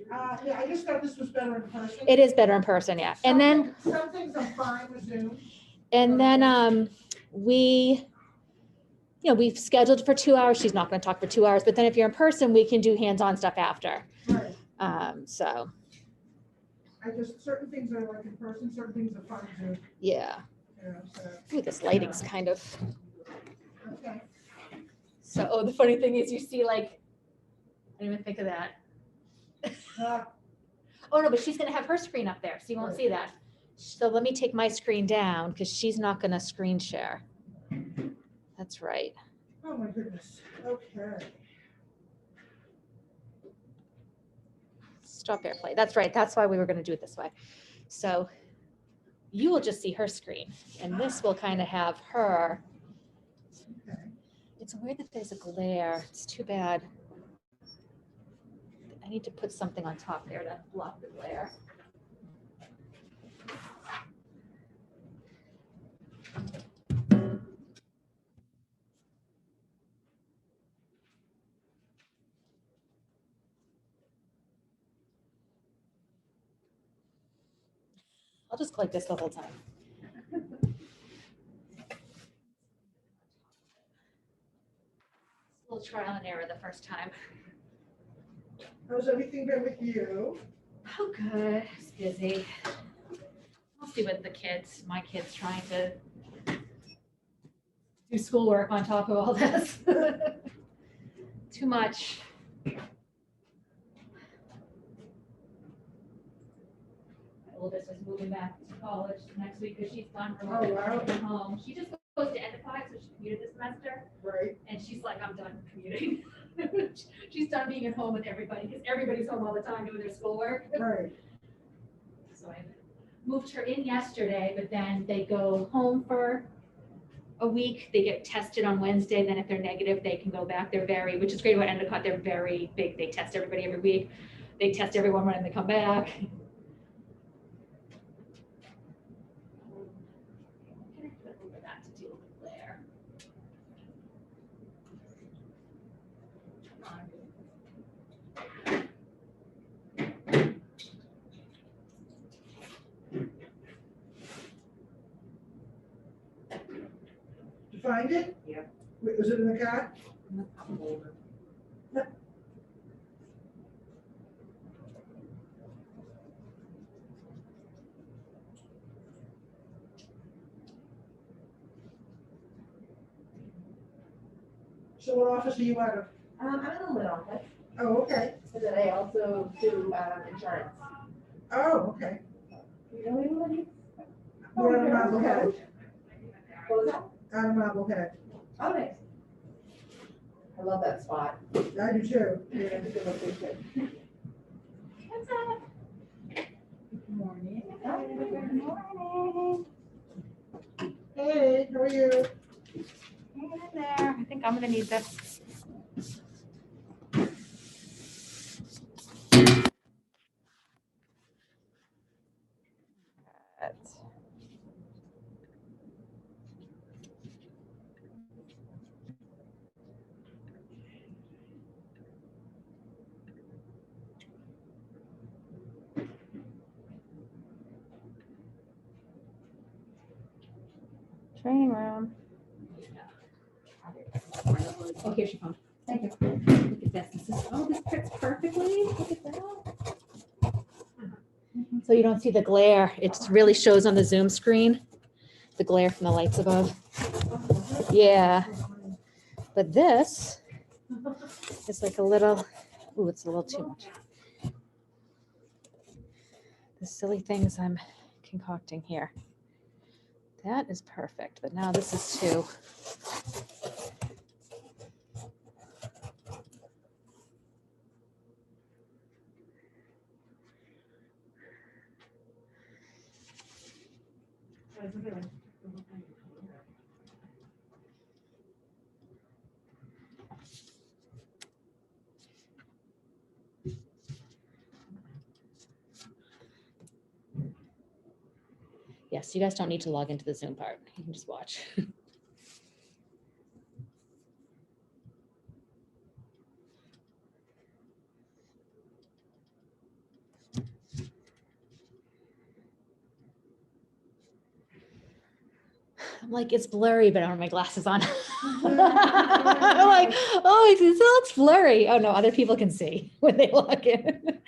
Yeah, I just thought this was better in person. It is better in person, yeah. And then, Some things I'm fine with Zoom. we, we've scheduled for 2 hours. She's not going to talk for 2 hours, but then if you're in person, we can do hands-on stuff after. Right. So, Certain things I like in person, certain things are fine Zoom. yeah. You know, so. Ooh, this lighting's kind of. Okay. So, the funny thing is you see like, I didn't even think of that. Oh no, but she's gonna have her screen up there, so you won't see that. So let me take my screen down because she's not gonna screen share. That's right. Oh my goodness. Okay. Stop AirPlay. That's right. That's why we were gonna do it this way. So you will just see her screen and this will kind of have her. Okay. It's weird that there's a glare. It's too bad. I need to put something on top there to block the glare. I'll just click this the whole time. A little trial and error the first time. How's everything been with you? Oh, good. It's busy. Mostly with my kids trying to do schoolwork on top of all this. Too much. My oldest is moving back to college next week because she's done for from home. She just goes to Edify, so she commuted this semester. Right. And she's like, I'm done commuting. She's done being at home with everybody because everybody's home all the time doing their schoolwork. Right. So I moved her in yesterday, but then they go home for a week. They get tested on Wednesday. Then if they're negative, they can go back. Which is great about Endicott. They're very big. They test everybody every week. They test everyone when they come back. That to deal with glare. You find it? Yeah. Wait, was it in the car? So what office are you out of? I'm in the Lynn office, Oh, okay. and then I also do insurance. Oh, okay. You know anybody? We're out of Marblehead. What was that? Out of Marblehead. Oh, nice. I love that spot. I do too. It's Yeah. a good location. What's up? Good morning. Good morning. Hey, how are you? Hang in there. I think I'm gonna need this. Training room. Oh, here's your phone. Thank you. Look at this. This fits perfectly. Look at that. So you don't see the glare. It really shows on the Zoom screen, the glare from the lights above. Yeah. But this is like a little, ooh, it's a little too much. The silly things I'm concocting here. That is perfect, but now this is too. Yes, you guys don't need to log into the Zoom part. You can just watch. like, it's blurry, but I don't have my glasses on. I'm like, oh, it looks blurry. Oh no, other people can see when they log in.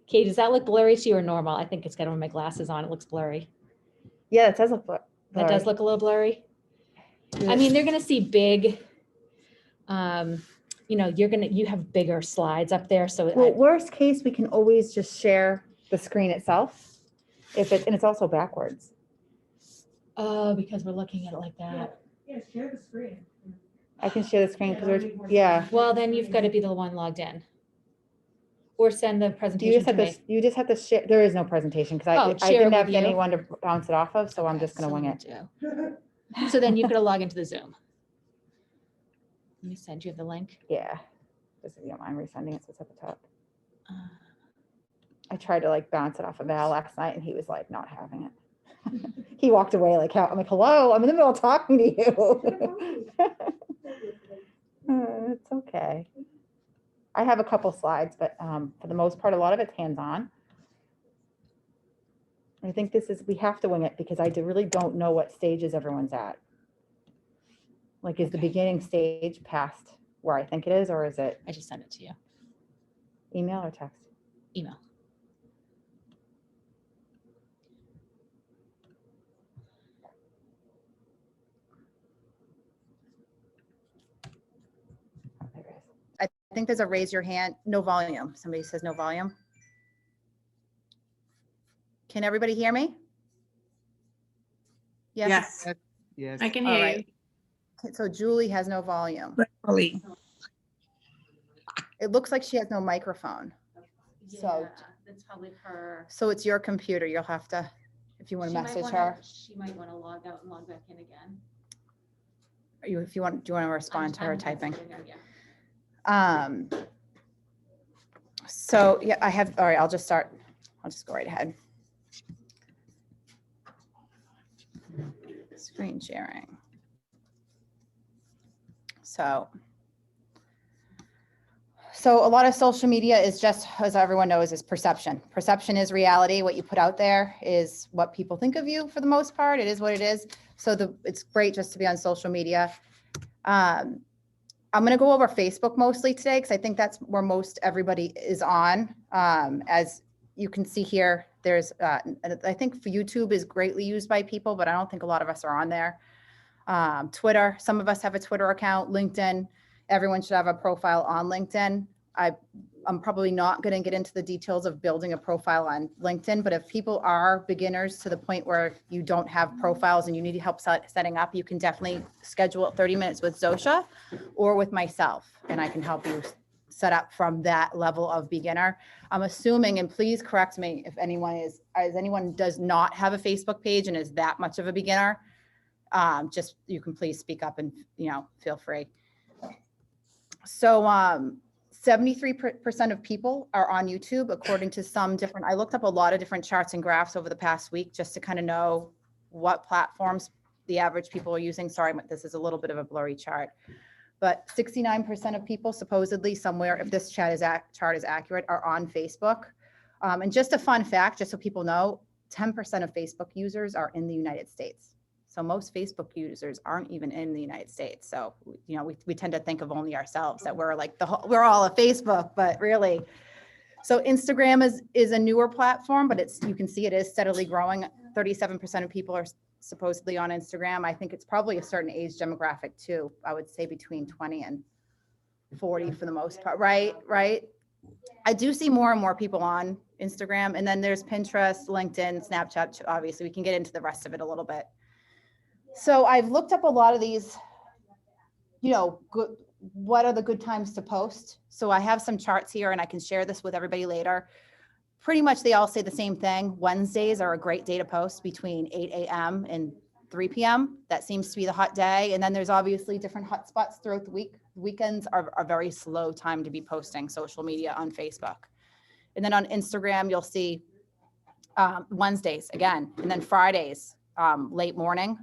Kate, does that look blurry to you or normal? I think it's got my glasses on. It looks blurry. Yeah, it does look That does look a little blurry. I mean, they're gonna see big, you know, you have bigger slides up there, so Well, worst case, we can always just share the screen itself. And it's also backwards. oh, because we're looking at it like that. Yeah, share the screen. I can share the screen because yeah. Well, then you've got to be the one logged in. Or send the You presentation just to have to, me. you just have to share, there is no presentation because Oh, I share didn't have with you. anyone to bounce it off of, so I'm Okay, just gonna so wing let it. me do- So then you could log into the Zoom. Let me send you the link. Yeah. Just if you don't mind resending it, so it's at the top. Uh, I tried to like bounce it off of Val last night and he was like not having it. He walked away like, I'm like, hello, I'm in the middle of talking to you. It's okay. I have a couple slides, but for the most part, a lot of it's hands-on. I think we have to wing it because really don't know what stages everyone's at. Like, is the Okay. beginning stage past where I think it is, or is it I just sent it to you. email or text? Email. Oh, there it is. I think there's a raise your hand, no volume. Somebody says no volume. Can everybody hear me? Yes, Yes. I can All hear right. you. Okay, so Julie has no volume. Clearly. It looks like she has no microphone. So- that's probably her. So it's your computer. You'll have to, if you want to message her. She might want to log out and log back in again. Or you, if you want, do you want to respond to her typing? Yeah. So yeah, all right, I'll just go right ahead. Screen sharing. So a lot of social media is just, as everyone knows, is perception. Perception is reality. What you put out there is what people think of you for the most part. It is what it is. So it's great just to be on social media. I'm going to go over Facebook mostly today because I think that's where most everybody is on. As you can see here, there's, I think YouTube is greatly used by people, but I don't think a lot of us are on there. Twitter, some of us have a Twitter account. LinkedIn, everyone should have a profile on LinkedIn. I'm probably not going to get into the details of building a profile on LinkedIn, but if people are beginners to the point where you don't have profiles and you need help setting up, you can definitely schedule 30 minutes with Zosha or with myself, and I can help you set up from that level of beginner. I'm assuming, and please correct me if anyone does not have a Facebook page and is that much of a beginner, just you can please speak up and feel free. So 73% of people are on YouTube, according to some different, I looked up a lot of different charts and graphs over the past week just to kind of know what platforms the average people are using. Sorry, this is a little bit of a blurry chart, but 69% of people supposedly somewhere, if this chart is accurate, are on Facebook. And just a fun fact, just so people know, 10% of Facebook users are in the United States. So most Facebook users aren't even in the United States. So, we tend to think of only ourselves that we're like we're all a Facebook, but really. So Instagram is a newer platform, but you can see it is steadily growing. 37% of people are supposedly on Instagram. I think it's probably a certain age demographic too. I would say between 20 and 40 for the most part, right? I do see more and more people on Instagram, and then there's Pinterest, LinkedIn, Snapchat. Obviously, we can get into the rest of it a little bit. So I've looked up a lot of these, what are the good times to post? So I have some charts here and I can share this with everybody later. Pretty much they all say the same thing. Wednesdays are a great day to post between 8 a.m. and 3 p.m. That seems to be the hot day. And then there's obviously different hot spots throughout the week. Weekends are a very slow time to be posting social media on Facebook. And then on Instagram, you'll see Wednesdays again, and then Fridays, late morning.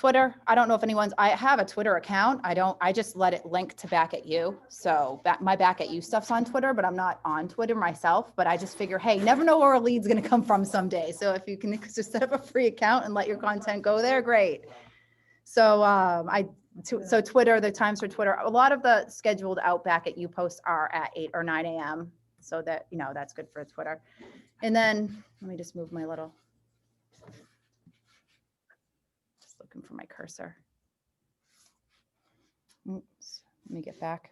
Twitter, I don't know if I have a Twitter account. I just let it link to Back at You. So my Back at You stuff's on Twitter, but I'm not on Twitter myself. But I just figure, hey, you never know where a lead's going to come from someday. So if you can just set up a free account and let your content go there, great. So so Twitter, the times for Twitter, a lot of the scheduled out Back at You posts are at 8 or 9 a.m. So that, that's good for Twitter. And then let me just move my little, just looking for my cursor. Oops, let me get back.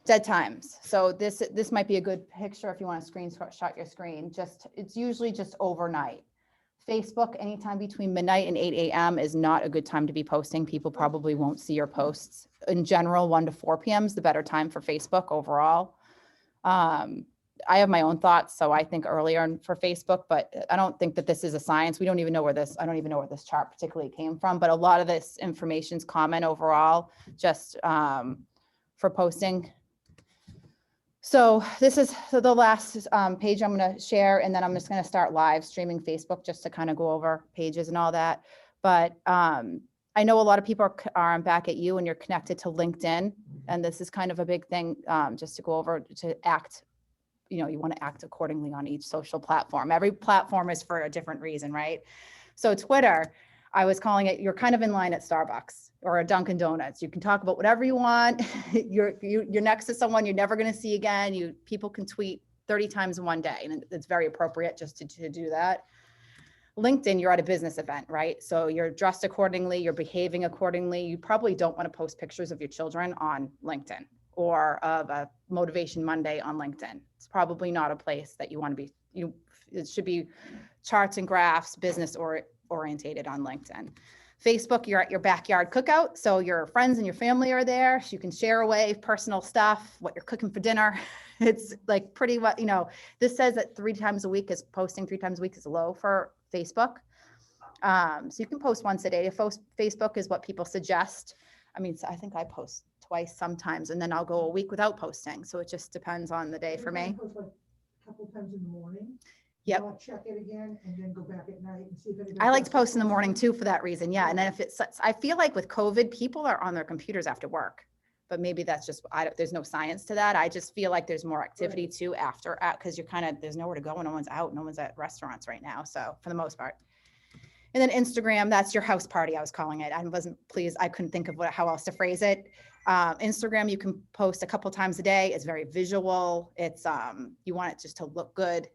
Dead times. So this might be a good picture if you want to screenshot your screen. It's usually just overnight. Facebook, anytime between midnight and 8 a.m. is not a good time to be posting. People probably won't see your posts. In general, 1 to 4 p.m. is the better time for Facebook overall. I have my own thoughts, so I think earlier for Facebook, but I don't think that this is a science. I don't even know where this chart particularly came from, but a lot of this information is common overall, just for posting. So this is the last page I'm going to share, and then I'm just going to start live streaming Facebook just to kind of go over pages and all that. But I know a lot of people are Back at You and you're connected to LinkedIn, and this is kind of a big thing just to go over to act. You want to act accordingly on each social platform. Every platform is for a different reason, right? So Twitter, I was calling it, you're kind of in line at Starbucks or a Dunkin' Donuts. You can talk about whatever you want. You're next to someone you're never going to see again. People can tweet 30 times in one day, and it's very appropriate just to do that. LinkedIn, you're at a business event, right? So you're dressed accordingly, you're behaving accordingly. You probably don't want to post pictures of your children on LinkedIn or of a Motivation Monday on LinkedIn. It's probably not a place that you want to be. It should be charts and graphs, business orientated on LinkedIn. Facebook, you're at your backyard cookout. So your friends and your family are there. So you can share away personal stuff, what you're cooking for dinner. It's like pretty what, this says that 3 times a week is posting 3 times a week is low for Facebook. So you can post once a day. If Facebook is what people suggest. I mean, I think I post twice sometimes, and then I'll go a week without posting. So it just depends on the day for me. Post like a couple times in the morning. Yep. I'll check it again and then go back at night and see if anybody. I like to else post in the has morning posted. too for that reason. Yeah. And then I feel like with COVID, people are on their computers after work, but maybe that's just, there's no science to that. I just feel like there's more activity too after, because you're there's nowhere to go. No one's out. No one's at restaurants right now. So for the most part. And then Instagram, that's your house party, I was calling it. I wasn't pleased. I couldn't think of how else to phrase it. Instagram, you can post a couple times a day. It's very visual. It's you want it just to look good.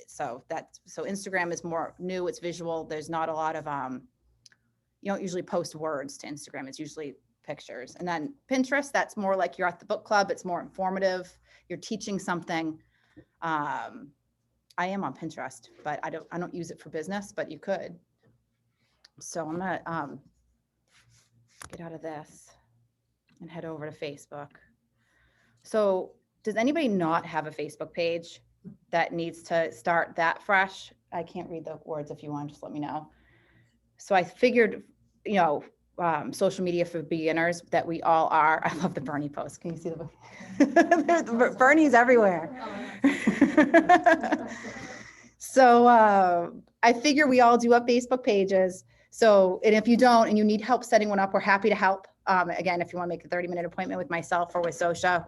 So Instagram is more new. It's visual. There's not a lot of you don't usually post words to Instagram. It's usually pictures. And then Pinterest, that's more like you're at the book club. It's more informative. You're teaching something. I am on Pinterest, but I don't use it for business, but you could. So I'm gonna get out of this and head over to Facebook. So does anybody not have a Facebook page that needs to start that fresh? I can't read the words. If you want, just let me know. So I figured, social media for beginners that we all are. I love the Bernie post. Can you see the Bernie's everywhere. So I figure we all do have Facebook pages. So, and if you don't, and you need help setting one up, we're happy to help. Again, if you want to make a 30-minute appointment with myself or with Sosha,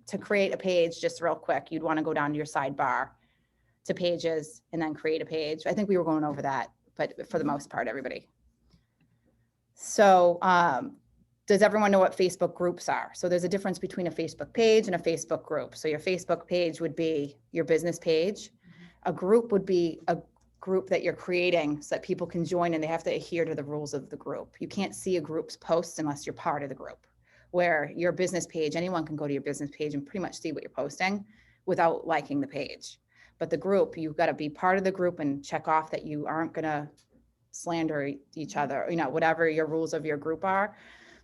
to create a page, just real quick, you'd want to go down to your sidebar to pages and then create a page. I think we were going over that, but for the most part, everybody. So does everyone know what Facebook groups are? So there's a difference between a Facebook page and a Facebook group. So your Facebook page would be your business page. A group would be a group that you're creating so that people can join, and they have to adhere to the rules of the group. You can't see a group's posts unless you're part of the group. Where your business page, anyone can go to your business page and pretty much see what you're posting without liking the page. But the group, you've got to be part of the group and check off that you aren't going to slander each other, whatever your rules of your group are.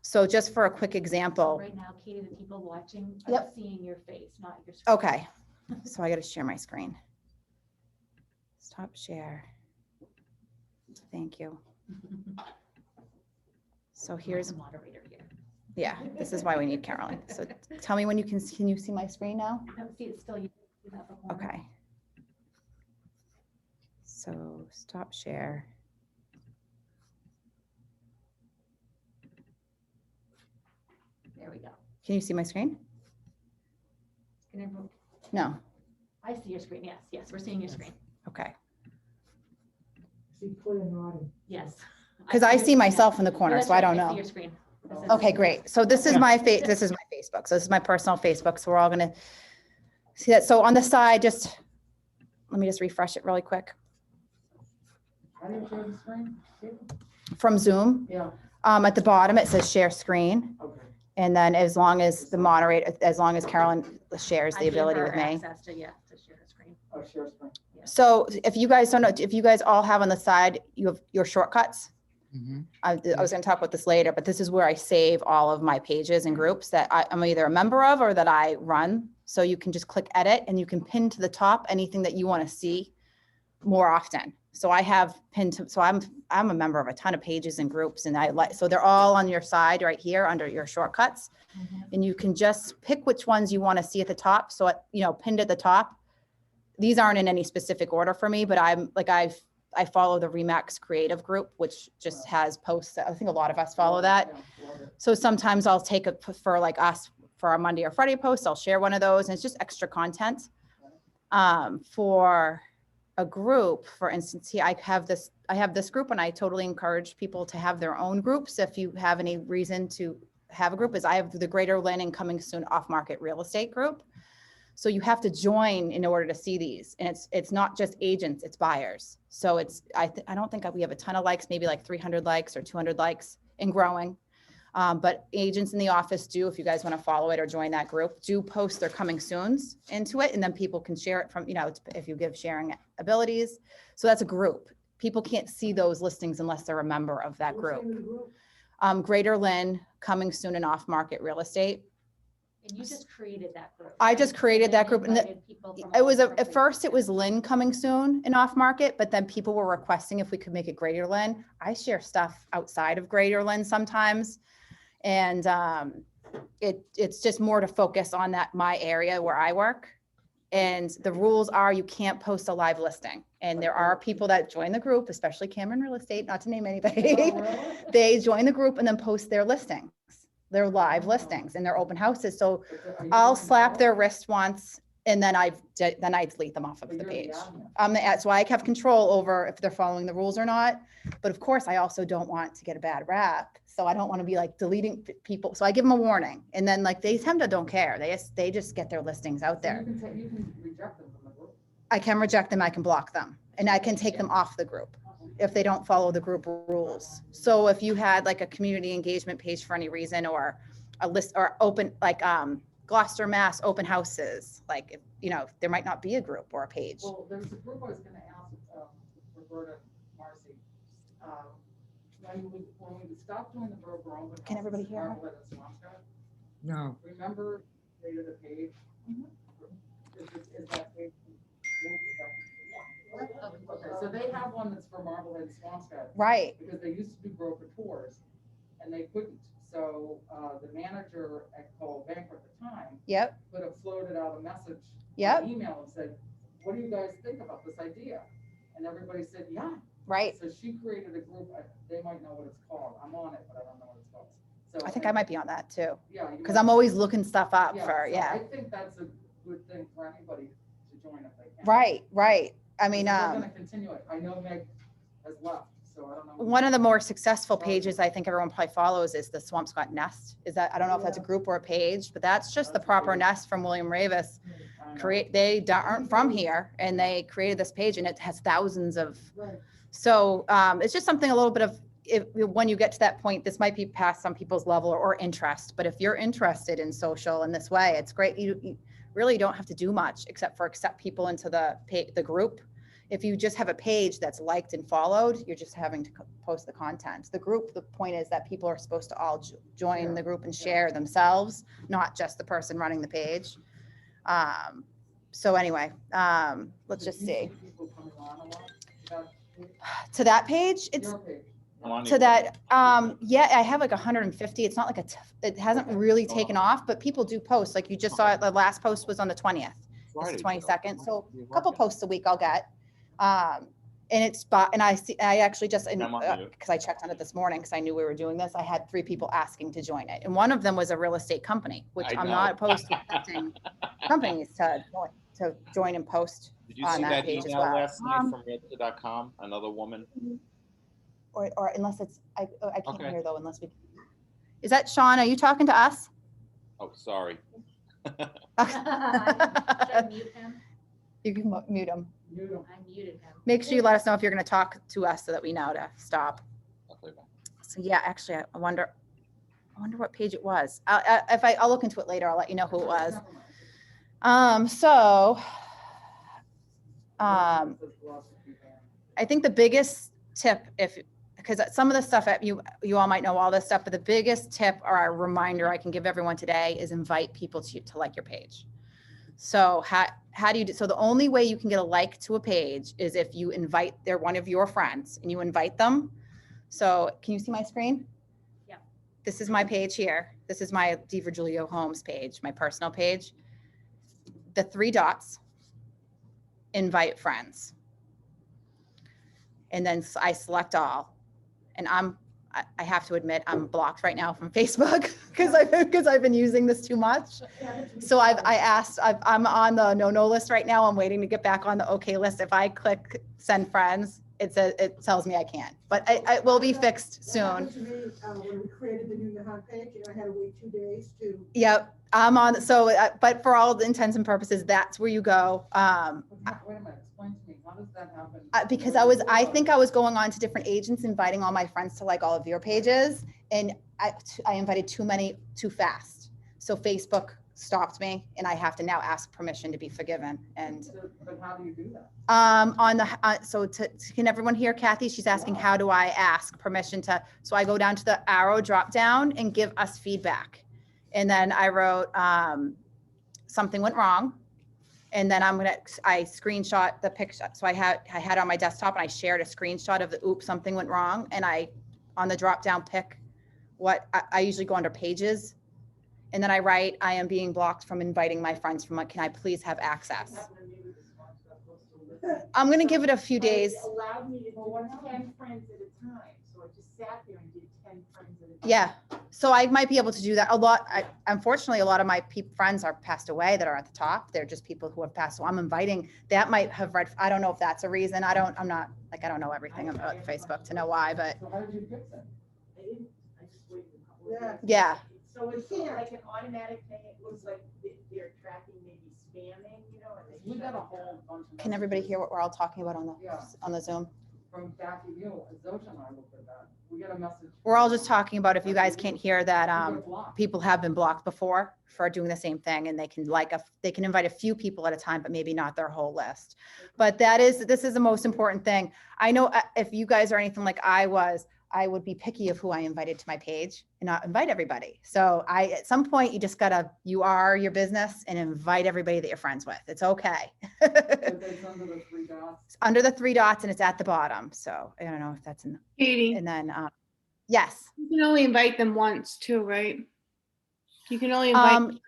So just for a quick example. Right now, Katie, the people watching are Yep. seeing your face, not your screen. Okay, so I got to share my screen. Stop share. Thank you. So here's, I'm the moderator here. yeah, this is why we need Carolyn. So tell me when you can you see my screen now? No, see, it's still you. You have a corner. Okay. So stop share. There we go. Can you see my screen? Can everyone- No. I see your screen. Yes, yes, we're seeing your screen. Okay. See Claire nodding. Yes. Because I see myself in the No, corner, that's so I right, don't see know. your screen. This is- Okay, great. So this is my this is my Facebook. So this is my personal Facebook. So we're all gonna see that. So on the side, just let me just refresh it really quick. How do you share the screen? From Zoom, Yeah, at the bottom, it says share screen. okay. And then as long as the moderator, as long as Carolyn shares I the gave ability her with me. access to, yeah, to share the screen. Oh, share screen. So if you guys don't know, if you guys all have on the side, you have your shortcuts. I was gonna talk about this later, but this is where I save all of my pages and groups that I'm either a member of or that I run. So you can just click edit and you can pin to the top anything that you want to see more often. So I have pinned to, so I'm a member of a ton of pages and groups, and I like, so they're all on your side right here under your shortcuts. And you can just pick which ones you want to see at the top. So, pinned at the top. These aren't in any specific order for me, but I follow the Remax Creative Group, which just has posts. I think a lot of us follow that. Yeah, love it. So sometimes I'll take for our Monday or Friday posts, I'll share one of those, and it's just extra content. For a group, for instance, here I have this group, and I totally encourage people to have their own groups if you have any reason to have a group. Is I have the Greater Lynn and Coming Soon Off Market Real Estate Group. So you have to join in order to see these, and it's not just agents, it's buyers. So I don't think we have a ton of likes, maybe like 300 likes or 200 likes and growing. But agents in the office do, if you guys want to follow it or join that group, do post their coming soons into it, and then people can share it from, if you give sharing abilities. So that's a group. People can't see those listings unless they're a member of that What's the group. name of the group? Greater Lynn, Coming Soon and Off Market Real Estate. And you just created that group. I just right? created And then that group, and invited people from It all was, different at first it places. was Lynn Coming Soon and Off Market, but then people were requesting if we could make it Greater Lynn. I share stuff outside of Greater Lynn sometimes. And it's just more to focus on my area where I work. And the rules are you can't post a live listing. And there are people that join the group, especially Cameron Real Estate, not to name anybody. Oh, really? They join the group and then post their listings, their live listings and their open houses. So Are you I'll doing slap both? their wrist once, and then I delete them off of But the you're page. admin. So I have control over if they're following the rules or not. But of course, I also don't want to get a bad rap. So I don't want to be like deleting people. So I give them a warning, and then they tend to don't care. They just get their listings out So there. you can reject them from the group. I can reject them, I can block them, and I can take them off the group if they don't follow the group rules. So if you had like a community engagement page for any reason, or a list, or open, like Gloucester, Mass open houses, like, there might not be a group or a page. Well, there's a group I was gonna ask, Roberta, Marcy. When we stopped doing the broker open. Can everybody hear her? Marblehead and Swampscott, No, remember they did a page? Is that page? Okay, so they have one that's for Marblehead and Swampscott. Right, Because they used to do broker tours and they couldn't. So the manager at Coldwell Banker at the time yep, floated out a message. Yep. An email and said, what do you guys think about this idea? And everybody said, yeah. right. So she created a group, they might know what it's called. I'm on it, but I don't know what it's called. So I think I might be on that too, Yeah. you because might- I'm always looking stuff up Yeah, for, so yeah. I think that's a good thing for anybody to join if they can. Right. I mean, We're gonna continue it. I know Meg has left, so I don't know. one of the more successful pages I think everyone probably follows is the Swampscott Nest. I don't know if that's a group or a page, but that's just the That's a proper page. nest from William Ravis. I know. They aren't from here, and they created this page, and it has thousands of, Right. so it's just something a little bit of, when you get to that point, this might be past some people's level or interest, but if you're interested in social in this way, it's great. You really don't have to do much except for accept people into the group. If you just have a page that's liked and followed, you're just having to post the content. The group, the point is that people are supposed to all join the group and share themselves, not just the person running the page. So anyway, let's just see. People coming on a lot, that page? To that page, it's Your page. to that, yeah, I have like 150. It's not like it hasn't really taken off, but people do post. Like you just saw it, the last post was on the 20th. It's the 22nd. So a couple posts a week I'll get. And it's spot, and I actually just, I'm on mute. because I checked on it this morning, because I knew we were doing this, I had 3 people asking to join it. And one of them was a real estate company, which I I'm know. not opposed to accepting companies to join and post, Did you on see that that page as email well. last night from Realtor.com? Another woman? or unless it's, I can't Okay. hear though, unless we. Is that Sean? Are you talking to us? Oh, sorry. Should I mute him? You can mute him. Noodle. I muted him. Make sure you let us know if you're going to talk to us so that we know to stop. Okay, bye. So yeah, actually, I wonder what page it was. I'll look into it later. I'll let you know who it was. I think the biggest tip, because some of the stuff that you all might know all this stuff, but the biggest tip or a reminder I can give everyone today is invite people to like your page. So how do you do? So the only way you can get a like to a page is if you invite, they're one of your friends and you invite them. So can you see my screen? Yeah. This is my page here. This is my DiVirgilio Homes page, my personal page. The 3 dots, invite friends. And then I select all. And I have to admit, I'm blocked right now from Facebook because I've been using this too much. So I'm on the no list right now. I'm waiting to get back on the okay list. If I click send friends, it tells me I can't, but it will be fixed That soon. happened to me, when we created the new Nahant page, and I had to wait 2 days to. Yep, I'm on. So, but for all the intents and purposes, that's where you go. Wait a minute, explain to me, how does that happen? Because I think I was going on to different agents, inviting all my friends to like all of your pages, and I invited too fast. So Facebook stopped me, and I have to now ask permission to be forgiven. And But how do you do that? can everyone hear Kathy? She's asking, how do I ask permission to? So I go down to the arrow drop down and give us feedback, and then I wrote something went wrong. And then I screenshot the picture. So I had it on my desktop and I shared a screenshot of the oops, something went wrong. And on the drop down pick what I usually go under pages. And then I write, I am being blocked from inviting my friends from, can I please have access? I'm going to give it a few days. It allowed me to do 10 friends at a time, so I just sat there and did 10 friends at a time. Yeah. So I might be able to do that a lot. Unfortunately, a lot of my friends are passed away that are at the top. They're just people who have passed. So I'm inviting, that might have read, I don't know if that's a reason. I don't know everything about Facebook to know why, but So how did you fix it? I just waited a couple of days. yeah. So it's like an automatic thing, it looks like they're tracking maybe spamming, you know, and they. We got a whole bunch of. Can everybody hear what we're all talking about Yeah. on the Zoom? From Jackie Mule, Zosha and I looked at that. We got a message. We're all just talking about, if you guys can't hear that, We got blocked. people have been blocked before for doing the same thing, and they can invite a few people at a time, but maybe not their whole list. But this is the most important thing. I know if you guys are anything like I would be picky of who I invited to my page and not invite everybody. So at some point you just you are your business and invite everybody that you're friends with. It's okay. But it's under the 3 dots. Under the 3 dots and it's at the bottom. So I don't know if that's Katie, and then, yes. you can only invite them once too, right? You can only invite them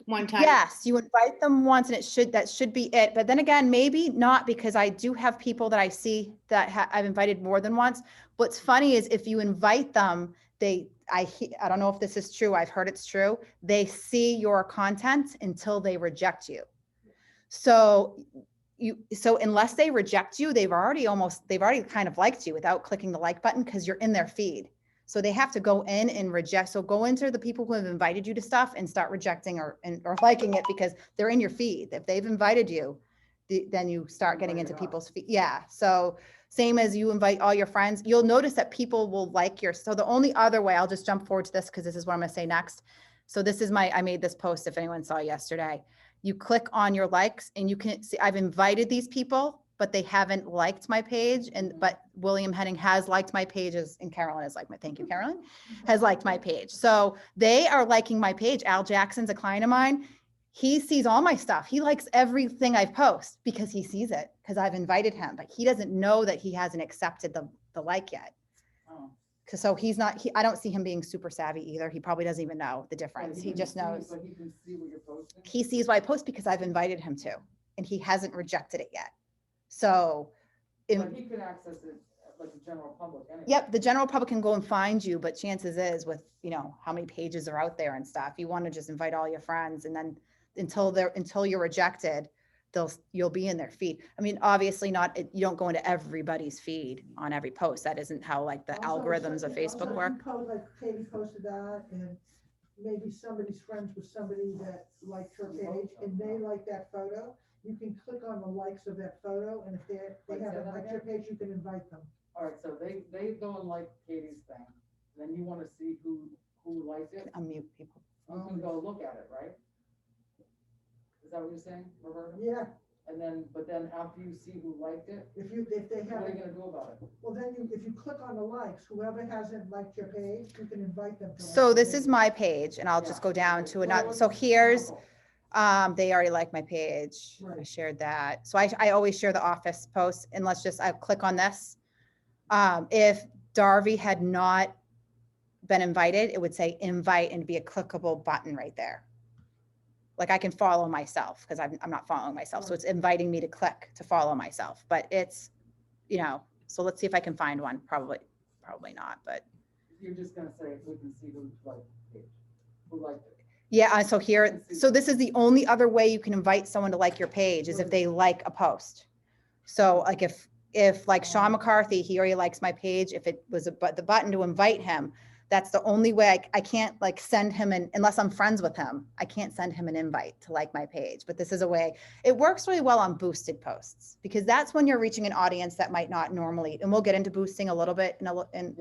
one time. Yes, you invite them once and that should be it. But then again, maybe not, because I do have people that I see that I've invited more than once. What's funny is if you invite them, I don't know if this is true. I've heard it's true. They see your content until they reject you. So unless they reject you, they've already kind of liked you without clicking the like button, because you're in their feed. So they have to go in and reject. So go into the people who have invited you to stuff and start rejecting or liking it, because they're in your feed. If they've invited you, then you start getting into people's feed. Yeah. So same as you invite all your friends, you'll notice that people will like so the only other way, I'll just jump forward to this because this is what I'm going to say next. So this is I made this post, if anyone saw yesterday. You click on your likes and you can see I've invited these people, but they haven't liked my page. But William Henning has liked my pages, and Carolyn has liked thank you, Carolyn, has liked my page. So they are liking my page. Al Jackson's a client of mine. He sees all my stuff. He likes everything I post because he sees it, because I've invited him, but he doesn't know that he hasn't accepted the like yet. Oh. So I don't see him being super savvy either. He probably doesn't even know the difference. But He just knows. So he can see what you're posting? He sees what I post because I've invited him to, and he hasn't rejected it yet. So But he could access it like the general public anyway. Yep, the general public can go and find you, but chances is with, how many pages are out there and stuff, you want to just invite all your friends, and then until you're rejected, you'll be in their feed. I mean, obviously you don't go into everybody's feed on every post. That isn't how like the Also, algorithms of also, Facebook if work. you post, like Katie posted that, and maybe somebody's friends with somebody that liked her page, and they like that photo, you can click on the likes of that photo, and if they Like, haven't say that liked your again? page, you can invite them. All right, so they go and like Katie's thing, then you wanna see who liked it, Unmute people. you can go look at it, right? Is that what you're saying, Roberta? Yeah, But then after you see who liked it, if they what are you haven't, gonna do about it? well, then if you click on the likes, whoever hasn't liked your page, you can invite them to. So like this your is page. my page, and I'll just Yeah. go down to Well, another. let's So just here's, example. they already like my page. I Right. shared that. So I always share the office posts, and I click on this. If Darby had not been invited, it would say invite and be a clickable button right there. Like I can follow myself because I'm not following myself. So it's inviting me to click to follow myself, but it's, so let's see if I can find one. Probably not, but You're just gonna say, we can see who liked the page, who liked it. yeah. So here, so this is the only other way you can invite someone to like your page is if they like a post. So like if like Sean McCarthy, he already likes my page. If it was the button to invite him, that's the only way I can't like send him unless I'm friends with him. I can't send him an invite to like my page, but this is a way. It works really well on boosted posts because that's when you're reaching an audience that might not normally, and we'll get into boosting a little bit in a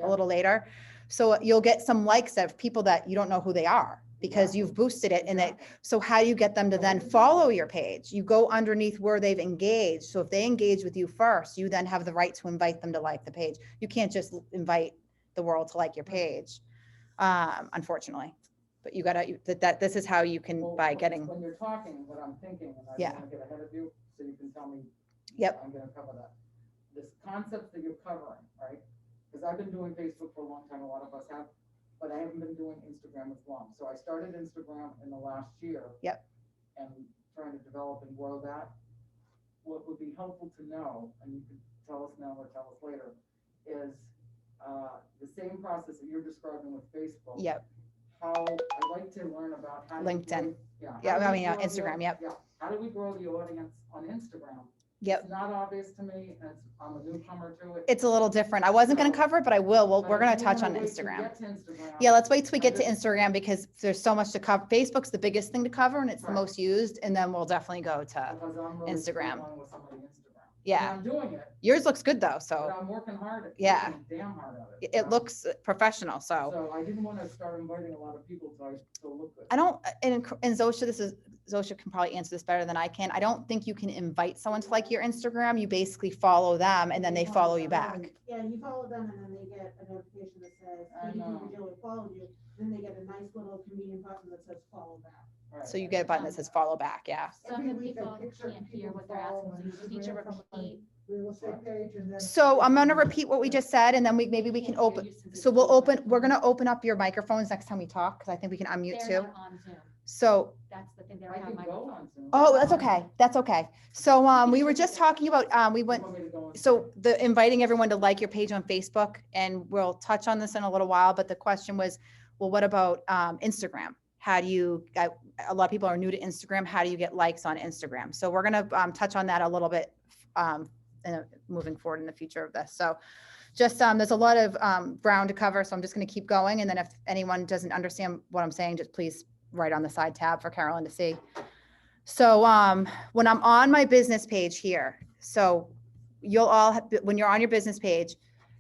little later. So you'll get some likes of people that you don't know who they are because you've boosted it. So how do you get them to then follow your page? You go underneath where they've engaged. So if they engage with you first, you then have the right to invite them to like the page. You can't just invite the world to like your page, unfortunately. But you gotta, this is how you can, Well, by getting, When you're talking, what I'm thinking, and I Yeah. don't wanna get ahead of you, so you can tell me. Yep. I'm gonna cover that. This concept that you're covering, right? Because I've been doing Facebook for a long time, a lot of us have, but I haven't been doing Instagram as long. So I started Instagram in the last year. Yep. And trying to develop and grow that. What would be helpful to know, and you can tell us now or tell us later, is the same process that you're describing with Facebook. yep, How, I'd like to learn about how. LinkedIn. Yeah. Yeah, how do I we mean, grow the Instagram, au- yep. Yeah, how do we grow the audience on Instagram? yep. It's not obvious to me, and I'm a newcomer to it. It's a little different. I wasn't gonna So- cover it, but I will. But We're if gonna you touch wanna on wait to Instagram. get to Instagram, Yeah, let's wait till we I get to just- Instagram because there's so much to cover. Facebook's the biggest thing to cover and it's the Right. most used, and then we'll definitely go to, Because I'm really Instagram. struggling with some of the Instagram. Yeah. And I'm doing it, yours looks good though, but so I'm working hard at it. Yeah. working Damn hard at it. it looks professional, so. So I didn't wanna start inviting a lot of people to look good. I don't, and Zosha can probably answer this better than I can. I don't think you can invite someone to like your Instagram. You basically follow them and then they follow you back. Yeah, you follow them and then they get a notification that says, I Katie know. Virgilio followed you, then they get a nice little convenient button that says follow back. Right. So you get a button that says follow back, yeah. Every Some week I people pick certain can't hear people what to they're follow asking, so you need to on Instagram from my repeat. real estate page, and then. So I'm gonna repeat what we just said and then maybe we can open, so we're gonna open up your microphones next time we talk, because I think we can unmute They're too. not on Zoom. So, That's the thing. They I don't have can go microphones. on Zoom. oh, that's okay, that's okay. So, we were just talking about, we You went, want me to go on so Zoom? the inviting everyone to like your page on Facebook, and we'll touch on this in a little while, but the question was, well, what about Instagram? How do you, a lot of people are new to Instagram. How do you get likes on Instagram? So we're gonna touch on that a little bit moving forward in the future of this. So just, there's a lot of ground to cover, so I'm just gonna keep going. And then if anyone doesn't understand what I'm saying, just please write on the side tab for Carolyn to see. So when I'm on my business page here, so you'll all, when you're on your business page,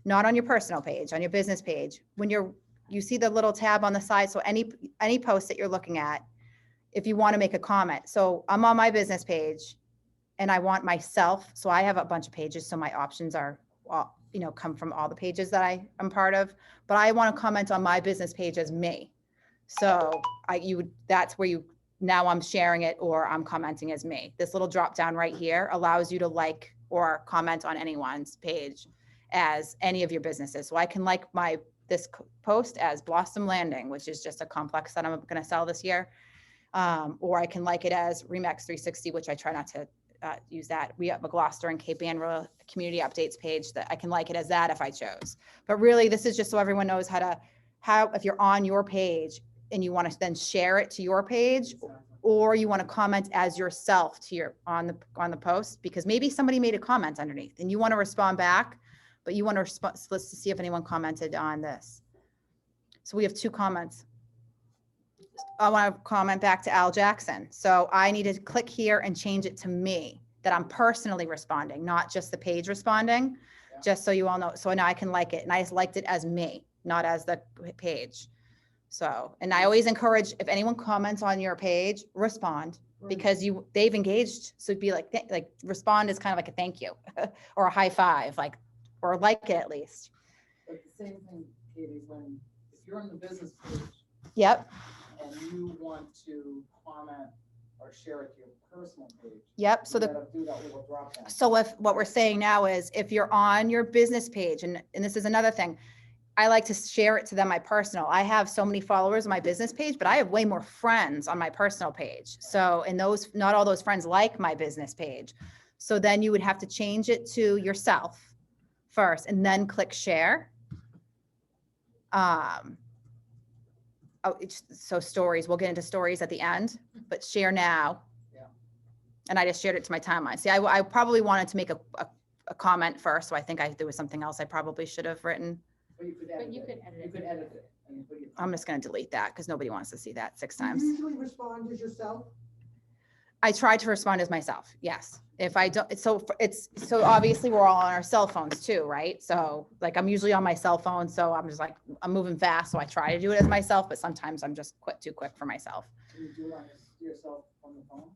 not on your personal page, on your business page, when you see the little tab on the side, so any post that you're looking at, if you want to make a comment. So I'm on my business page and I want myself, so I have a bunch of pages, so my options are, come from all the pages that I am part of, but I want to comment on my business page as me. So that's where now I'm sharing it or I'm commenting as me. This little drop down right here allows you to like or comment on anyone's page as any of your businesses. So I can like this post as Blossom Landing, which is just a complex that I'm going to sell this year. Or I can like it as Remax 360, which I try not to use that. We have a Gloucester and Cape Ann Rural community updates page that I can like it as that if I chose. But really, this is just so everyone knows how if you're on your page and you want to then share it to your page, or you want to comment as yourself to your on the post, because maybe somebody made a comment underneath and you want to respond back, but you want to respond. Let's see if anyone commented on this. So we have 2 comments. I want to comment back to Al Jackson. So I need to click here and change it to me, that I'm personally responding, not just the page responding, just so you all know. So now I can like it, and I just liked it as me, not as the page. So, and I always encourage, if anyone comments on your page, respond, because they've engaged. So it'd be like respond is kind of like a thank you or a high five, or like it at least. But the same thing, Katie, if you're on the business page. Yep. And you want to comment or share it to your personal page. Yep. So you gotta do that little drop down. So if what we're saying now is if you're on your business page, and this is another thing, I like to share it to them, my personal. I have so many followers on my business page, but I have way more friends on my personal page. So, and not all those friends like my business page. So then you would have to change it to yourself first and then click share. So stories, we'll get into stories at the end, but share now. Yeah. And I just shared it to my timeline. See, I probably wanted to make a comment first. So I think there was something else I probably should have written. But you could edit it. You could edit it. And put your I'm just going to delete that because nobody wants to see that 6 times. You usually respond as yourself? I try to respond as myself. Yes. If I don't, so obviously we're all on our cell phones too, right? So like I'm usually on my cell phone. So I'm just like, I'm moving fast. So I try to do it as myself, but sometimes I'm just too quick for myself. Can you do it on yourself on the phone?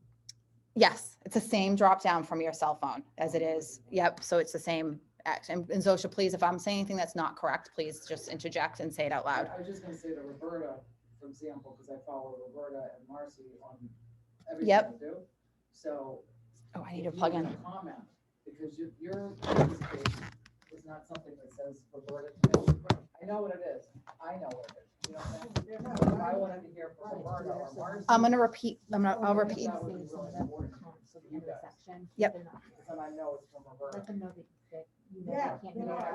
Yes. It's the same drop down from your cell phone as it is. Yep. So it's the same. And Zosha, please, if I'm saying anything that's not correct, please just interject and say it out loud. I was just gonna say to Roberta, for example, because I follow Roberta and Marcy on everything Yep. they do. So. Oh, I need to if you plug want in. to comment, because your business page is not something that says Roberta. I know what it is. I know what it is. You know what I'm saying? If I wanted to hear from Roberta or Marcy. I'm going to repeat. I'll repeat. That would be really important for you guys. Yep. And I know it's from Roberta.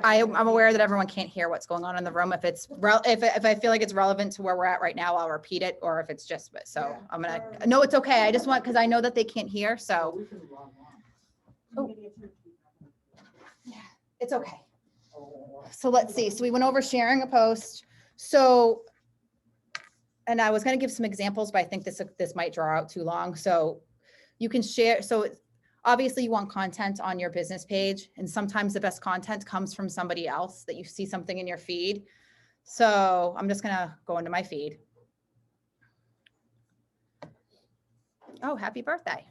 I'm aware that everyone can't hear what's going on in the room. If if I feel like it's relevant to where we're at right now, I'll repeat it, or if it's just, so I'm gonna, no, it's okay. I just want, because I know that they can't hear, so We can run on. it's okay. So let's see. So we went over sharing a post. So, and I was going to give some examples, but I think this might draw out too long. So you can share. So obviously you want content on your business page, and sometimes the best content comes from somebody else that you see something in your feed. So I'm just going to go into my feed. Oh, happy birthday.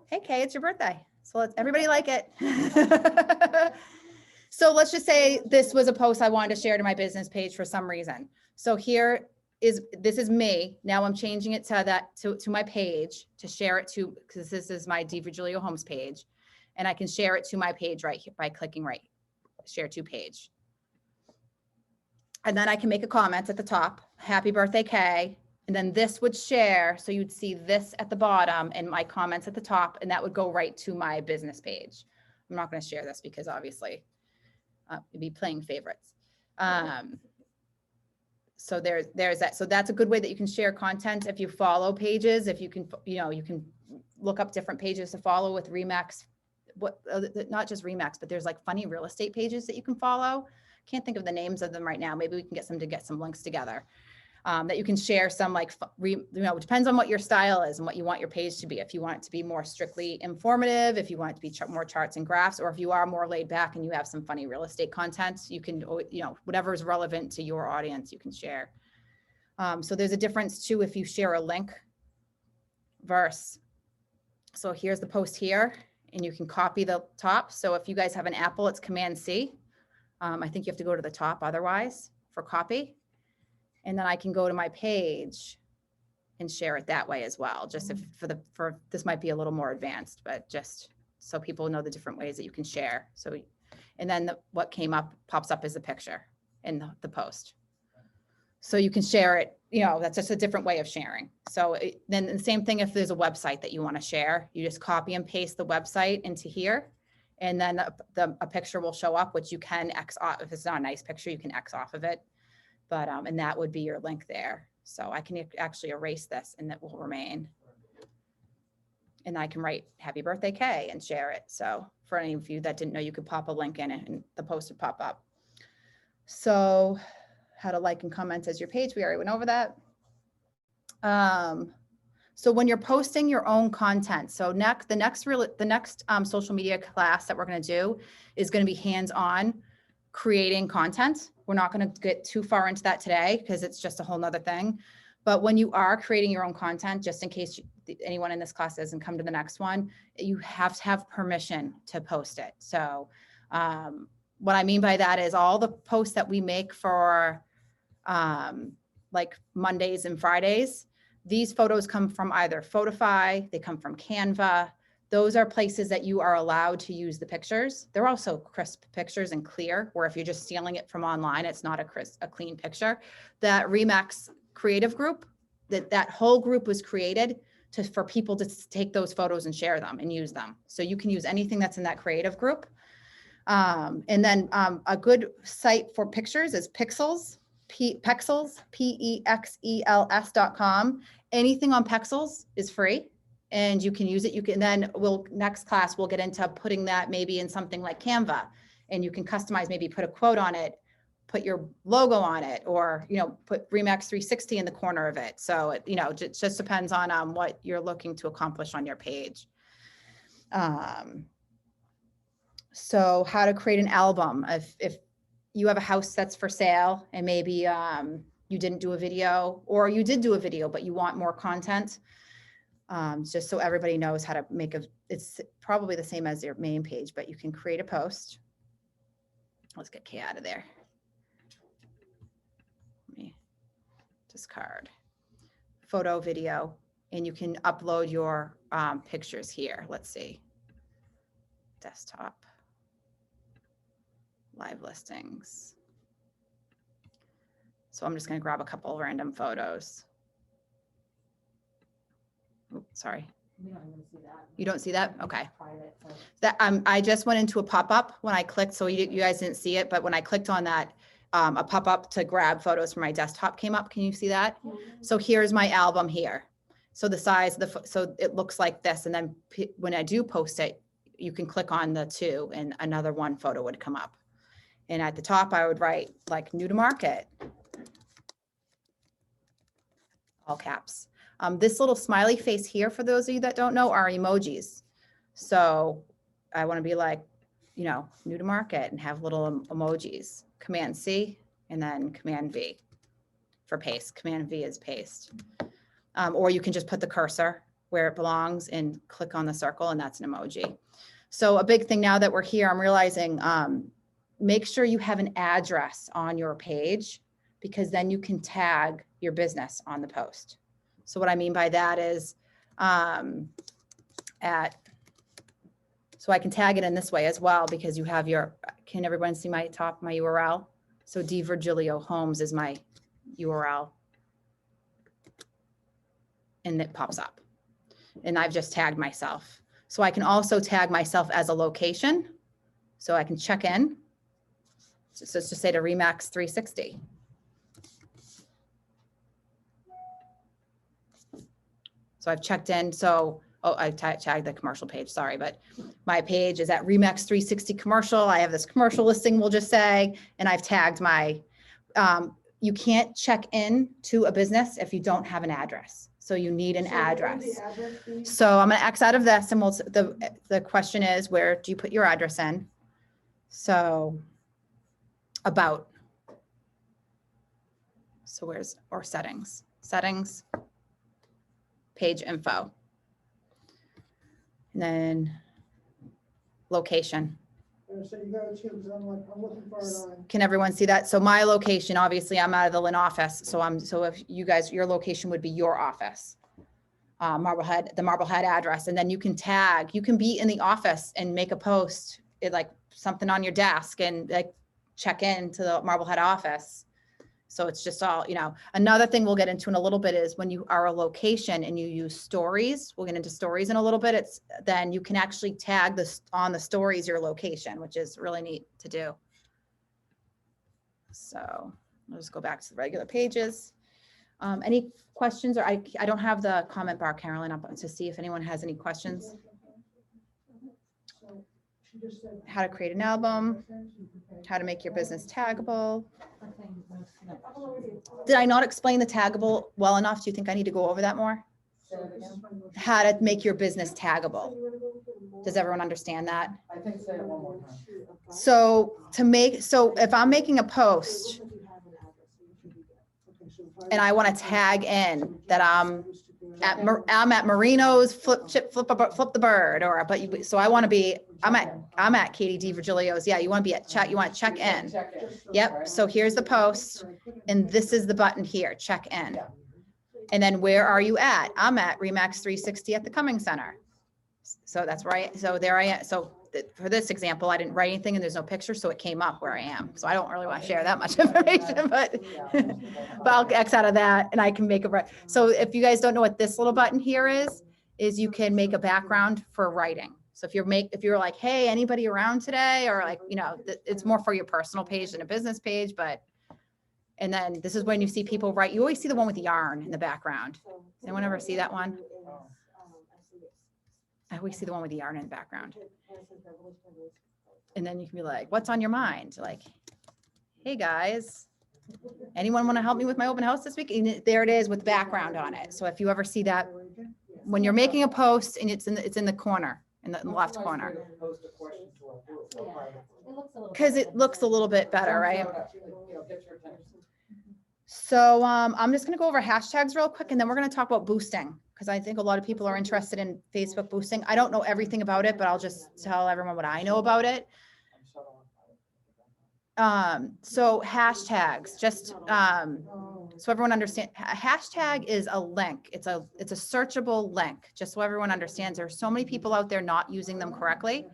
Hey, Kay, it's your birthday. So let's everybody like it. So let's just say this was a post I wanted to share to my business page for some reason. So this is me. Now I'm changing it to my page to share it to, because this is my D. Virgilio Homes page. And I can share it to my page right here by clicking share to page. And then I can make a comment at the top, happy birthday, Kay. And then this would share. So you'd see this at the bottom and my comments at the top, and that would go right to my business page. I'm not going to share this because obviously it'd be playing favorites. So there's that. So that's a good way that you can share content. If you follow pages, if you can, you can look up different pages to follow with Remax, not just Remax, but there's like funny real estate pages that you can follow. Can't think of the names of them right now. Maybe we can get some links together. That you can share some it depends on what your style is and what you want your page to be. If you want it to be more strictly informative, if you want it to be more charts and graphs, or if you are more laid back and you have some funny real estate content, you can, whatever is relevant to your audience, you can share. So there's a difference too if you share a link versus. So here's the post here, and you can copy the top. So if you guys have an Apple, it's Command C. I think you have to go to the top otherwise for copy. And then I can go to my page and share it that way as well. Just for this might be a little more advanced, but just so people know the different ways that you can share. So, and then what pops up is a picture in the post. So you can share it, you know, that's just a different way of sharing. So then the same thing if there's a website that you want to share, you just copy and paste the website into here. And then a picture will show up, which you can X off. If it's not a nice picture, you can X off of it. But, and that would be your link there. So I can actually erase this and it will remain. And I can write happy birthday, Kay, and share it. So for any of you that didn't know, you could pop a link in and the post would pop up. So how to like and comment as your page. We already went over that. So when you're posting your own content, so the next social media class that we're going to do is going to be hands-on creating content. We're not going to get too far into that today because it's just a whole nother thing. But when you are creating your own content, just in case anyone in this class doesn't come to the next one, you have to have permission to post it. So what I mean by that is all the posts that we make for like Mondays and Fridays, these photos come from either Photify, they come from Canva. Those are places that you are allowed to use the pictures. They're also crisp pictures and clear, where if you're just stealing it from online, it's not a clean picture. That Remax Creative Group, that whole group was created for people to take those photos and share them and use them. So you can use anything that's in that creative group. And then a good site for pictures is Pexels, Pexels.com. Anything on Pexels is free and you can use it. You can then next class, we'll get into putting that maybe in something like Canva, and you can customize, maybe put a quote on it, put your logo on it, or, you know, put Remax 360 in the corner of it. So, it, you know, it just depends on what you're looking to accomplish on your page. So how to create an album. If you have a house that's for sale and maybe you didn't do a video, or you did do a video, but you want more content, just so everybody knows how to make it's probably the same as your main page, but you can create a post. Let's get Kay out of there. Let me discard photo, video, and you can upload your pictures here. Let's see, desktop, live listings. So I'm just going to grab a couple random photos. Oops, sorry. We don't even see that. You don't see that? Okay. Private, so. That I just went into a pop-up when I clicked, so you guys didn't see it, but when I clicked on that, a pop-up to grab photos from my desktop came up. Can you see that? So here's my album here. So the size, so it looks like this, and then when I do post it, you can click on the two, and another one photo would come up. And at the top, I would write like new to market, all caps. This little smiley face here, for those of you that don't know, are emojis. So I want to be like, you know, new to market and have little emojis. Command C and then Command V for paste. Command V is paste. Or you can just put the cursor where it belongs and click on the circle, and that's an emoji. So a big thing now that we're here, I'm realizing, make sure you have an address on your page, because then you can tag your business on the post. So what I mean by that is so I can tag it in this way as well, because you have can everyone see my URL? So D Virgilio Homes is my URL. And it pops up. And I've just tagged myself. So I can also tag myself as a location. So I can check in. So it's just say to Remax 360. So I've checked in. So, I tagged the commercial page, sorry, but my page is at Remax 360 commercial. I have this commercial listing, we'll just say, and I've tagged my, you can't check in to a business if you don't have an address. So you need an address. So I'm going to X out of this, and the question is, where do you put your address in? So about. So or settings, page info. And then location. So you go to, because I'm looking for it on. Can everyone see that? So my location, obviously I'm out of the Lynn office. So if you guys, your location would be your office, Marblehead, the Marblehead address. And then you can tag, you can be in the office and make a post, like something on your desk, and like check in to the Marblehead office So it's just all, another thing we'll get into in a little bit is when you are a location and you use stories, we'll get into stories in a little bit. Then you can actually tag this on the stories, your location, which is really neat to do. So I'll just go back to the regular pages. Any questions, or I don't have the comment bar, Carolyn, up to see if anyone has any questions. How to create an album, how to make your business taggable. Did I not explain the taggable well enough? Do you think I need to go over that more? How to make your business taggable. Does everyone understand that? I think say it one more time. So if I'm making a post and I want to tag in that I'm at Marino's flip the bird, so I want to be, I'm at Katie D. Virgilio's. Yeah. You want to be at check, you want to check in. Yep. So here's the post and this is the button here, check in. And then where are you at? I'm at Remax 360 at the Cumming Center. So that's right. So there I am. So for this example, I didn't write anything and there's no picture, so it came up where I am. So I don't really want to share that much information, but I'll X out of that and I can make a, so if you guys don't know what this little button here is you can make a background for writing. So if you're like, hey, anybody around today, or like, it's more for your personal page than a business page, and then this is when you see people write, you always see the one with the yarn in the background. Does anyone ever see that one? I always see the one with the yarn in the background. And then you can be like, what's on your mind? Like, hey guys, anyone want to help me with my open house this week? And there it is with background on it. So if you ever see that, when you're making a post and it's in the corner, in the left corner. Because it looks a little bit better, right? So I'm just going to go over hashtags real quick, and then we're going to talk about boosting, because I think a lot of people are interested in Facebook boosting. I don't know everything about it, but I'll just tell everyone what I know about it. So hashtags, just so everyone understands, a hashtag is a link. It's a searchable link, just so everyone understands. There are so many people out there not using them correctly.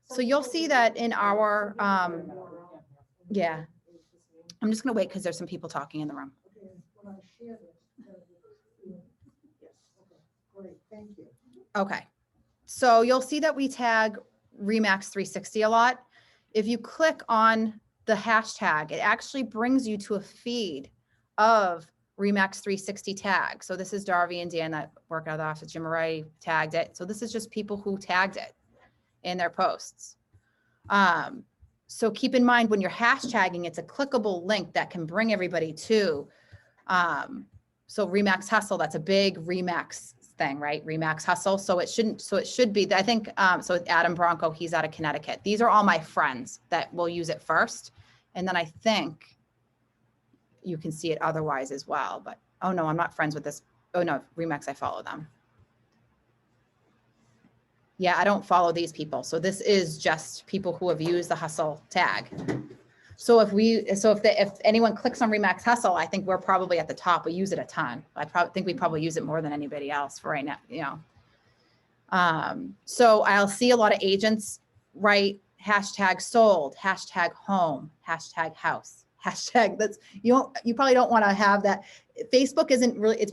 So you'll see that in our, yeah. I'm just going to wait because there's some people talking in the room. Okay. So you'll see that we tag Remax 360 a lot. If you click on the hashtag, it actually brings you to a feed of Remax 360 tags. So this is Darby and Dan that work out of the office. Jim Murray tagged it. So this is just people who tagged it in their posts. So keep in mind when you're hashtagging, it's a clickable link that can bring everybody to. So Remax Hustle, that's a big Remax thing, right? Remax Hustle. So it should be, I think, so Adam Bronco, he's out of Connecticut. These are all my friends that will use it first. And then I think you can see it otherwise as well, but, oh no, I'm not friends with this. Oh no, Remax, I follow them. Yeah, I don't follow these people. So this is just people who have used the Hustle tag. So if anyone clicks on Remax Hustle, I think we're probably at the top. We use it a ton. I think we probably use it more than anybody else for right now, So I'll see a lot of agents write hashtag sold, hashtag home, hashtag house, hashtag that's, you probably don't want to have that. Facebook isn't really,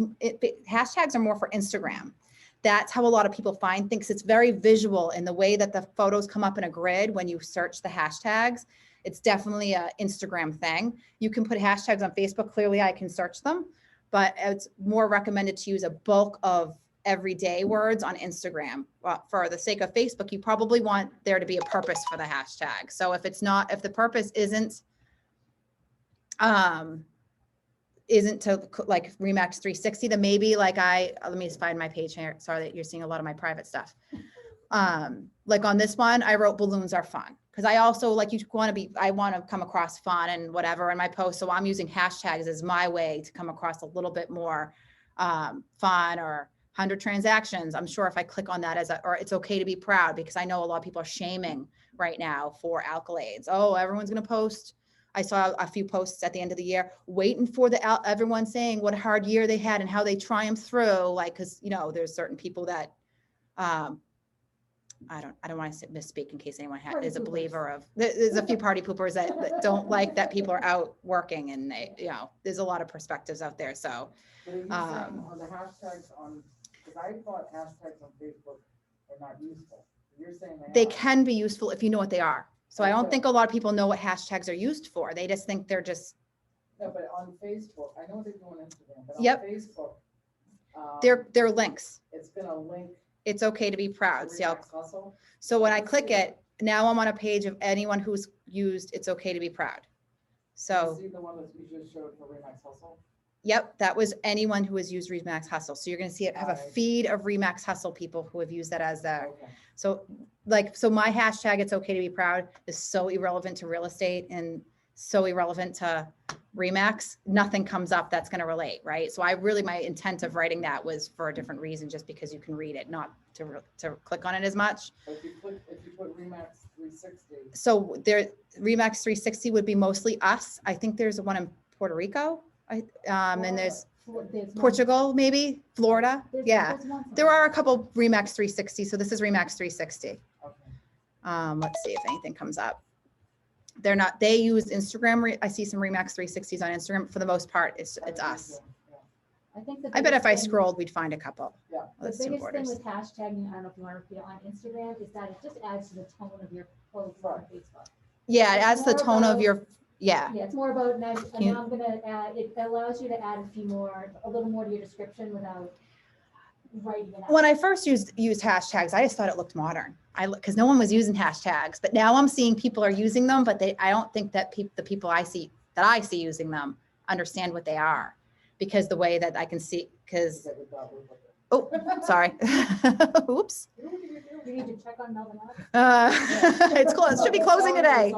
hashtags are more for Instagram. That's how a lot of people find things. It's very visual in the way that the photos come up in a grid when you search the hashtags. It's definitely an Instagram thing. You can put hashtags on Facebook. Clearly, I can search them, but it's more recommended to use a bulk of everyday words on Instagram. Well, for the sake of Facebook, you probably want there to be a purpose for the hashtag. So if the purpose isn't to like Remax 360, then maybe like let me just find my page here. Sorry that you're seeing a lot of my private stuff. Like on this one, I wrote balloons are fun. Because I also I want to come across fun and whatever in my post. So I'm using hashtags as my way to come across a little bit more fun, or 100 transactions. I'm sure if I click on that or it's okay to be proud, because I know a lot of people are shaming right now for accolades. Oh, everyone's going to post. I saw a few posts at the end of the year waiting for everyone saying what a hard year they had and how they triumphed through. Like, because, there's certain people that I don't want to misspeak in case anyone Party is a poopers. believer of, there's a few party poopers that don't like that people are out working and they, you know, there's a lot of perspectives out there. So But are you saying Um, on the hashtags on, because I thought hashtags on Facebook are not useful. You're saying they are. can be useful if you know what they are. So I don't Okay. think a lot of people know what hashtags are used for. They just think they're just, No, but on Facebook, I know what they do on Instagram, but on Yep. Facebook. they're links. It's gonna link. It's okay to be to proud. See how, Remax Hustle. so when I Let's click see it, now I'm on a page of anyone who's used It's Okay to Be Proud. You So, See the one that you just showed for Remax Hustle? yep, that was anyone who has used Remax Hustle. So you're going to see it have a Alright. feed of Remax Hustle people who have used that as their, Okay. so like, so my hashtag It's Okay to Be Proud is so irrelevant to real estate and so irrelevant to Remax. Nothing comes up that's going to relate, right? So I really, my intent of writing that was for a different reason, just because you can read it, not to click on it as much. But if you put Remax 360, So there, Remax 360 would be mostly us. I think there's one in Puerto Rico. And there's Portugal, maybe Florida. Yeah, there are a couple Remax 360. So this is Remax 360. okay. Let's see if anything comes up. They're not, they use Instagram. I see some Remax 360s on Instagram. For the most part, it's us. I think the I bet if biggest I thing- scrolled, we'd find a couple. Yeah. The Let's do biggest thing borders. with hashtagging, I don't know if you want to repeat it on Instagram, is that it just adds to the tone of your post on Facebook. Yeah, it It's adds the more tone of about- your, yeah. Yeah, it's more about now, You- now I'm gonna add, it allows you to add a little more to your description without writing it out. When I first used hashtags, I just thought it looked modern. Because no one was using hashtags, but now I'm seeing people are using them, but I don't think that the people I see using them understand what they are, because the way that I can see, because, oh, sorry. Oops. You need to check on Melvin Ave. It's close, should be closing today.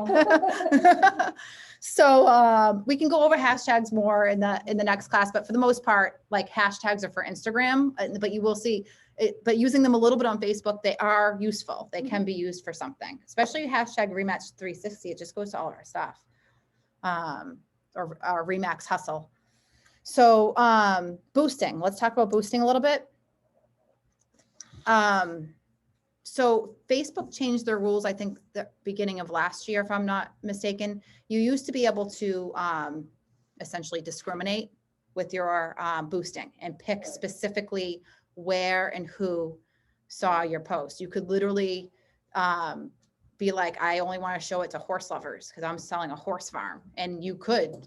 So we can go over hashtags more in the next class, but for the most part, like hashtags are for Instagram, but you will see it, but using them a little bit on Facebook, they are useful. They can be used for something, especially hashtag Rematch 360. It just goes to all of our stuff. Or our Remax Hustle. So boosting, let's talk about boosting a little bit. So Facebook changed their rules, I think the beginning of last year, if I'm not mistaken. You used to be able to essentially discriminate with your boosting and pick specifically where and who saw your post. You could literally be like, I only want to show it to horse lovers because I'm selling a horse farm. And you could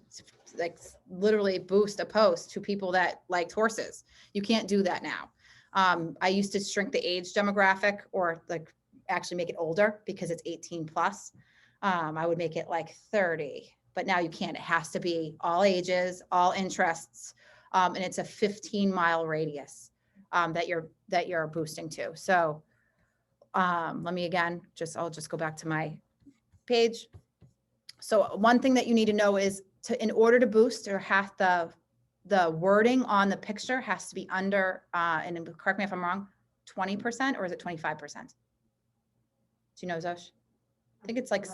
like literally boost a post to people that liked horses. You can't do that now. I used to shrink the age demographic or like actually make it older because it's 18 plus. I would make it like 30, but now you can't. It has to be all ages, all interests, and it's a 15-mile radius that you're boosting to. So let me again, I'll just go back to my page. So one thing that you need to know is in order to boost or have the wording on the picture has to be under, and correct me if I'm wrong, 20% or is it 25%? Do you know, Zosh? I think it's like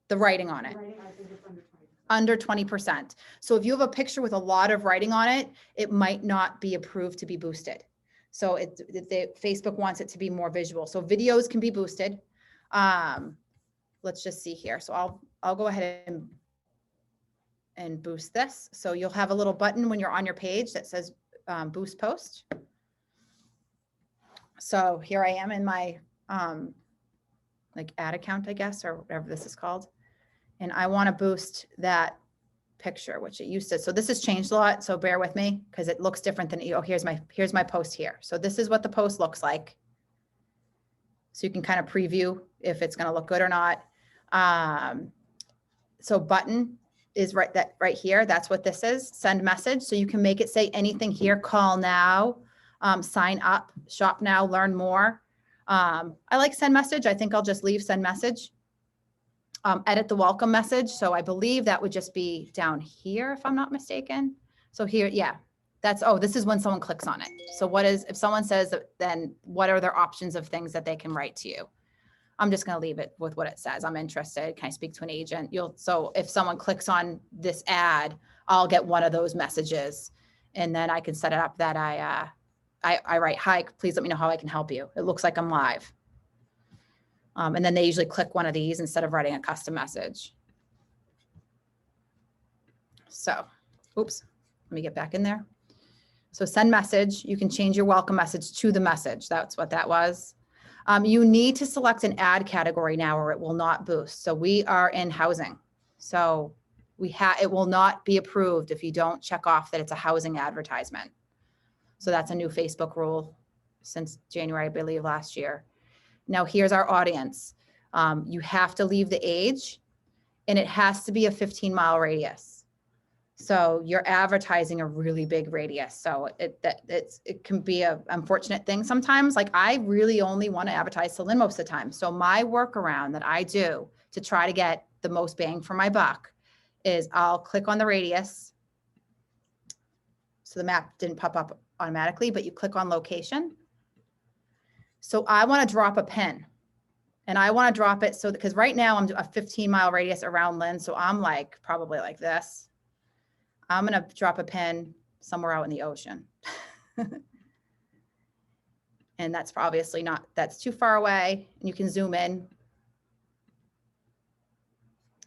the writing on it. Writing, I think it's Under under 20. 20%. So if you have a picture with a lot of writing on it, it might not be approved to be boosted. So Facebook wants it to be more visual. So videos can be boosted. Let's just see here. So I'll go ahead and boost this. So you'll have a little button when you're on your page that says boost post. So here I am in my like ad account, I guess, or whatever this is called. And I want to boost that picture, which it used to. So this has changed a lot. So bear with me because it looks different than, oh, here's my post here. So this is what the post looks like. So you can kind of preview if it's going to look good or not. So button is right here. That's what this is. Send message. So you can make it say anything here. Call now, sign up, shop now, learn more. I like send message. I think I'll just leave send message. Edit the welcome message. So I believe that would just be down here, if I'm not mistaken. So here, yeah, this is when someone clicks on it. So if someone says that, then what are their options of things that they can write to you? I'm just going to leave it with what it says. I'm interested. Can I speak to an agent? So if someone clicks on this ad, I'll get one of those messages, and then I can set it up that I write, hi, please let me know how I can help you. It looks like I'm live. And then they usually click one of these instead of writing a custom message. So, oops, let me get back in there. So send message, you can change your welcome message to the message. That's what that was. You need to select an ad category now or it will not boost. So we are in housing. So it will not be approved if you don't check off that it's a housing advertisement. So that's a new Facebook rule since January, I believe, last year. Now here's our audience. You have to leave the age and it has to be a 15-mile radius. So you're advertising a really big radius. So it can be an unfortunate thing sometimes. Like I really only want to advertise to Lynn most of the time. So my workaround that I do to try to get the most bang for my buck is I'll click on the radius. So the map didn't pop up automatically, but you click on location. So I want to drop a pin and I want to drop it. So because right now I'm a 15-mile radius around Lynn. So I'm like probably like this. I'm going to drop a pin somewhere out in the ocean. And that's obviously not, that's too far away. And you can zoom in.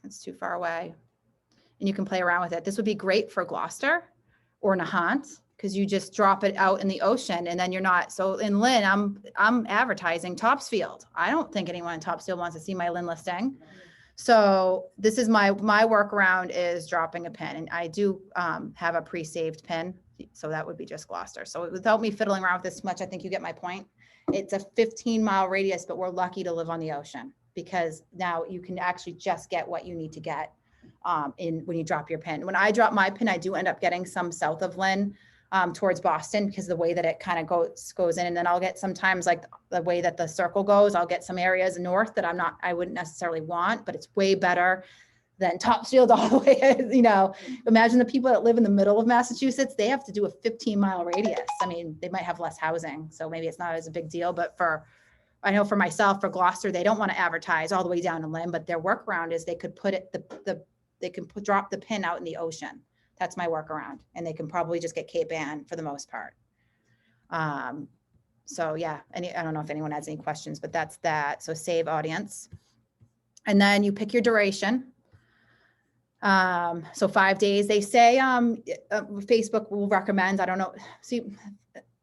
It's too far away. And you can play around with it. This would be great for Gloucester or Nahant because you just drop it out in the ocean and then you're not. So in Lynn, I'm advertising Topsfield. I don't think anyone in Topsfield wants to see my Lynn listing. So this is my workaround is dropping a pin, and I do have a pre-saved pin. So that would be just Gloucester. So without me fiddling around with this much, I think you get my point. It's a 15-mile radius, but we're lucky to live on the ocean because now you can actually just get what you need to get when you drop your pin. When I drop my pin, I do end up getting some south of Lynn towards Boston because the way that it kind of goes in, and then I'll get sometimes like the way that the circle goes, I'll get some areas north that I wouldn't necessarily want, but it's way better than Topsfield all the way. Imagine the people that live in the middle of Massachusetts, they have to do a 15-mile radius. I mean, they might have less housing, so maybe it's not as a big deal, but I know for myself, for Gloucester, they don't want to advertise all the way down to Lynn, but their workaround is they could put it, drop the pin out in the ocean. That's my workaround. And they can probably just get Cape Ann for the most part. So yeah, I don't know if anyone has any questions, but that's that. So save audience. And then you pick your duration. So 5 days, they say Facebook will recommend, I don't know, see,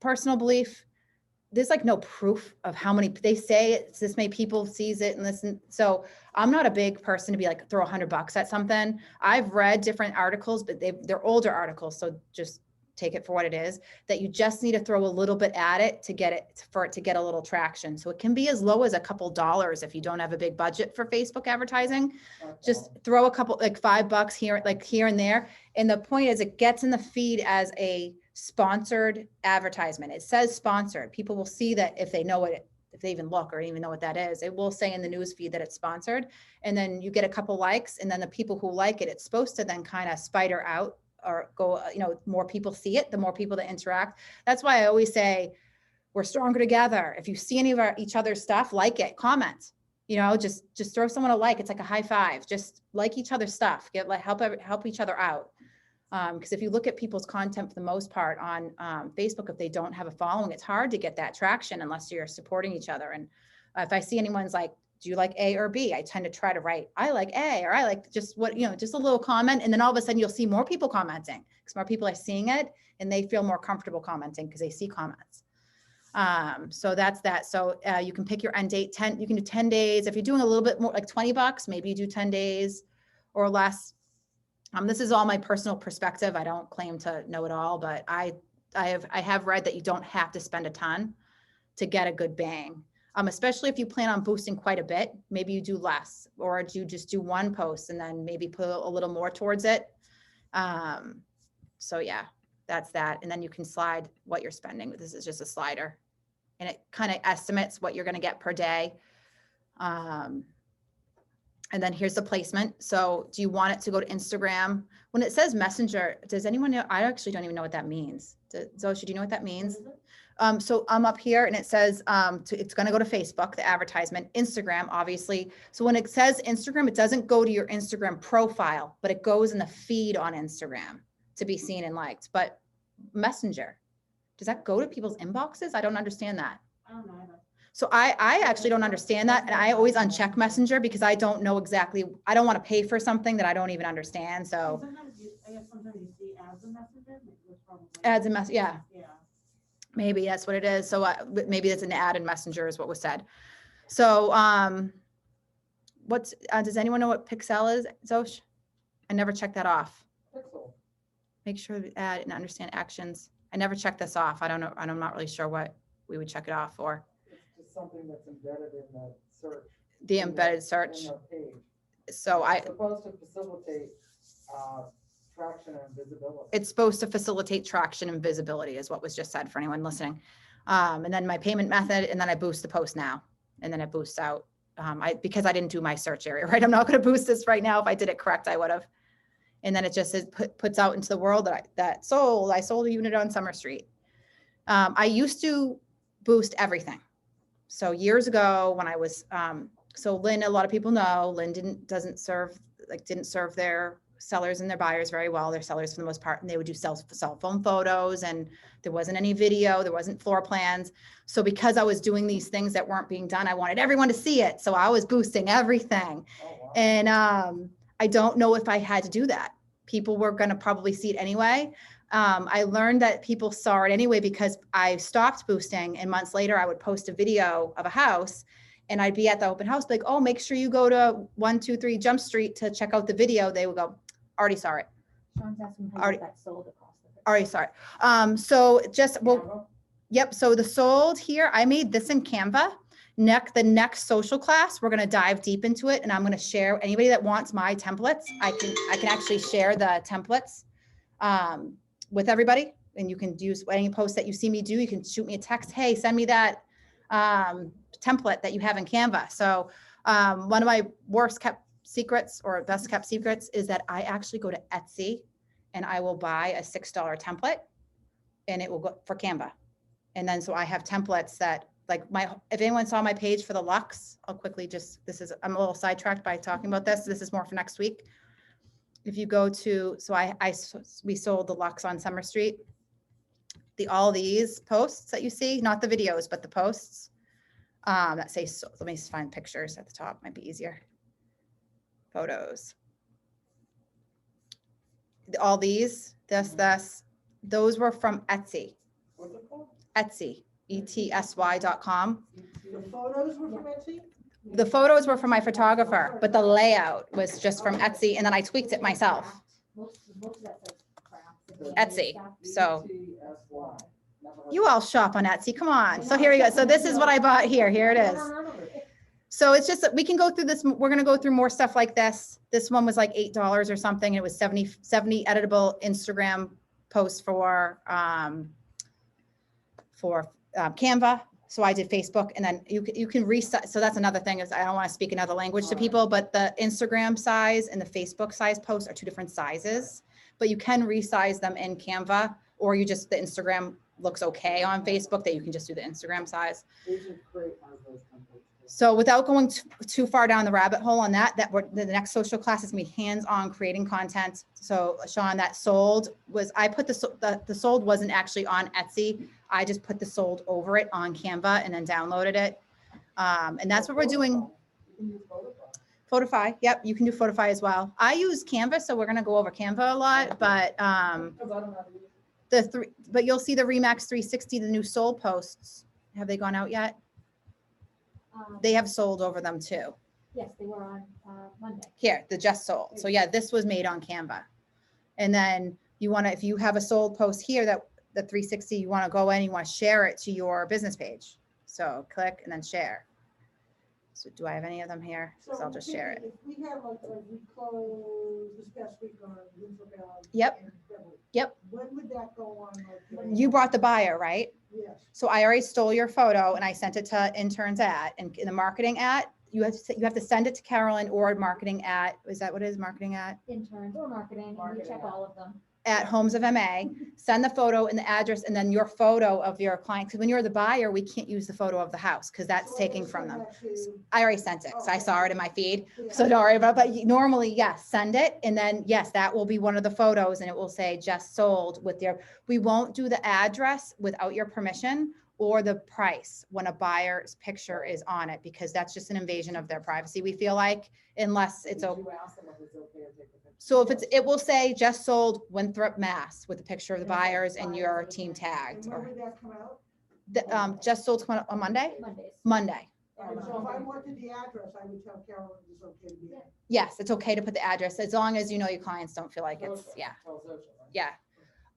personal belief, there's like no proof of how many, they say it's this many people sees it and listen. So I'm not a big person to be like, throw $100 at something. I've read different articles, but they're older articles. So just take it for what it is, that you just need to throw a little bit at it for it to get a little traction. So it can be as low as a couple dollars if you don't have a big budget for Facebook advertising. Just throw a couple, like $5 here and there. And the point is it gets in the feed as a sponsored advertisement. It says sponsored. People will see that if they know if they even look or even know what that is, it will say in the news feed that it's sponsored. And then you get a couple likes, and then the people who like it, it's supposed to then kind of spider out or go, more people see it, the more people that interact. That's why I always say we're stronger together. If you see any of each other's stuff, like it, comment, just throw someone a like. It's like a high five, just like each other's stuff, help each other out. Because if you look at people's content for the most part on Facebook, if they don't have a following, it's hard to get that traction unless you're supporting each other. And if I see anyone's like, do you like A or B? I tend to try to write, I like A, or I like just just a little comment. And then all of a sudden you'll see more people commenting because more people are seeing it and they feel more comfortable commenting because they see comments. So that's that. So you can pick your end date, you can do 10 days. If you're doing a little bit more like $20, maybe you do 10 days or less. This is all my personal perspective. I don't claim to know it all, but I have read that you don't have to spend a ton to get a good bang. Especially if you plan on boosting quite a bit, maybe you do less, or do you just do one post and then maybe put a little more towards it. So yeah, that's that. And then you can slide what you're spending. This is just a slider and it kind of estimates what you're going to get per day. And then here's the placement. So do you want it to go to Instagram? When it says Messenger, does anyone know? I actually don't even know what that means. Zosha, do you know what that means? So I'm up here and it says it's going to go to Facebook, the advertisement, Instagram, obviously. So when it says Instagram, it doesn't go to your Instagram profile, but it goes in the feed on Instagram to be seen and liked. But Messenger, does that go to people's inboxes? I don't understand that. I don't know. So I actually don't understand that. And I always uncheck Messenger because I don't know exactly, I don't want to pay for something that I don't even understand. So I guess sometimes you see ads in Messenger, like, which probably. Ads in yeah. Yeah. Maybe that's what it is. So maybe it's an ad in Messenger is what was said. So does anyone know what Pixel is, Zosh? I never checked that off. Pixel. Make sure to add and understand actions. I never checked this off. I don't know. I'm not really sure what we would check it off for. It's just something that's embedded in the search. The in embedded search. in the page. So It's supposed to facilitate traction and visibility. it's supposed to facilitate traction and visibility is what was just said for anyone listening. And then my payment method, and then I boost the post now, and then it boosts out. Because I didn't do my search area, right? I'm not going to boost this right now. If I did it correct, I would have. And then it just says, puts out into the world that I sold a unit on Summer Street. I used to boost everything. So years ago when I was, so Lynn, a lot of people know, Lynn didn't serve their sellers and their buyers very well. Their sellers for the most part, and they would do cell phone photos, and there wasn't any video, there wasn't floor plans. So because I was doing these things that weren't being done, I wanted everyone to see it. So I was boosting everything. Oh, wow. And I don't know if I had to do that. People were going to probably see it anyway. I learned that people saw it anyway because I stopped boosting, and months later I would post a video of a house, and I'd be at the open house like, oh, make sure you go to 123 Jump Street to check out the video. They would go, already saw it. Sean's asking how Already- you got sold across the. Already saw it. So just, well, yep. So the sold here, I made this in Canva. The next social class, we're going to dive deep into it, and I'm going to share anybody that wants my templates. I can actually share the templates with everybody, and you can use any post that you see me do. You can shoot me a text. Hey, send me that template that you have in Canva. So one of my worst kept secrets or best kept secrets is that I actually go to Etsy and I will buy a $6 template, and it will go for Canva. And then, so I have templates that like if anyone saw my page for the Luxe, I'll quickly I'm a little sidetracked by talking about this. This is more for next week. If you go to, we sold the Luxe on Summer Street. All these posts that you see, not the videos, but the posts that say, let me find pictures at the top, might be easier. Photos. All these, those were from Etsy. What's it called? Etsy, ETSY.com. The photos were from Etsy? The photos were from my photographer, but the layout was just from Etsy, and then I tweaked it myself. Most of that says crafts and Etsy. stuff. So ETSY. Never heard you of all shop on Etsy. Come on. So here we go. So this is what I bought here. Here it it. is. Never heard of it. So it's just that we can go through this. We're going to go through more stuff like this. This one was like $8 or something. It was 70 editable Instagram posts for Canva. So I did Facebook, and then you can resize. So that's another thing is I don't want to speak another language to people, but the Instagram size and the Facebook size posts are two different sizes, but you can resize them in Canva, or the Instagram looks okay on Facebook that you can just do the Instagram size. Agent Crate has those templates. So without going too far down the rabbit hole on that, the next social class is going to be hands-on creating content. So Sean, that sold was, I put the sold wasn't actually on Etsy. I just put the sold over it on Canva and then downloaded it. And that's what we're doing. You can use Photoshop. Photify. Yep. You can do Photify as well. I use Canva, so we're going to go over Canva a lot, but Because I don't have to use it. but you'll see the Remax 360, the new sold posts. Have they gone out yet? They have sold over them too. Yes, they were on Monday. Here, the just sold. So yeah, this was made on Canva. And then if you have a sold post here the 360, you want to go in, you want to share it to your business page. So click and then share. So do I have any of them here? So I'll just share it. If we have we closed this past week on Windsor Valley. Yep. and Beverly, Yep. When would that go on? You brought the buyer, right? Yes. So I already stole your photo and I sent it to interns and in the marketing you have to send it to Carolyn or marketing is that what it is? Marketing Interns or marketing, and we check all of them. at Homes of MA, send the photo and the address and then your photo of your client. Because when you're the buyer, we can't use the photo of the house because that's taking from them. I already sent it, so I saw it in my feed. So don't worry about it. But normally, yes, send it. And then, yes, that will be one of the photos and it will say just sold with we won't do the address without your permission or the price when a buyer's picture is on it, because that's just an invasion of their privacy, we feel like, unless it's Did okay. you ask them if it's okay to take a picture? So if it will say just sold Winthrop, Mass with a picture of the buyers and your team And tagged. when Or would that come out? just sold on Monday? Mondays. Monday. And so if I wanted the address, I would tell Carolyn it's okay to be there. Yes, it's okay to put the address as long as you know your clients don't feel like it's, yeah, Tell Zosha, right? yeah.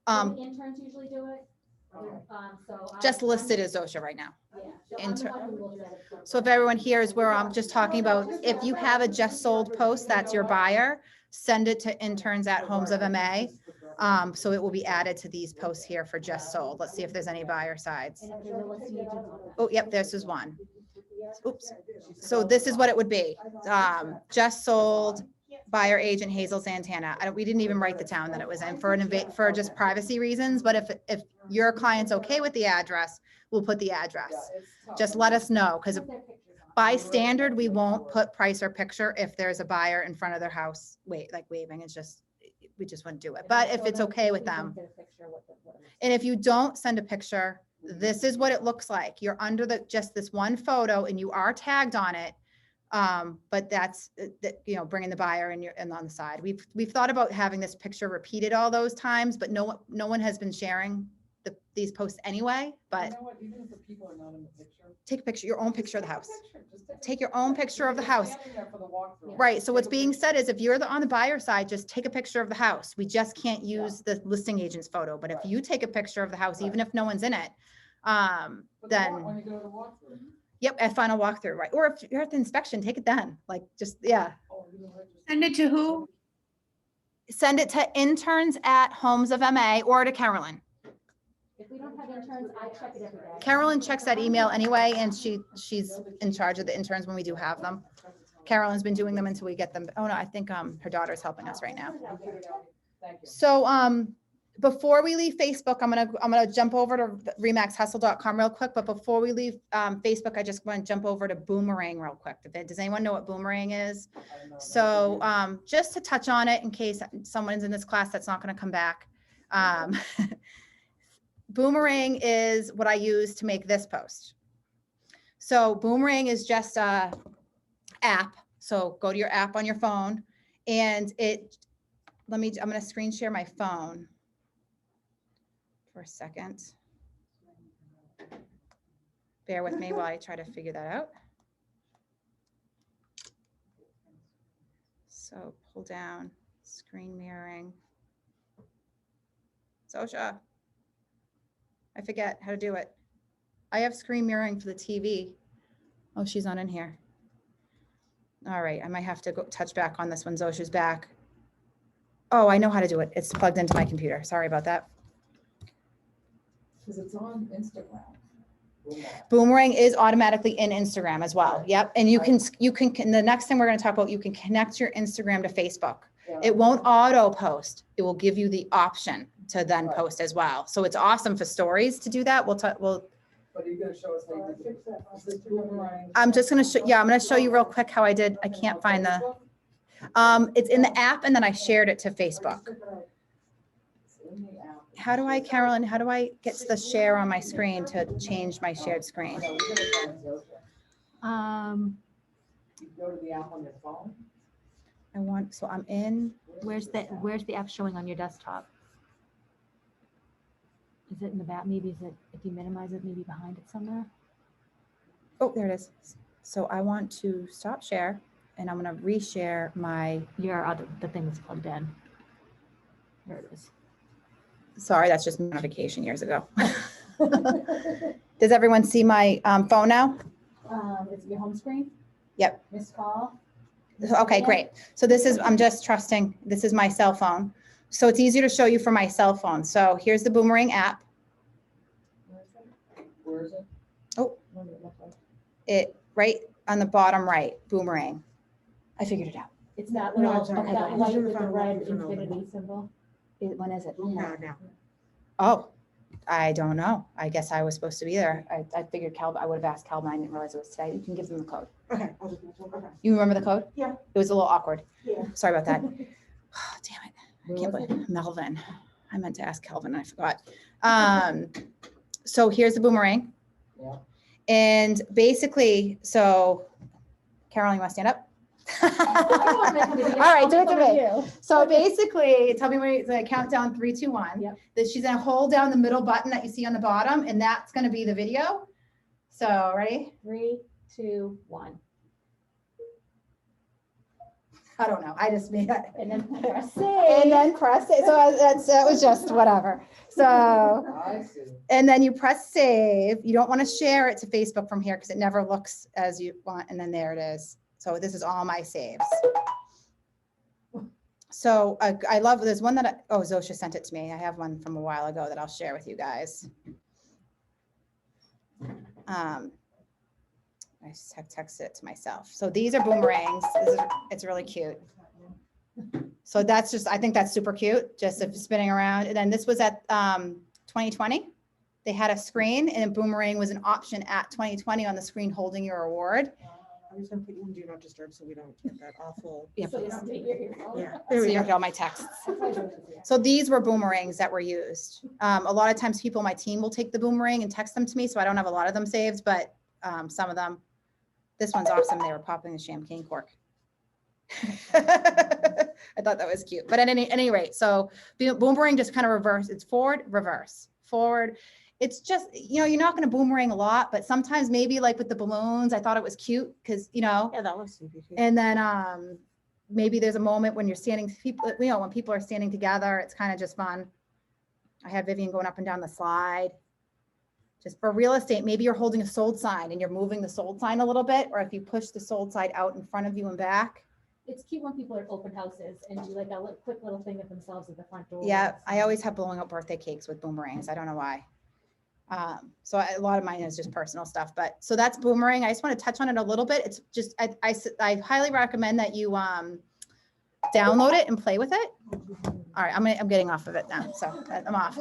The interns usually do it. So Just I'm listed the- as OSHA right now. Yeah, so I'm the Inter- one who will vet it for So if them. everyone here is where I'm just talking about, if you have a just sold post, that's your buyer, send it to interns at Homes of MA. So it will be added to these posts here for just sold. Let's see if there's any buyer sides. And if there's a listing agent on that. Oh, yep, this is one. Oops. So this is what it would be. Just sold, buyer agent Hazel Santana. We didn't even write the town that it was in for just privacy reasons, but if your client's okay with the address, we'll put the Yeah, address. it's tough. Just let us know, because Put their pictures on. by standard, we won't put price or picture if there's a buyer in front of their house, waving. It's just, we just wouldn't do it. But if it's okay with them. Their picture, what it looks And if you don't send a picture, this is what it looks like. You're under just this one photo and you are tagged on it. But that's, bringing the buyer and on the side. We've thought about having this picture repeated all those times, but no one has been sharing these posts anyway. You But know what, even if the people are not in the picture. take a picture, your own picture of the house. Just Take your own picture of the house. Standing there for the walkthrough. Right, so what's Take a being picture. said is if you're on the buyer side, just take a picture of the house. We just can't use the listing agent's photo, but if Right. you take a picture of the house, even Right. if no one's in it, But the then, When you go to the walkthrough. yep, at final walkthrough, right? Or if you're at the inspection, take it then, like, just, yeah. Oh, you know what, just- Send it to who? Send it to interns at Homes of MA or to Carolyn. If we don't have interns, I check it every day. Carolyn checks that email anyway, and she's in charge of the interns when we do have them. Carolyn's been doing them until we get them. Oh, no, I think her daughter's helping us right now. Thank you. So, before we leave Facebook, I'm gonna jump over to remaxhustle.com real quick, but before we leave, Facebook, I just want to jump over to Boomerang real quick. Does anyone know what Boomerang is? I don't know. So, just to touch on it in case someone's in this class that's not gonna come back. Boomerang is what I use to make this post. So Boomerang is just a app. So go to your app on your phone and I'm gonna screen share my phone for a second. Bear with me while I try to figure that out. So pull down, screen mirroring. Zosha. I forget how to do it. I have screen mirroring for the TV. Oh, she's not in here. All right, I might have to go touch back on this when Zosha's back. Oh, I know how to do it. It's plugged into my computer. Sorry about that. Because it's on Instagram. Boomerang is automatically in Instagram as well. Yep. And you can, the next thing we're going to talk about, you can connect your Instagram to Facebook. Yeah. It won't auto post. It will give you the option to then Right. post as well. So it's awesome for stories to do that. We'll, But are you gonna show us how you did it? Is this Boomerang? I'm just going to show, I'm going to show you real quick how I did. I can't find the, it's in the app and then I shared it to Facebook. It's in the app. How do I, Carolyn, how do I get the share on my screen to change my shared screen? No, we gotta find Zosha. You go to the app on your phone. So I'm in, Where's the app showing on your desktop? Is it in the back? Maybe is it, if you minimize it, maybe behind it somewhere? oh, there it is. So I want to stop share and I'm going to reshare my, The thing that's plugged in. There it is. sorry, that's just notification years ago. Does everyone see my phone now? It's your home screen? Yep. Missed call? Okay, great. So I'm just trusting, this is my cell phone. So it's easier to show you from my cell phone. So here's the Boomerang app. Where is it? Oh. What does it look like? It right on the bottom right, Boomerang. I figured it out. It's that No, little, it's all right. that Okay. light It's with the fine. red It's fine. infinity symbol. When is it? No, no. Oh, I don't know. I guess I was supposed to be there. I figured I would have asked Calvin. I didn't realize it was today. You can give them the code. Okay. I'll just- okay. You remember the code? Yeah. It was a little awkward. Yeah. Sorry about that. Oh, damn it. I can't believe Melvin. I meant to ask Calvin and I forgot. So here's the Boomerang. Yeah. And basically, so Carolyn, you want to stand up? All right, do it to me. So basically, tell me when you count down 3, 2, 1. Yep. That she's gonna hold down the middle button that you see on the bottom, and that's gonna be the video. So ready? 3, 2, 1. I don't know. I just made it. And then press And save. then press it. So that was just whatever. So, I see. and then you press save. You don't want to share it to Facebook from here because it never looks as you want. And then there it is. So this is all my saves. So I love, there's one that, Zosha sent it to me. I have one from a while ago that I'll share with you guys. I just texted it to myself. So these are boomerangs. It's really cute. So that's just, I think that's super cute, just if spinning around. And then this was at 2020. They had a screen and a boomerang was an option at 2020 on the screen holding your award. I was gonna put you on do not disturb so we don't get that awful. Yeah, So you don't take your earphone. Yeah. so There we you go. get all my texts. So these were boomerangs that were used. A lot of times people on my team will take the boomerang and text them to me, so I don't have a lot of them saved, but some of them. This one's awesome. They were popping the champagne cork. I thought that was cute. But at any rate, so boomerang just kind of reverse. It's forward, reverse, forward. It's just, you're not going to boomerang a lot, but sometimes maybe like with the balloons, I thought it was cute because, Yeah, that was super cute. and then maybe there's a moment when you're standing, people, when people are standing together, it's kind of just fun. I had Vivian going up and down the slide. Just for real estate, maybe you're holding a sold sign and you're moving the sold sign a little bit, or if you push the sold sign out in front of you and back. It's cute when people are at open houses and do like a quick little thing of themselves at the front door. Yeah, I always have blowing up birthday cakes with boomerangs. I don't know why. So a lot of mine is just personal stuff, but so that's boomerang. I just want to touch on it a little bit. It's just, I highly recommend that you download it and play with it. All right, I'm getting off of it now, so I'm off.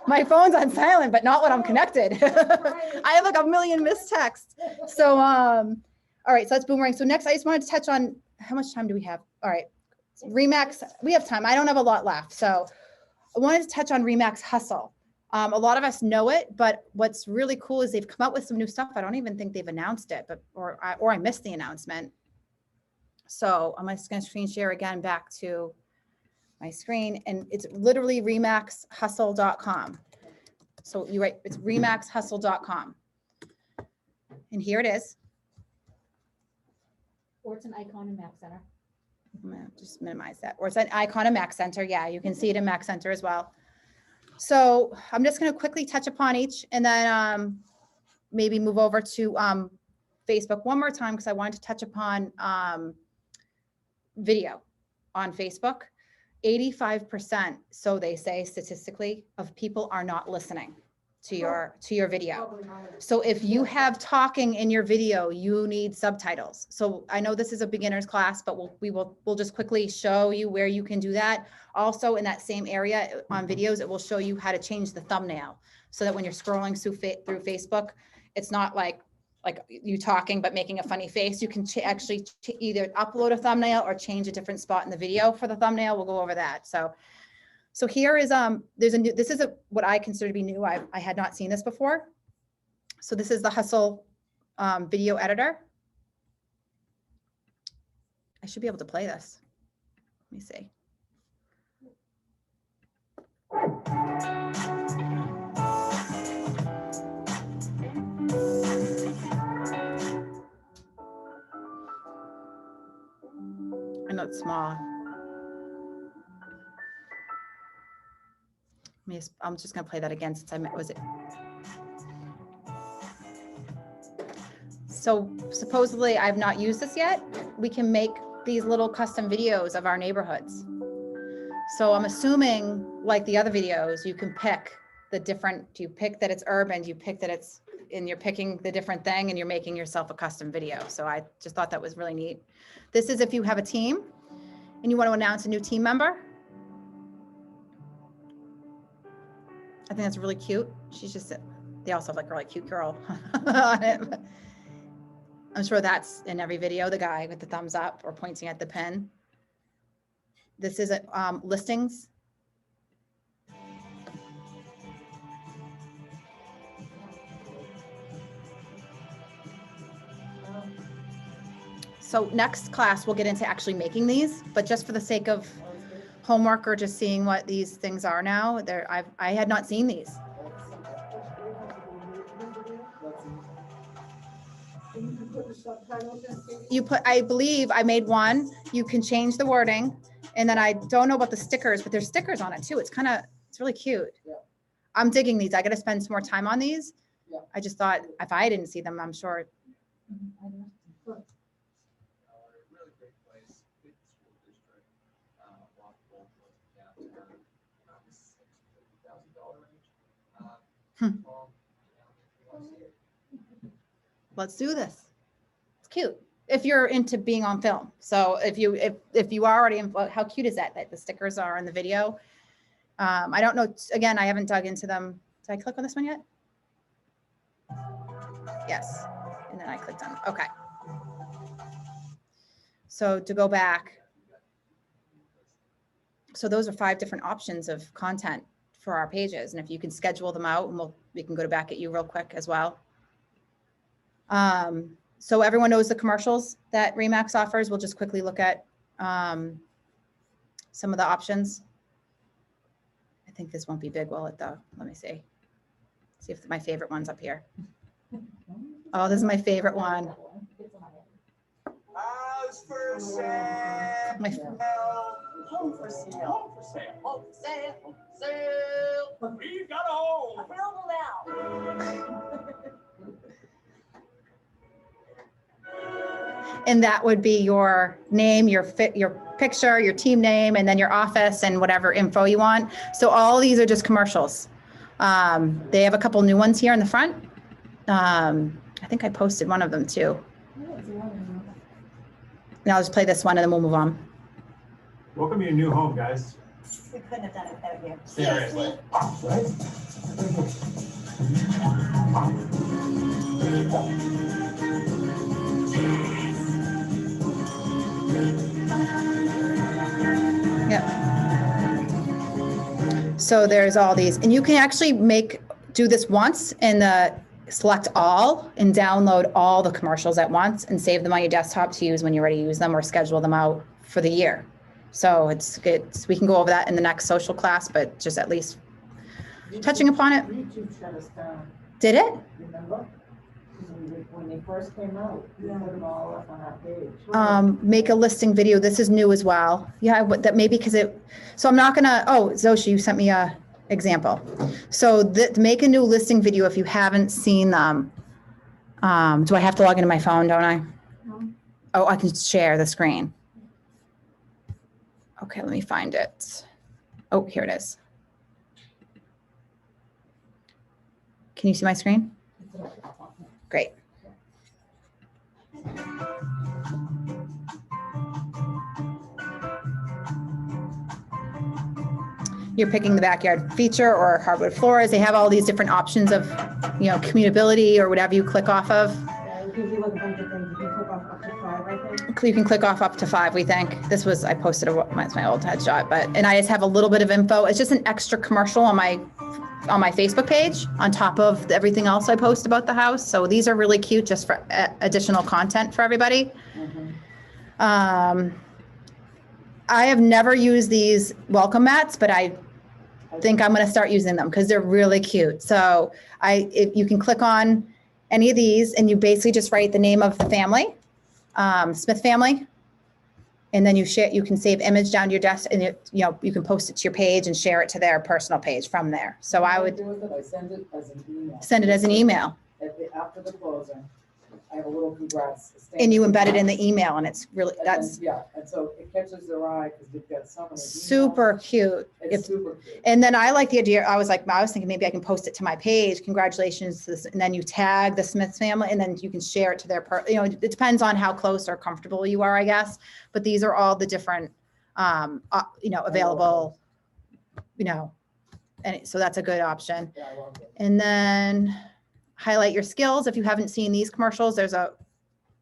My phone's on silent, but not when I'm connected. I have like a million missed texts. So, all right, so that's boomerang. So next, I just wanted to touch on, how much time do we have? All right, Remax, we have time. I don't have a lot left. So I wanted to touch on Remax Hustle. A lot of us know it, but what's really cool is they've come up with some new stuff. I don't even think they've announced it, but or I missed the announcement. So I'm just going to screen share again back to my screen, and it's literally remaxhustle.com. So you write, it's remaxhustle.com. And here it is. Or it's an icon in Mac Center. I'm gonna just minimize that. Or it's an icon in Mac Center. Yeah, you can see it in Mac Center as well. So I'm just going to quickly touch upon each and then maybe move over to Facebook one more time because I wanted to touch upon video on Facebook. 85%, so they say statistically, of people are not listening to your video. So if you have talking in your video, you need subtitles. So I know this is a beginner's class, but we'll just quickly show you where you can do that. Also in that same area on videos, it will show you how to change the thumbnail so that when you're scrolling through Facebook, it's not like you talking but making a funny face. You can actually either upload a thumbnail or change a different spot in the video for the thumbnail. We'll go over that. So here is there's a new, this is what I consider to be new. I had not seen this before. So this is the Hustle video editor. I should be able to play this. Let me see. I know it's small. I'm just gonna play that again since So supposedly I've not used this yet. We can make these little custom videos of our neighborhoods. So I'm assuming like the other videos, you can pick you pick that it's urban, you pick that and you're picking the different thing and you're making yourself a custom video. So I just thought that was really neat. This is if you have a team and you want to announce a new team member. I think that's really cute. They also have like a really cute girl on it. I'm sure that's in every video, the guy with the thumbs up or pointing at the pen. This is listings. So next class, we'll get into actually making these, but just for the sake of homework or just seeing what these things are now, I had not seen these. And you can put the subtitles in. You put, I believe I made one, you can change the wording, and then I don't know about the stickers, but there's stickers on it too. It's really cute. Yeah. I'm digging these. I gotta spend some more time on these. Yeah. I just thought if I didn't see them, I'm sure. Really great place, big school district, walkable, downtown, around the $650,000 range. Let's do this. It's cute. If you're into being on film. So if you are already in, how cute is that the stickers are in the video? I don't know. Again, I haven't dug into them. Did I click on this one yet? Yes. And then I clicked on, okay. So to go back. So those are 5 different options of content for our pages. And if you can schedule them out, and we can go back at you real quick as well. So everyone knows the commercials that Remax offers. We'll just quickly look at some of the options. I think this won't be big, will it though? Let me see. See if my favorite one's up here. Oh, this is my favorite one. As for sale, My- home for sale, home for sale, home for sale, home for sale. We've got a home. Available now. And that would be your name, your picture, your team name, and then your office and whatever info you want. So all these are just commercials. They have a couple new ones here in the front. I think I posted one of them too. And I'll just play this one and then we'll move on. Welcome to your new home, guys. We couldn't have done it without you. Seriously. Right? So there's all these, and you can actually do this once and select all and download all the commercials at once and save them on your desktop to use when you're ready to use them or schedule them out for the year. So it's good. We can go over that in the next social class, but just at least touching upon it. YouTube shut us down, Did it? remember? When they first came out, we put them all up on our page. Make a listing video. This is new as well. Yeah, that maybe because so I'm not gonna, Zoshi, you sent me a example. So make a new listing video if you haven't seen them. Do I have to log into my phone, don't I? No. Oh, I can share the screen. Okay, let me find it. Oh, here it is. Can you see my screen? Great. You're picking the backyard feature or hardwood floors. They have all these different options of, commutability or whatever you click off of. Yeah, it gives you like a bunch of things. You can click off up to 5, I think. You can click off up to 5, we think. I posted it's my old headshot, and I just have a little bit of info. It's just an extra commercial on my Facebook page on top of everything else I post about the house. So these are really cute just for additional content for everybody. I have never used these welcome mats, but I think I'm going to start using them because they're really cute. So if you can click on any of these and you basically just write the name of the family, Smith family, and then you can save image down to your desk and you can post it to your page and share it to their personal page from there. So I would I send it as an email. send it as an email After the closing, I have a little congrats. and you embed it in the email, and it's really, that's Yeah, and so it catches their eye because we've got so many emails. super cute. It's super cute. And then I like the idea, I was thinking maybe I can post it to my page, congratulations to this, and then you tag the Smith family and then you can share it to their, it depends on how close or comfortable you are, I guess. But these are all the different, available, and so that's a good option. Yeah, I love it. And then highlight your skills. If you haven't seen these commercials, there's a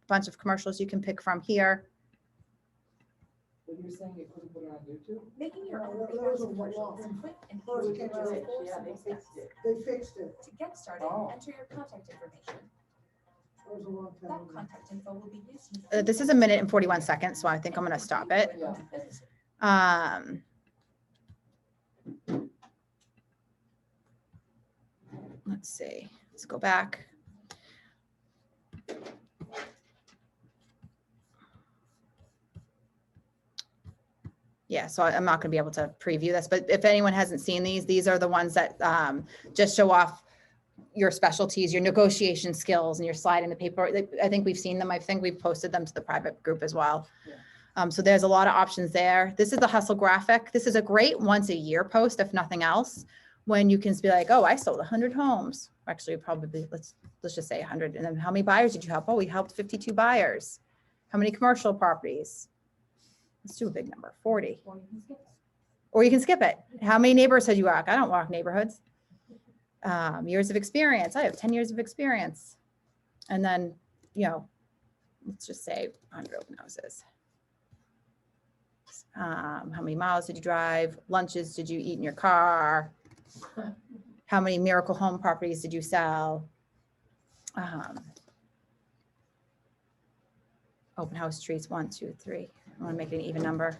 bunch of commercials you can pick from here. But you're saying you couldn't put it on YouTube? Making your own Those videos are and commercials long. quick and Those easy came to out. use. Yeah, they fixed it. They fixed it. To get started, Oh. enter your contact information. That was a long time That ago. contact info will be used. This is 1 minute and 41 seconds, so I think I'm gonna stop it. Yeah. Let's see, let's go back. Yeah, so I'm not gonna be able to preview this, but if anyone hasn't seen these are the ones that just show off your specialties, your negotiation skills, and your slide in the paper. I think we've seen them. I think we've posted them to the private group as well. Yeah. So there's a lot of options there. This is the hustle graphic. This is a great once a year post, if nothing else, when you can be like, oh, I sold 100 homes. Actually, probably, let's just say 100. And then how many buyers did you help? Oh, we helped 52 buyers. How many commercial properties? Let's do a big number, 40. Or you can skip it. How many neighborhoods did you walk? I don't walk neighborhoods. Years of experience. I have 10 years of experience. And then, you know, let's just say 100 open houses. How many miles did you drive? Lunches did you eat in your car? How many miracle home properties did you sell? Open house treats, 1, 2, 3. I want to make it an even number.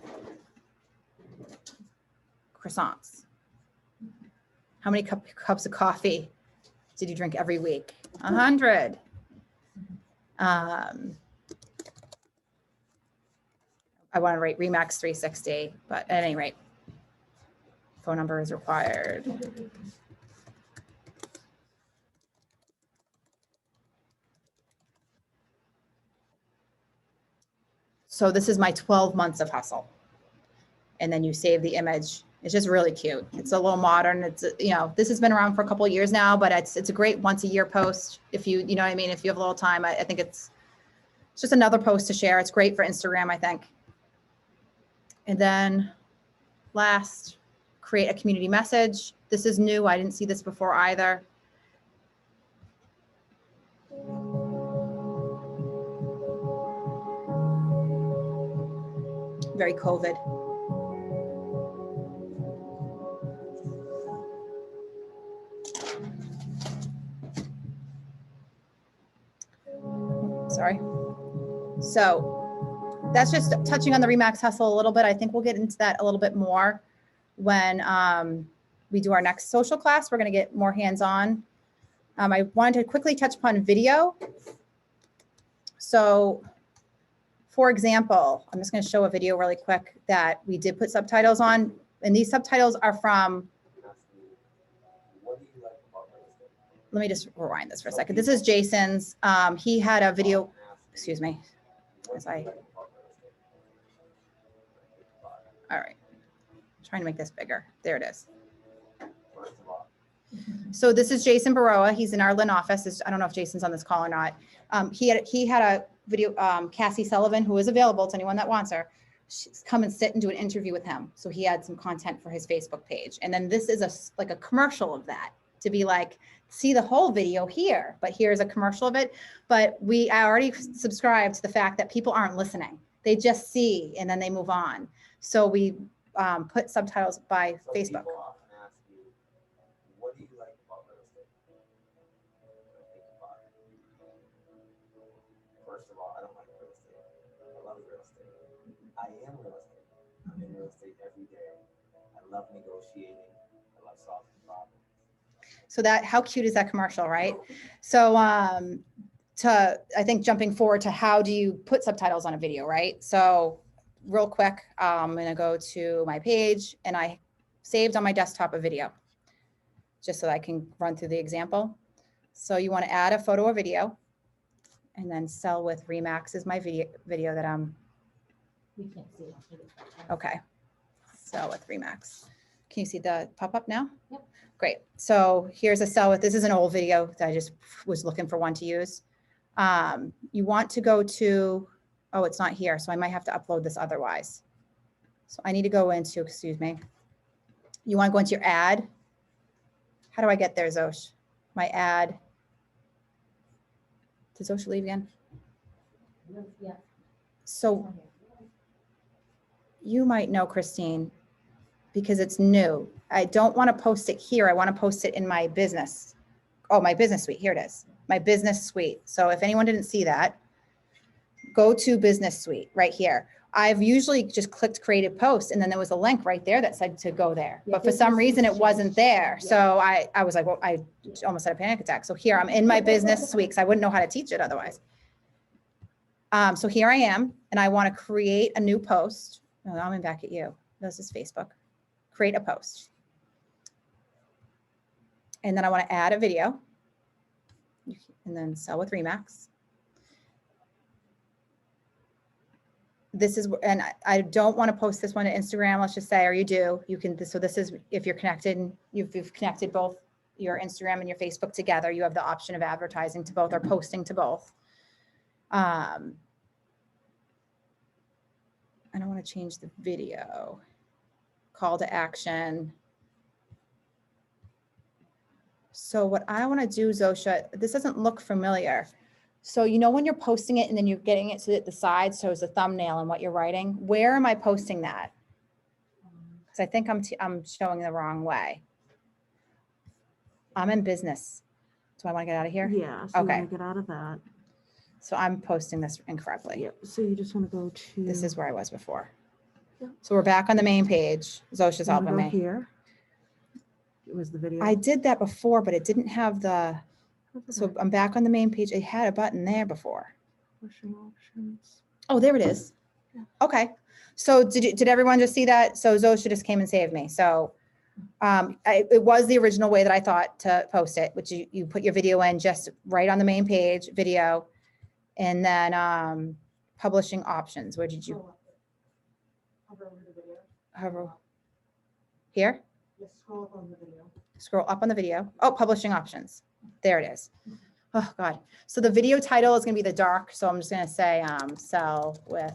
Croissants. How many cups of coffee did you drink every week? 100. I want to rate Remax 360, but at any rate, phone number is required. So this is my 12 months of hustle. And then you save the image. It's just really cute. It's a little modern. It's, you know, this has been around for a couple of years now, but it's a great once a year post. If you know what I mean? If you have a little time, I think it's just another post to share. It's great for Instagram, I think. And then last, create a community message. This is new. I didn't see this before either. Very COVID. Sorry. So that's just touching on the Remax hustle a little bit. I think we'll get into that a little bit more when we do our next social class. We're going to get more hands-on. I wanted to quickly touch upon video. So for example, I'm just going to show a video really quick that we did put subtitles on, and these subtitles are from, let me just rewind this for a second. This is Jason's. He had a video, excuse me, as I, all right, I'm trying to make this bigger. There it is. So this is Jason Baroa. He's in our Lynn office. I don't know if Jason's on this call or not. He had a video, Cassie Sullivan, who is available to anyone that wants her, she's come and sit and do an interview with him. So he had some content for his Facebook page. And then this is like a commercial of that, to be like, see the whole video here, but here's a commercial of it. But I already subscribe to the fact that people aren't listening. They just see and then they move on. So we put subtitles by Facebook. First of all, I don't like real estate. I love real estate. I am real estate. I'm in real estate every day. I love negotiating. I love solving problems. So that, how cute is that commercial, right? So I think jumping forward to how do you put subtitles on a video, right? So real quick, I'm gonna go to my page and I saved on my desktop a video just so I can run through the example. So you wanna add a photo or video, and then sell with Remax is my video that We can't see it. okay. Sell with Remax. Can you see the pop-up now? Yep. Great. So here's a sell with, this is an old video that I just was looking for one to use. You want to go to, oh, it's not here. So I might have to upload this otherwise. So I need to go into, excuse me. You want to go into your ad. How do I get there, Zosh? My ad. Did Zosh leave again? Yeah. So you might know, Christine, because it's new. I don't want to post it here. I want to post it in my business oh, my business suite, here it is, my business suite. So if anyone didn't see that, go to business suite right here. I've usually just clicked creative post and then there was a link right there that said to go there. Yeah, But for some business reason it suite wasn't changed. there. Yeah. So I was like, well, I almost had a panic attack. So here I'm in my business suite because I wouldn't know how to teach it otherwise. So here I am and I want to create a new post. Oh, I'm back at you. This is Facebook. Create a post. And then I want to add a video and then sell with Remax. This is, and I don't want to post this one to Instagram, let's just say, or you do, you can, so this is, if you're connected, and you've connected both your Instagram and your Facebook together, you have the option of advertising to both or posting to both. I don't want to change the video. Call to action. So what I want to do, Zosha, this doesn't look familiar. So you know when you're posting it and then you're getting it to the side, so it's a thumbnail and what you're writing, where am I posting that? Because I think I'm showing the wrong way. I'm in business. Do I want to get out of here? Yeah, so you Okay. want to get out of that. So I'm posting this incorrectly. Yep, so you just want to go to. This is where I was before. Yep. So we're back on the main page. Zosha's you wanna helping go me. Here. It was the video. I did that before, but it didn't have the, so I'm back on the main page. It had a button there before. Pushing options. Oh, there it is. Yeah. Okay. So did everyone just see that? So Zosha just came and saved me. So it was the original way that I thought to post it, which you put your video in just right on the main page, video, and then publishing options. Where did you? Hover over the video. Hover. Here? Yes, scroll up on the video. Scroll up on the video. Oh, publishing options. There it is. Oh God. So the video title is going to be the dark. So I'm just going to say sell with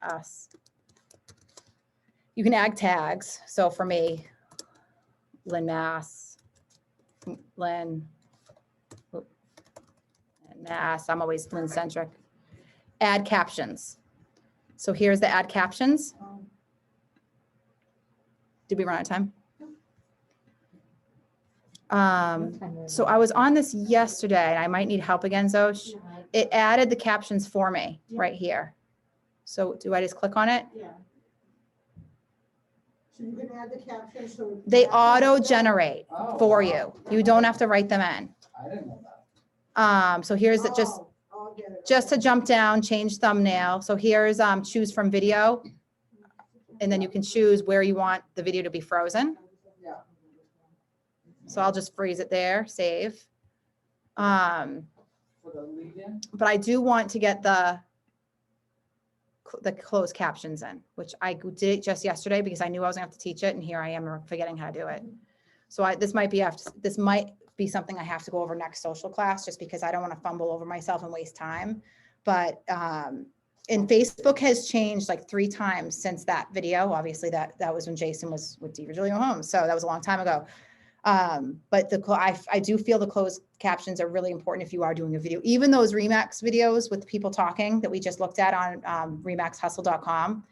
us. You can add tags. So for me, Lynn Mass, Lynn Mass. I'm always Lynn centric. Add captions. So here's the add captions. Did we run out of time? So I was on this yesterday and I might need help again, Zosh. It added the captions for me right here. So do I just click on it? Yeah. So you can add the captions, so. They auto generate Oh, for wow. you. You don't have to write them in. I didn't know that. So here's it, just Oh, I'll get it. just to jump down, change thumbnail. So here's choose from video. And then you can choose where you want the video to be frozen. Yeah. So I'll just freeze it there, save. For the lead in? But I do want to get the closed captions in, which I did it just yesterday because I knew I was gonna have to teach it, and here I am forgetting how to do it. So this might be something I have to go over next social class, just because I don't want to fumble over myself and waste time. But and Facebook has changed like 3 times since that video. Obviously, that was when Jason was with Di Virgilio Homes, so that was a long time ago. But I do feel the closed captions are really important if you are doing a video. Even those Remax videos with people talking that we just looked at on remaxhustle.com,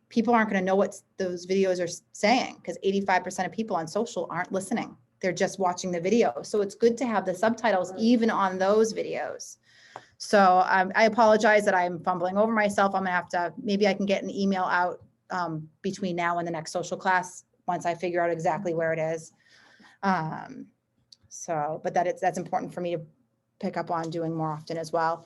people aren't going to know what those videos are saying because 85% of people on social aren't listening. They're just watching the video. So it's good to have the subtitles even on those videos. So I apologize that I'm fumbling over myself. I'm gonna have to, maybe I can get an email out between now and the next social class once I figure out exactly where it is. But that's important for me to pick up on doing more often as well.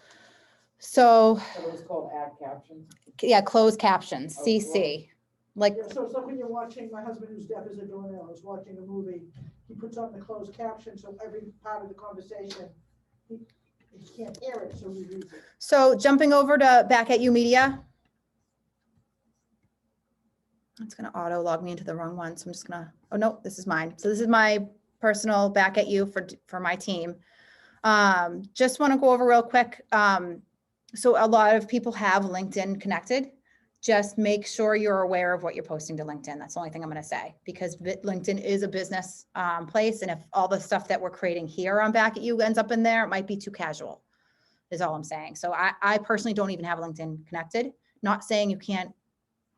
So So it was called add captions. yeah, closed captions, Oh, CC. Like, Yeah, so it's like when you're watching, my husband who's deaf as a doornail is watching a movie, he puts on the closed caption, so every part of the conversation, he can't hear it, so he reads it. so jumping over to Back at You Media. It's gonna auto log me into the wrong one. So I'm just gonna, oh no, this is mine. So this is my personal Back at You for my team. Just wanna go over real quick. So a lot of people have LinkedIn connected. Just make sure you're aware of what you're posting to LinkedIn. That's the only thing I'm gonna say, because LinkedIn is a business place. And if all the stuff that we're creating here on Back at You ends up in there, it might be too casual, is all I'm saying. So I personally don't even have LinkedIn connected. Not saying you can't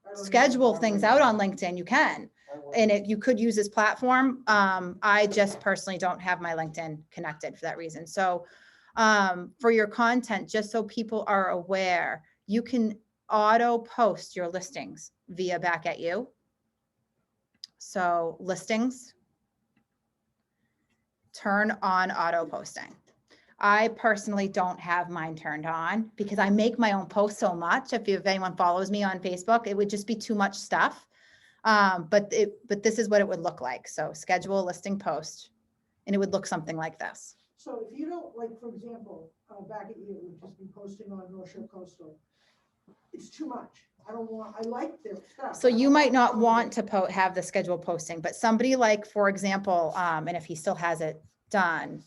I don't schedule even things have out on LinkedIn, you can. I And if you could use this platform, I just personally don't have my LinkedIn connected for that reason. So for your content, just so people are aware, you can auto post your listings via Back at You. So listings, turn on auto posting. I personally don't have mine turned on because I make my own posts so much. If anyone follows me on Facebook, it would just be too much stuff. But this is what it would look like. So schedule a listing post and it would look something like this. So if you don't, like, for example, Back at You would just be posting on North Shore Coastal. It's too much. I don't want, I like their stuff. So you might not want to have the scheduled posting, but somebody like, for example, and if he still has it done,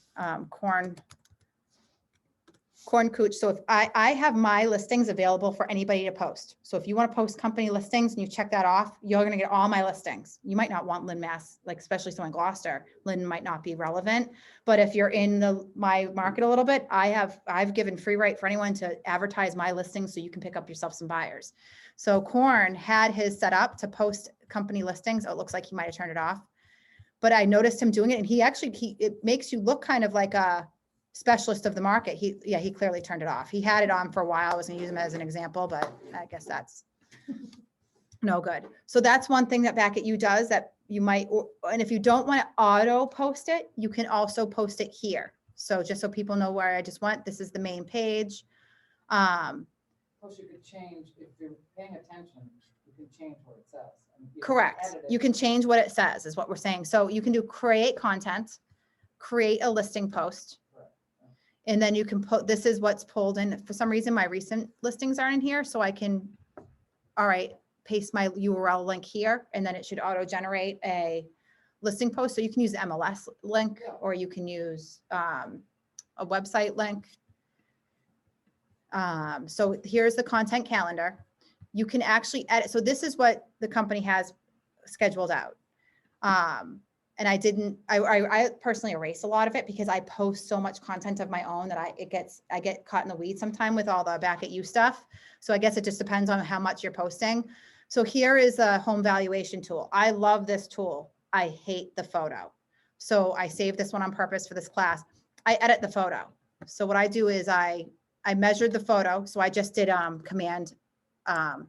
Corn Cooch. So if I have my listings available for anybody to post. So if you want to post company listings and you check that off, you're going to get all my listings. You might not want Lynn Mass, like especially someone in Gloucester. Lynn might not be relevant, but if you're in my market a little bit, I've given free right for anyone to advertise my listings so you can pick up yourself some buyers. So Corn had his set up to post company listings. Oh, it looks like he might have turned it off, but I noticed him doing it, and it makes you look kind of like a specialist of the market. He clearly turned it off. He had it on for a while. I was gonna use him as an example, but I guess that's no good. So that's one thing that Back at You does that you might, and if you don't want to auto post it, you can also post it here. So just so people know where I just went, this is the main page. Plus you could change, if you're paying attention, you can change what it says. And you can Correct. edit it. You can change what it says is what we're saying. So you can do create content, create a listing post. And then you can put, this is what's pulled in. For some reason, my recent listings aren't in here. So I can, all right, paste my URL link here, and then it should auto generate a listing post. So you can use the MLS link, or you can use a website link. So here's the content calendar. You can actually edit. So this is what the company has scheduled out. And I personally erase a lot of it because I post so much content of my own that I get caught in the weeds sometime with all the Back at You stuff. So I guess it just depends on how much you're posting. So here is a home valuation tool. I love this tool. I hate the photo. So I saved this one on purpose for this class. I edit the photo. So what I do is I measured the photo. So I just did Command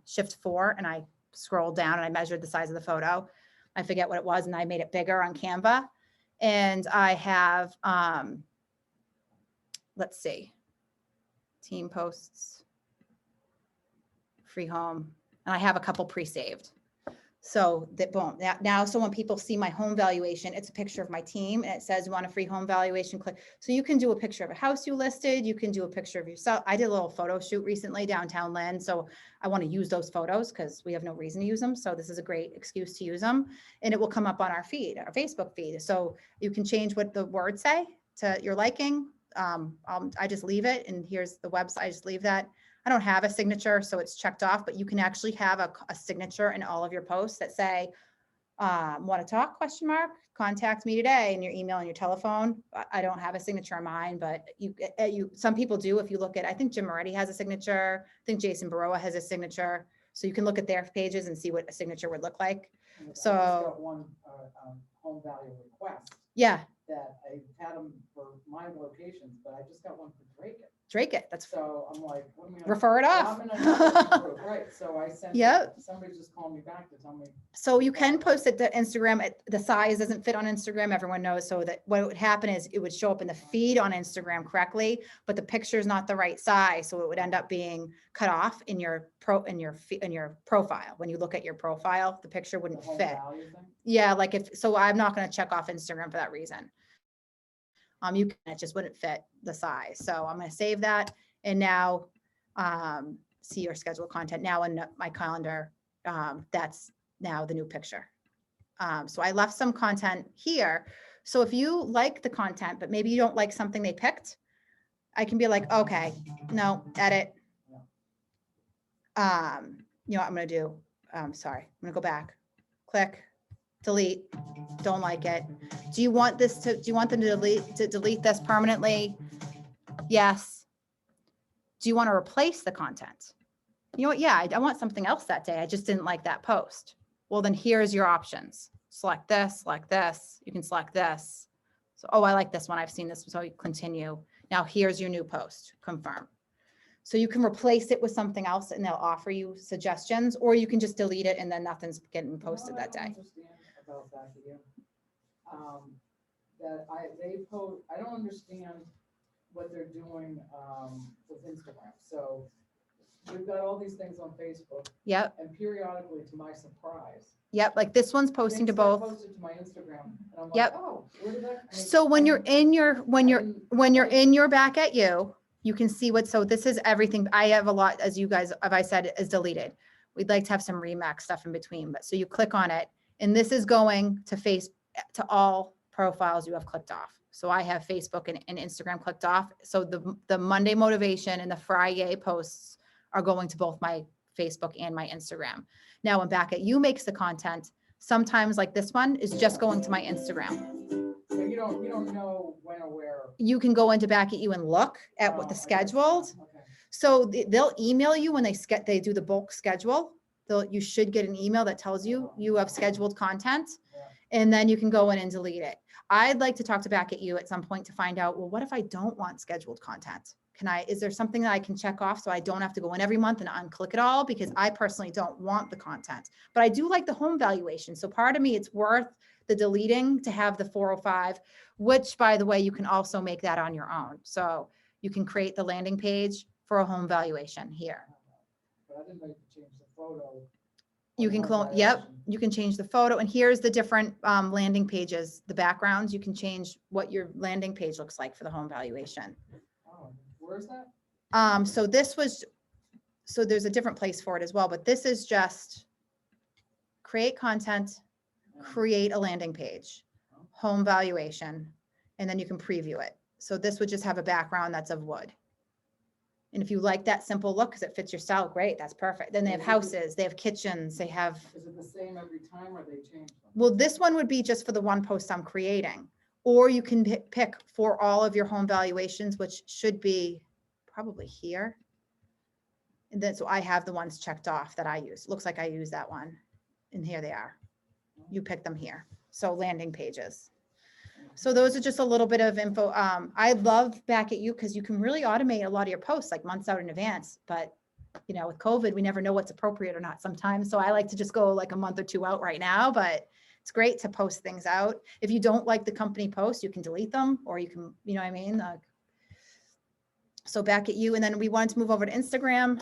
Shift 4 and I scrolled down and I measured the size of the photo. I forget what it was, and I made it bigger on Canva. And I have, let's see, team posts, free home, and I have a couple pre-saved. So that boom, now, so when people see my home valuation, it's a picture of my team and it says you want a free home valuation, click. So you can do a picture of a house you listed. You can do a picture of yourself. I did a little photo shoot recently downtown Lynn. So I want to use those photos because we have no reason to use them. So this is a great excuse to use them, and it will come up on our feed, our Facebook feed. So you can change what the words say to your liking. I just leave it, and here's the website. I just leave that. I don't have a signature, so it's checked off, but you can actually have a signature in all of your posts that say, want to talk, ? Contact me today, in your email and your telephone. I don't have a signature on mine, but some people do. If you look at, I think Jim Moretti has a signature. I think Jason Baroa has a signature. So you can look at their pages and see what a signature would look like. I just So got one home value request yeah, that I had them for my locations, but I just got one for Drake. Drake it. That's So I'm like, what am I? refer it off. Right, so I sent. Yep. Somebody just called me back to tell me. So you can post it to Instagram. The size doesn't fit on Instagram. Everyone knows. So that what would happen is it would show up in the feed on Instagram correctly, but the picture is not the right size. So it would end up being cut off in your profile. When you look at your profile, the picture wouldn't The home fit. value thing? Yeah, like so I'm not going to check off Instagram for that reason. It just wouldn't fit the size. So I'm going to save that. And now see your scheduled content now in my calendar. That's now the new picture. So I left some content here. So if you like the content, but maybe you don't like something they picked, I can be like, okay, no, edit. You know what I'm going to do? Sorry, I'm going to go back, click, delete, don't like it. Do you want them to delete this permanently? Yes. Do you want to replace the content? You know what? Yeah, I want something else that day. I just didn't like that post. Well, then here's your options. Select this, you can select this. So, oh, I like this one. I've seen this, so you continue. Now here's your new post, confirm. So you can replace it with something else and they'll offer you suggestions, or you can just delete it and then nothing's getting posted that day. About that video. I don't understand what they're doing, with Instagram. So we've got all these things on Facebook. Yep, And periodically, to my surprise, yep, like this one's posting to things get both. posted to my Instagram, and I'm like, Yep. oh, where did that? I mean, So when you're in your, when you're I- in your back at you can see what, so this is everything. I have a lot, as you guys, have I said, is deleted. We'd like to have some Remax stuff in between, but so you click on it and this is going to all profiles you have clicked off. So I have Facebook and Instagram clicked off. So the Monday motivation and the Friday posts are going to both my Facebook and my Instagram. Now when Back at You makes the content, sometimes like this one is just going to my Instagram. So you don't know when or where. You can go into Back at You and look at what the scheduled. So they'll email you when they do the bulk schedule. You should get an email that tells you you have scheduled content, and then you can go in and delete it. I'd like to talk to Back at You at some point to find out, well, what if I don't want scheduled content? Is there something that I can check off so I don't have to go in every month and unclick it all? Because I personally don't want the content, but I do like the home valuation. So part of me, it's worth the deleting to have the 405, which by the way, you can also make that on your own. So you can create the landing page for a home valuation here. But I didn't know you could change the photo. You on can home clone, yep, valuation. you can change the photo. And here's the different landing pages, the backgrounds. You can change what your landing page looks like for the home valuation. Oh, where's that? So there's a different place for it as well, but this is just create content, create a landing page, home valuation, and then you can preview it. So this would just have a background that's of wood. And if you like that simple look, because it fits your style, great, that's perfect. Then they have houses, they have kitchens, they have, Is it the same every time or they change them? well, this one would be just for the one post I'm creating. Or you can pick for all of your home valuations, which should be probably here. And then, so I have the ones checked off that I use. Looks like I use that one. And here they are. You pick them here. So landing pages. So those are just a little bit of info. I love Back at You because you can really automate a lot of your posts like months out in advance. But you know, with COVID, we never know what's appropriate or not sometimes. So I like to just go like a month or two out right now, but it's great to post things out. If you don't like the company post, you can delete them, or you can, you know what I mean? So Back at You. And then we wanted to move over to Instagram.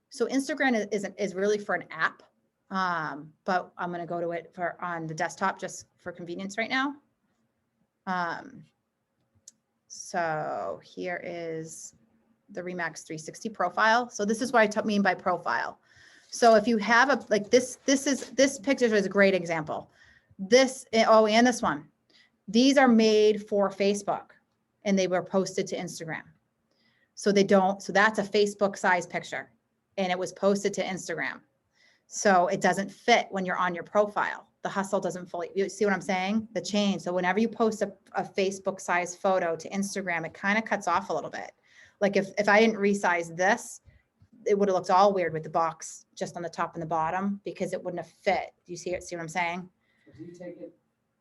So Instagram is really for an app. But I'm going to go to it on the desktop just for convenience right now. So here is the Remax 360 profile. So this is what I mean by profile. So if you have like this picture is a great example. And this one, these are made for Facebook and they were posted to Instagram. So that's a Facebook size picture and it was posted to Instagram. So it doesn't fit when you're on your profile. The hustle doesn't fully, you see what I'm saying? The change. So whenever you post a Facebook size photo to Instagram, it kind of cuts off a little bit. Like if I didn't resize this, it would have looked all weird with the box just on the top and the bottom because it wouldn't have fit. Do you see it? See what I'm saying? Do you take it,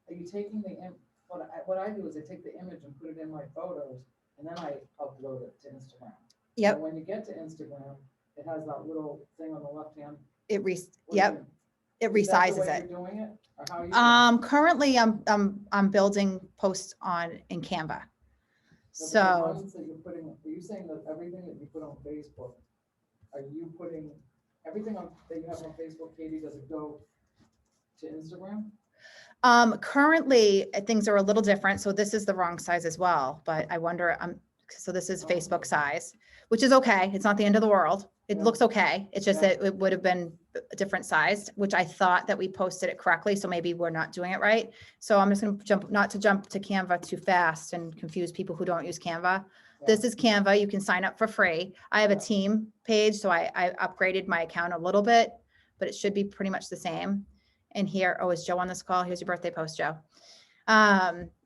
are you taking what I do is I take the image and put it in my photos and then I upload it to Instagram. Yep. And when you get to Instagram, it has that little thing on the left hand. It Is that the resizes way it. you're doing it? Or how are you doing it? Currently I'm building posts in Canva. The So ones that you're putting, are you saying that everything that you put on Facebook, are you putting everything that you have on Facebook, Katie, does it go to Instagram? currently things are a little different. So this is the wrong size as well, but I wonder, so this is Facebook size, which is okay. It's not the end of the world. It looks okay. It's just that it would have been a different size, which I thought that we posted it correctly. So maybe we're not doing it right. So I'm just going to not to jump to Canva too fast and confuse people who don't use Canva. This is Canva. You can sign up for free. I have a team page, so I upgraded my account a little bit, but it should be pretty much the same. And here, is Joe on this call? Here's your birthday post, Joe.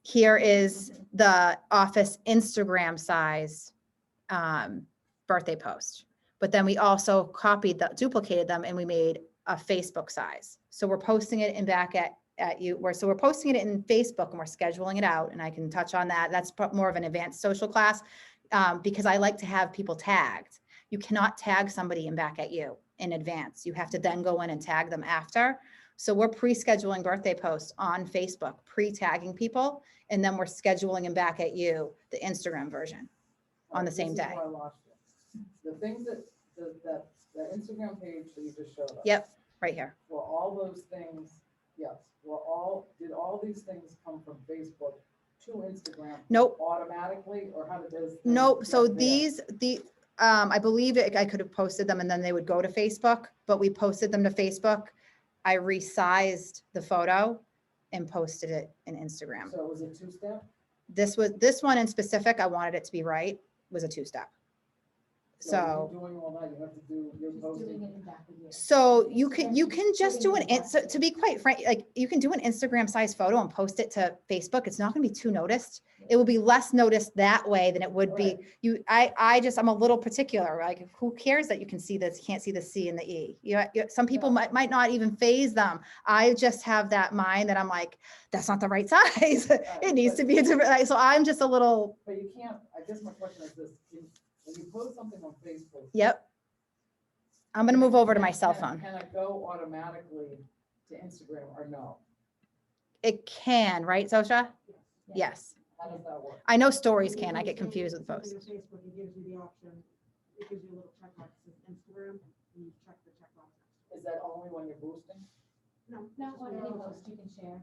Here is the office Instagram size birthday post. But then we also duplicated them and we made a Facebook size. So we're posting it in back at you, so we're posting it in Facebook and we're scheduling it out, and I can touch on that. That's more of an advanced social class, because I like to have people tagged. You cannot tag somebody in back at you in advance. You have to then go in and tag them after. So we're pre-scheduling birthday posts on Facebook, pre-tagging people, and then we're scheduling them back at you, the Instagram version, on the same This is day. where I lost you. The things that, the Instagram page that you just showed us. Yep, right here. Were all those things, yes, did all these things come from Facebook to Instagram? Nope. Automatically, or how did those? things Nope. So get there? I believe I could have posted them and then they would go to Facebook, but we posted them to Facebook. I resized the photo and posted it in Instagram. So it was a two-step? This one in specific, I wanted it to be right, was a two-step. So. You're doing all that, you have to do, you're posting. So you can just do so to be quite frank, like you can do an Instagram size photo and post it to Facebook. It's not going to be too noticed. It will be less noticed that way than it would be. I'm a little particular. Like, who cares that you can see this, can't see the C and the E? Some people might not even phase them. I just have that mind that I'm like, that's not the right size. It needs to be a different, so I'm just a little. But you can't, I guess my question is this, when you post something on Facebook. Yep. I'm going to move over to my cell phone. Can it go automatically to Instagram or no? It can, right, Sosha? Yes. How does that work? I know stories can. I get confused with posts. Facebook, it gives you the option, it gives you a little checkbox that says Instagram, and you check the checkbox. Is that only when you're boosting? No. Not on any post you can share.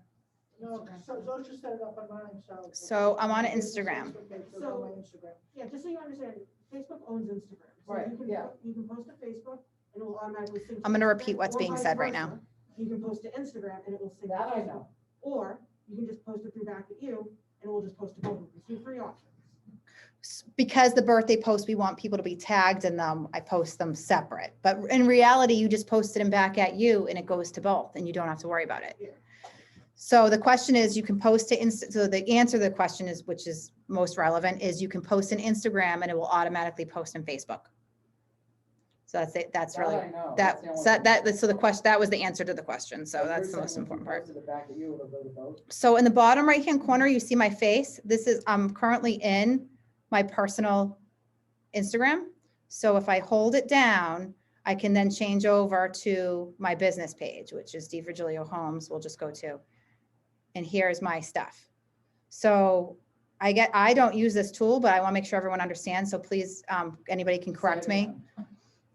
No, so Zoe just set it up on mine, so. So I'm on Instagram. Okay, so go on my Instagram. Yeah, just so you understand, Facebook owns Instagram. So Right, you can yeah. You can post to Facebook and it will automatically sync. I'm going to Instagram, repeat what's or being vice said right now. versa. You can post to Instagram and it will sync. That to I Facebook. know. Or you can just post it through back at you and it will just post to both of you. So you have 3 options. Because the birthday posts, we want people to be tagged in them. I post them separate. But in reality, you just post it in back at you and it goes to both and you don't have to worry about it. Yeah. So the question is, you can post to so the answer to the question is, which is most relevant, is you can post in Instagram and it will automatically post in Facebook. So that's it. That's That really, I know. that, That's the only so thing. the question, that was the answer to the question. So But that's you're the most saying if you important part. posted it back at you, it'll go to both? So in the bottom right-hand corner, you see my face. I'm currently in my personal Instagram. So if I hold it down, I can then change over to my business page, which is DeVirgilio Homes. We'll just go to, and here's my stuff. So I don't use this tool, but I want to make sure everyone understands. So please, anybody can correct Say it me.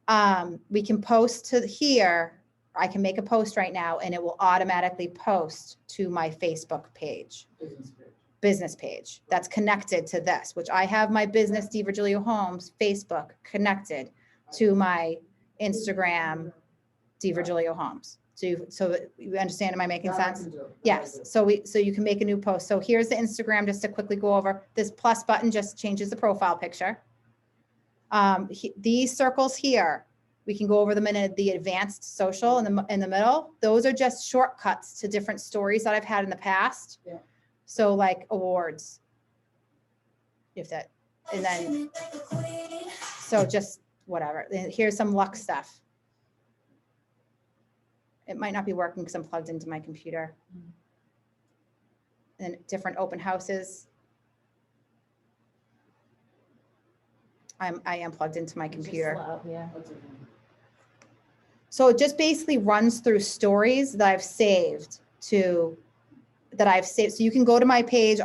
again. We can post to here. I can make a post right now and it will automatically post to my Facebook page, business page that's connected to this, which I have my business DeVirgilio Homes Facebook connected to my Instagram DeVirgilio Homes. So you understand, am I making That I sense? can do. That I Yes, do. so you can make a new post. So here's the Instagram, just to quickly go over. This plus button just changes the profile picture. These circles here, we can go over them in the advanced social in the middle. Those are just shortcuts to different stories that I've had in the past. Yeah. So like awards. If that, and then, so just whatever. Here's some luck stuff. It might not be working because I'm plugged into my computer. And different open houses. I am plugged into my computer. Yeah. So it just basically runs through stories that I've saved So you can go to my page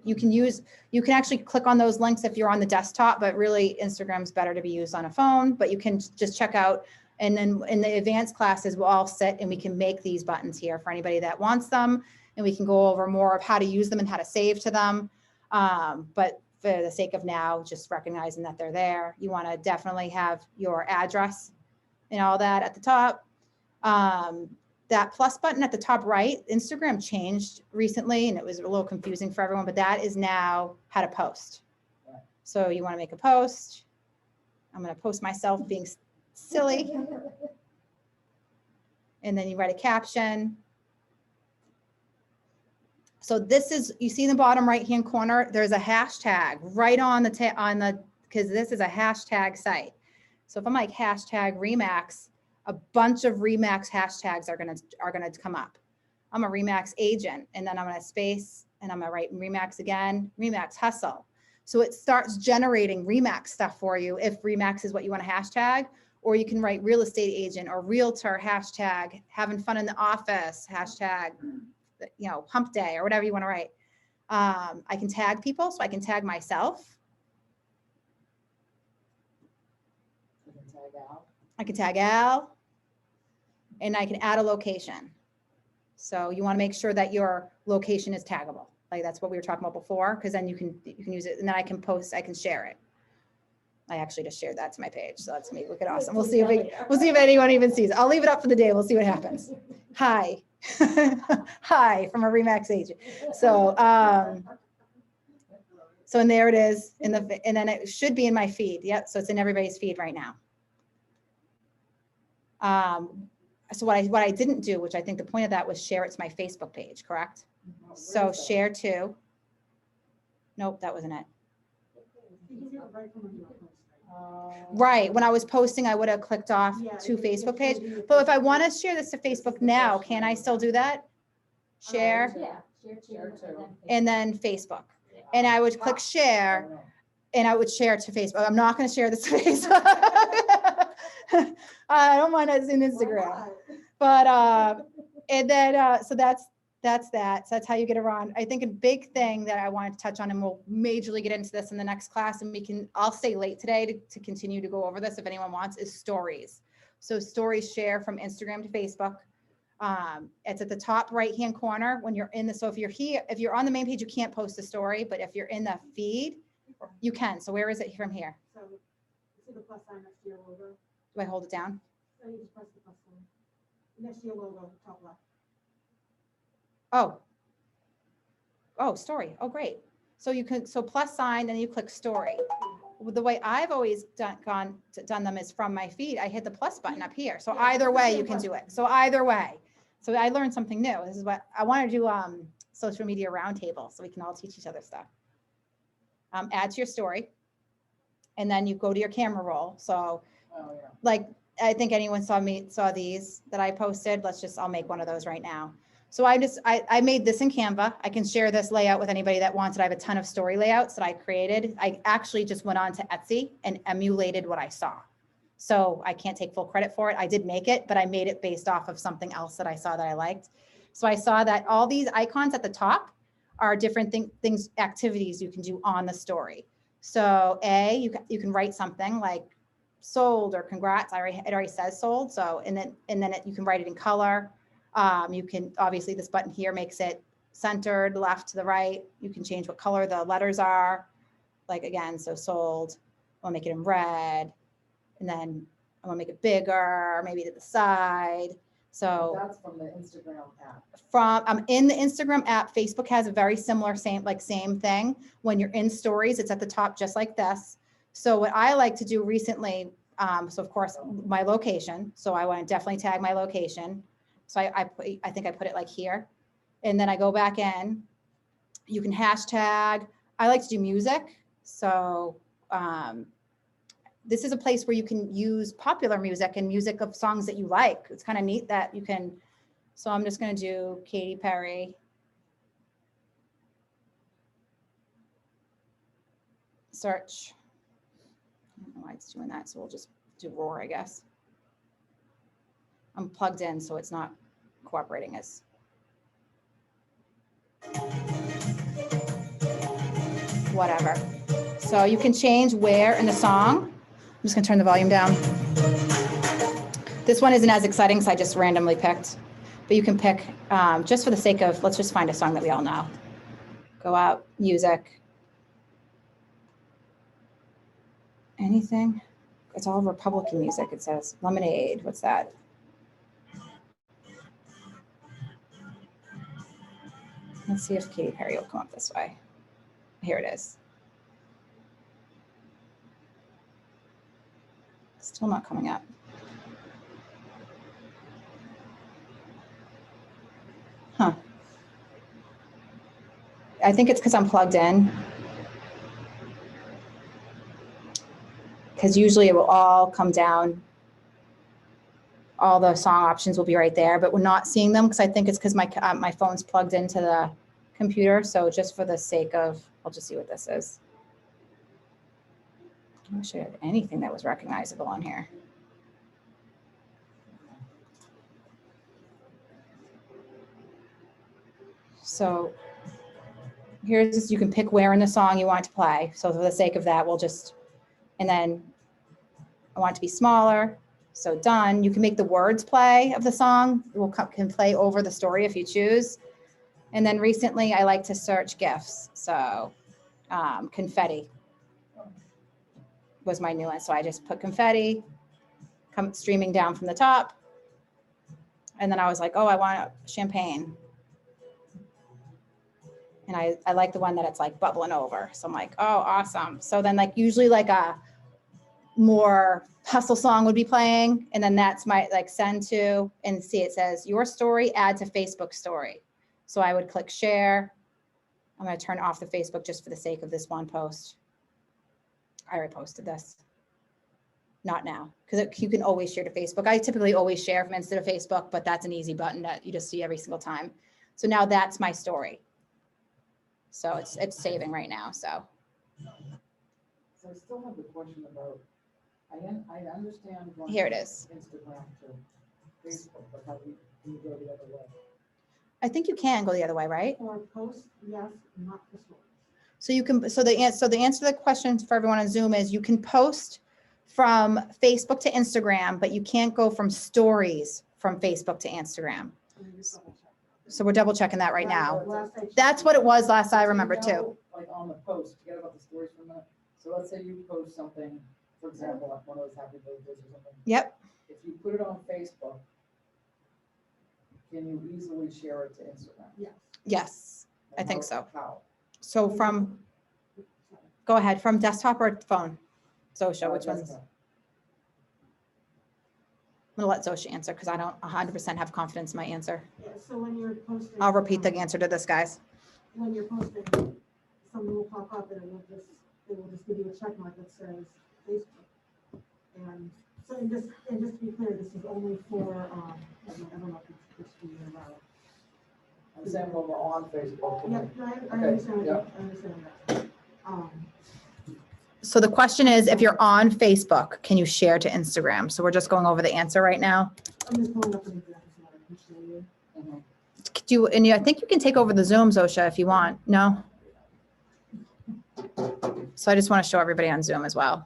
you can actually click on those links if you're on the desktop, but really Instagram's better to be used on a phone, but you can just check out. And then in the advanced classes, we'll all sit and we can make these buttons here for anybody that wants them. And we can go over more of how to use them and how to save to them. But for the sake of now, just recognizing that they're there, you want to definitely have your address and all that at the top. That plus button at the top right, Instagram changed recently and it was a little confusing for everyone, but that is now how to post. So you want to make a post. I'm going to post myself being silly. And then you write a caption. So this is, you see in the bottom right-hand corner, there's a hashtag right on because this is a hashtag site. So if I'm like hashtag Remax a bunch of Remax hashtags are gonna come up. I'm a Remax agent, and then I'm gonna space, and I'm gonna write Remax again, Remax hustle. So it starts generating Remax stuff for you if Remax is what you want to hashtag, or you can write real estate agent or realtor hashtag having fun in the office hashtag, hump day or whatever you want to write. I can tag people, so I can tag myself. You can tag out. I can tag Al, and I can add a location. So you want to make sure that your location is taggable. Like that's what we were talking about before, because then you can use it, and then I can share it. I actually just shared that to my page, so that's me. Look at awesome. We'll see if anyone even sees it. I'll leave it up for the day. We'll see what happens. Hi, hi from a Remax agent. So and there it is and then it should be in my feed. Yep. So it's in everybody's feed right now. So what I didn't do, which I think the point of that was share it to my Facebook page, correct? So share to. Nope, that wasn't it. Right. When I was posting, I would have clicked off to Facebook page. But if I want to share this to Facebook now, can I still do that? Share. Share to. And then Facebook. And I would click share, and I would share to Facebook. I'm not going to share this to Facebook. I don't mind it in Instagram. But and then so that's that. So that's how you get around. I think a big thing that I wanted to touch on, and we'll majorly get into this in the next class, and I'll stay late today to continue to go over this if anyone wants, is stories. So stories share from Instagram to Facebook. It's at the top right-hand corner when you're in the, so if you're on the main page, you can't post a story, but if you're in the feed, you can. So where is it from here? So, see the plus sign next to your logo? Do I hold it down? So you just press the plus sign. Next to your logo, top left. Oh, story. Oh, great. So you can, so plus sign, then you click story. The way I've always done them is from my feed. I hit the plus button up here. So either way you can do it. So either way. So I learned something new. This is what I want to do, social media roundtable, so we can all teach each other stuff. Add to your story, and then you go to your camera roll. So like, I think anyone saw these that I posted. I'll make one of those right now. So I made this in Canva. I can share this layout with anybody that wants it. I have a ton of story layouts that I created. I actually just went on to Etsy and emulated what I saw. So I can't take full credit for it. I did make it, but I made it based off of something else that I saw that I liked. So I saw that all these icons at the top are different things, activities you can do on the story. So you can write something like sold or congrats. It already says sold. So, and then you can write it in color. You can, obviously this button here makes it centered left to the right. You can change what color the letters are. Like again, so sold, I'll make it in red, and then I want to make it bigger, maybe to the side. So that's from the Instagram app. I'm in the Instagram app. Facebook has a very similar, same thing. When you're in stories, it's at the top, just like this. So what I like to do recently, so of course my location. So I want to definitely tag my location. So I think I put it like here, and then I go back in. You can hashtag. I like to do music. So this is a place where you can use popular music and music of songs that you like. It's kind of neat that you can. So I'm just going to do Katy Perry. Search. I don't know why it's doing that. So we'll just do Roar, I guess. I'm plugged in, so it's not cooperating as. Whatever. So you can change where in the song. I'm just gonna turn the volume down. This one isn't as exciting, so I just randomly picked. But you can pick, just for the sake of, let's just find a song that we all know. Go out, music. Anything? It's all Republican music, it says. Lemonade, what's that? Let's see if Katy Perry will come up this way. Here it is. Still not coming up. Huh. I think it's because I'm plugged in. Because usually it will all come down. all the song options will be right there, but we're not seeing them because I think it's because my phone's plugged into the computer. So just for the sake of, I'll just see what this is. I wish I had anything that was recognizable on here. So here's this, you can pick where in the song you want it to play. So for the sake of that, we'll just, and then I want it to be smaller. So done. You can make the words play of the song. It will can play over the story if you choose. And then recently I like to search GIFs. So confetti was my new one. So I just put confetti, come streaming down from the top. And then I was like, oh, I want champagne. And I like the one that it's like bubbling over. So I'm like, oh, awesome. So then like usually like a more hustle song would be playing. And then that's my like send to, and see it says your story, add to Facebook story. So I would click share. I'm going to turn off the Facebook just for the sake of this one post. I already posted this. Not now, because you can always share to Facebook. I typically always share from Insta to Facebook, but that's an easy button that you just see every single time. So now that's my story. So it's saving right now. So I still have the question about, I understand. going Here it from is. Instagram to Facebook, but how do you go the other way? I think you can go the other way, right? Or post, yes, not the story. So you can, so the answer to the question for everyone on Zoom is you can post from Facebook to Instagram, but you can't go from stories from Facebook to Instagram. So we're double checking that right now. That's what it was last I remember too. Like on the post, forget about the stories for a minute. So let's say you post something, for example, like one of those happy birthdays or something. Yep. If you put it on Facebook, can you easily share it to Instagram? Yes. Yes, I And think so. How? So from, go ahead, from desktop or phone? Zosha, which one's? Desktop. I'm gonna let Zosha answer because I don't 100% have confidence in my answer. Yeah, so when you're posting. I'll repeat the answer to this, guys. When you're posting, something will pop up and it will just give you a check mark that says Facebook. And so, and just to be clear, this is only for, I don't know if it's for you or not. I'm saying when we're on Facebook. Yeah, no, I Okay, understand, yeah. I understand that. So the question is, if you're on Facebook, can you share to Instagram? So we're just going over the answer right now. I'm just pulling up an example so that I can show you. And I think you can take over the Zoom, Zosha, if you want. No? So I just want to show everybody on Zoom as well.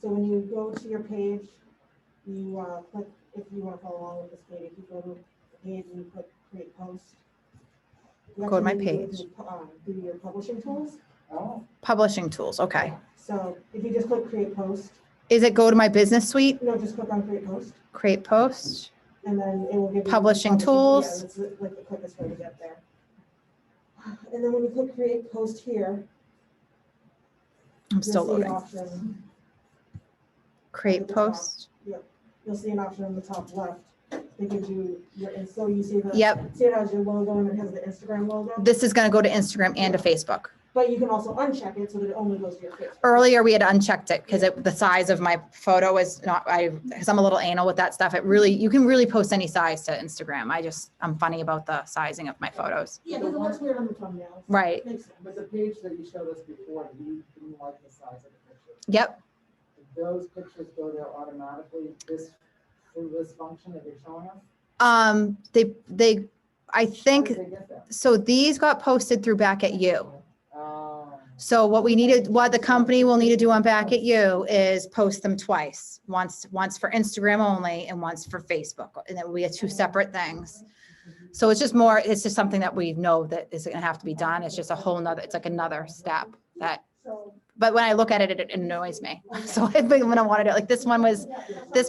So when you go to your page, you click, if you want to follow along with this page, you go to the page and you click create post. You Go to my actually need page. Do your publishing tools. Oh, Publishing tools, okay. So if you just click create post, Is it go to my business suite, no, just click on create post, create post? and then it will give you. Publishing tools. Yeah, it's like the quickest way to get there. And then when you click create post here, I'm still you'll see an loading. option. Create at the top. post. Yep, you'll see an option on the top left that gives you your, and so you see the. Yep. See it has your logo and it has the Instagram logo, This is going to go to Instagram and to Facebook. but you can also uncheck it so that it only goes to your Facebook. Earlier, we had unchecked it because the size of my photo is not, because I'm a little anal with that stuff. It really, you can really post any size to Instagram. I'm funny about the sizing of my photos. Yeah, because it looks weird on the thumbnails. Right. Makes sense. but the page that you showed us before, you like the size of the picture. Yep. Those pictures go there automatically, through this function that you're showing us? I How think, did they get there? so these got posted through Back at You. Oh. So what the company will need to do on Back at You is post them twice, once for Instagram only and once for Facebook. And then we have two separate things. So it's just something that we know that is going to have to be done. It's just it's like another step So, but when I look at it, it annoys me. So I think when I wanted it, like this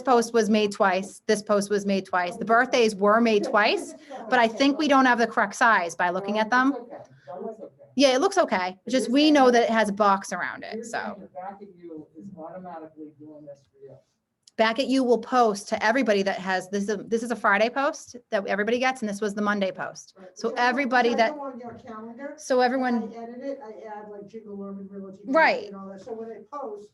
post was made twice. This post was made twice. The birthdays were made twice, but I think we don't have the correct size by looking at them. Okay, that looks okay. Yeah, it looks okay. Just we know that it has a box around it. You're So saying that Back at You is automatically doing this for you. Back at You will post to everybody that has, this is a Friday post that everybody gets, and this was the Monday post. So everybody Because I that, go on your calendar, so everyone, I edit it, I add like Jingle Urban Village. Right. And all that, so when I post,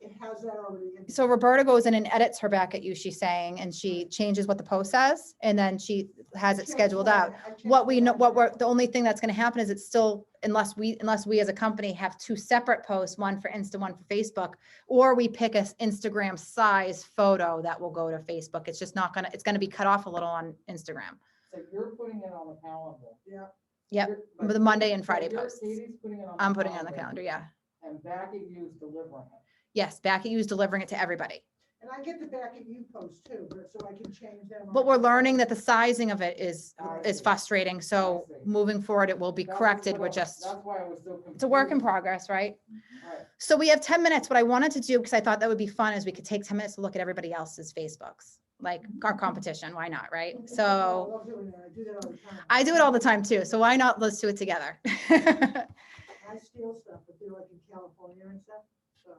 it has that already. in- So Roberta goes in and edits her back at you, she's saying, and she changes what the post says, and then she has it Changed scheduled mine. out. I changed What we know, mine. what we're, the only thing that's gonna happen is it's still, unless we as a company have two separate posts, one for Insta, one for Facebook, or we pick a Instagram size photo that will go to Facebook. It's just not gonna, it's gonna be cut off a little on Instagram. So you're putting it on the calendar. Yeah. Yep, You're- the but Monday Katie- and so Friday you're- posts. Katie's putting it on. I'm putting it on the calendar, yeah. And back at you is delivering it. Yes, back at you is delivering it to everybody. And I get the back at you post too, but so I can change them. But we're learning that the sizing of it is I see. frustrating, so I see. moving forward, it will be That was corrected. what We're I was- just, That's why I was so confused. it's a work in progress, right? Right. So we have 10 minutes. What I wanted to do, because I thought that would be fun, is we could take 10 minutes to look at everybody else's Facebooks, like our competition. Why not, right? I So love doing that. I do that all the time. I do it all the time too. So why not? Let's do it together. I steal stuff, but they're like in California and stuff, so.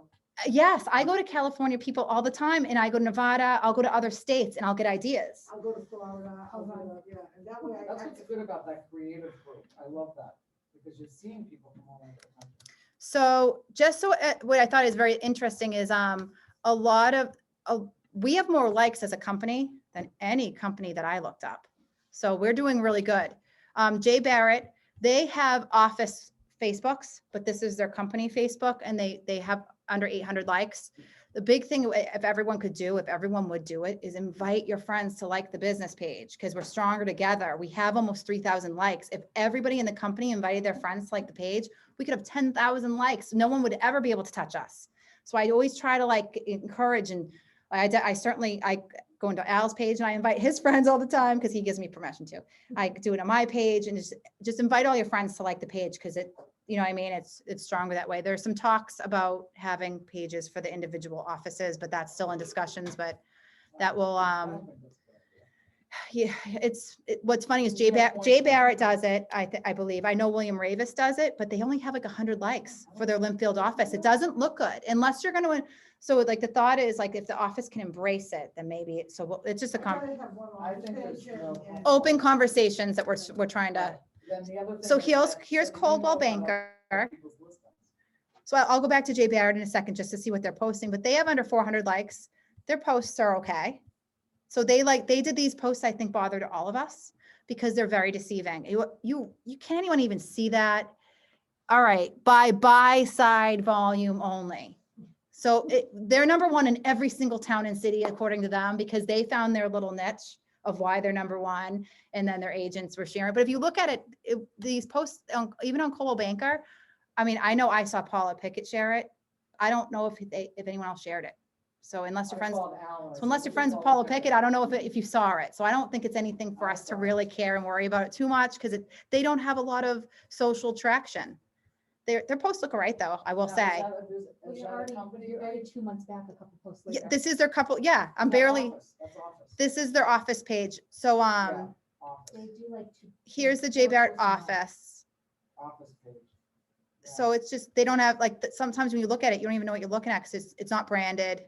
Yes, I go to California people all the time, and I go to Nevada. I'll go to other states and I'll get ideas. I'll go to Florida, I'll go to, yeah, and that way That's I, what's good about that creative group. I love that, because you're seeing people from all over the country. So just so what I thought is very interesting is a lot of we have more likes as a company than any company that I looked up. So we're doing really good. Jay Barrett, they have office Facebooks, but this is their company Facebook, and they have under 800 likes. The big thing, if everyone could do, if everyone would do it, is invite your friends to like the business page, because we're stronger together. We have almost 3,000 likes. If everybody in the company invited their friends to like the page, we could have 10,000 likes. No one would ever be able to touch us. So I always try to like encourage, and I certainly go into Al's page and I invite his friends all the time because he gives me permission to. I do it on my page, and just invite all your friends to like the page, because it, you know what I mean? It's stronger that way. There's some talks about having pages for the individual offices, but that's still in discussions, but that will, I don't think that's a good idea. yeah, what's funny is Jay Barrett does it, I believe. I know William Ravis does it, but they only have like 100 likes for their Linfield office. It doesn't look good unless you're going to, so like the thought is like, if the office can embrace it, then maybe, it's just a I try to have one I on think page there's no- and- open conversations that we're trying to, Then the other thing so is here's that- here's so you Coldwell know Banker. about people's listings. So I'll go back to Jay Barrett in a second just to see what they're posting, but they have under 400 likes. Their posts are okay. So they did these posts, I think, bothered all of us because they're very deceiving. You can't even see that. All right, buy side volume only. So they're number one in every single town and city, according to them, because they found their little niche of why they're number one, and then their agents were sharing. But if you look at it, these posts, even on Coldwell Banker, I mean, I know I saw Paula Pickett share it. I don't know if anyone else shared it. So unless you're I friends, called Alan. so unless you're friends with Paula Pickett, I don't know if you saw it. So I don't think it's anything for us to really care and worry about it too much, because they don't have a lot of social traction. Their posts look all right, though, I will say. Is that a company page? 2 months back, a couple posts Yeah, later. this is their couple, yeah, I'm That's barely, office, that's office. this is their office page. So Yeah, office, They do like here's the Jay Barrett office. office page. Yeah. So it's just, they don't have, like, sometimes when you look at it, you don't even know what you're looking at, because it's not branded.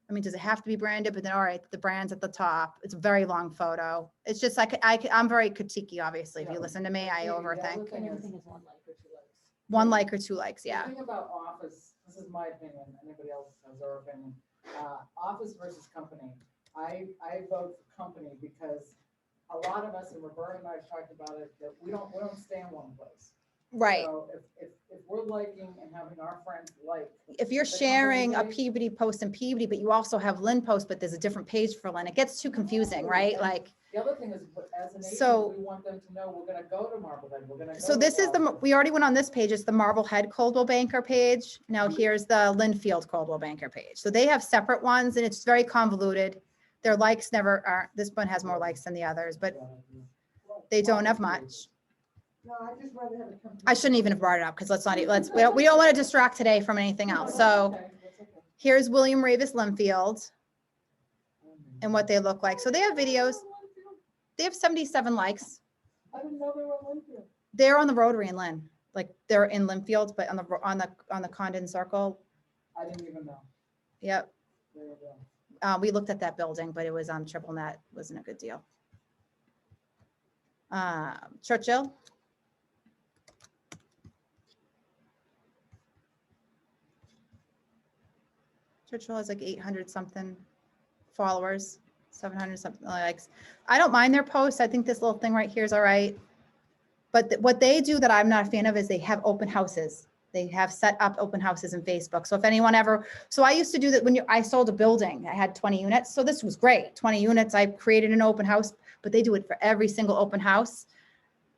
I mean, does it have to be branded? But then, all right, the brand's at the top. It's a very long photo. It's just like, I'm very critiquey, obviously. If you Yeah. listen to me, I The other overthink. thing is- Everything is 1 like or 2 likes. 1 like or 2 likes, yeah. The thing about office, this is my opinion, anybody else has their opinion, office versus company. I vote for company because a lot of us, and Roberta and I have talked about it, that we don't stay in one place. Right. So if we're liking and having our friends like, If you're the company sharing a page- Peabody post in Peabody, but you also have Lynn post, but there's a different page for Lynn, it gets too confusing, No, right? and Like, the other thing is, as an So- agent, we want them to know we're gonna go to Marblehead, we're gonna go so to this is Wellington. we already went on this page. It's the Marblehead Coldwell Banker page. Now here's the Linfield Coldwell Banker page. So they have separate ones, and it's very convoluted. Their likes never are, this one has more likes than the others, but they don't have much. No, I just rather have a company. I shouldn't even have brought it up, because we don't want to distract today from anything else. So Okay, that's okay. here's William Ravis Linfield and what they look like. So they have videos. They have 77 likes. I didn't know they were in Linfield. They're on the Rotary in Lynn, like they're in Linfield, but on the Condon Circle. I didn't even know. Yep. There you go. We looked at that building, but it was on triple net. Wasn't a good deal. Churchill. Churchill has like 800 something followers, 700 something likes. I don't mind their posts. I think this little thing right here is all right. But what they do that I'm not a fan of is they have open houses. They have set up open houses in Facebook. So if anyone ever, so I used to do that when I sold a building, I had 20 units. So this was great. 20 units, I created an open house, but they do it for every single open house.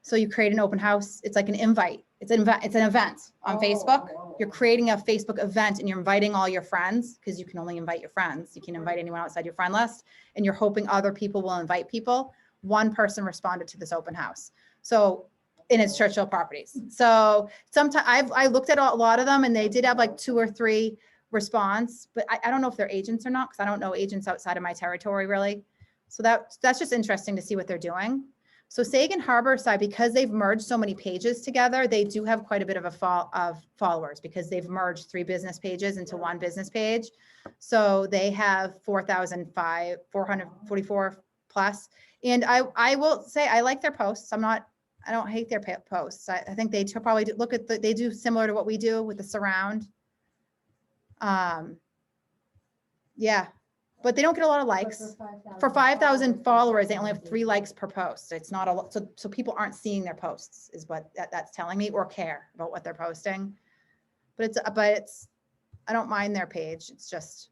So you create an open house. It's like an invite. It's an event on Facebook. You're creating a Facebook event and you're inviting all your friends because you can only invite your friends. You can invite anyone outside your friend list and you're hoping other people will invite people. One person responded to this open house. So, and it's Churchill Properties. So sometimes I looked at a lot of them and they did have like 2 or 3 response, but I don't know if they're agents or not because I don't know agents outside of my territory really. So that's just interesting to see what they're doing. So Sagan Harborside, because they've merged so many pages together, they do have quite a bit of followers because they've merged 3 business pages into 1 business page. So they have 444 plus. And I will say, I like their posts. I don't hate their posts. I think they probably look at they do similar to what we do with the surround. Yeah. But they don't get a lot of likes. For 5,000 followers, they only have 3 likes per post. It's not a lot. So people aren't seeing their posts is what that's telling me or care about what they're posting. But it's, I don't mind their page. It's just,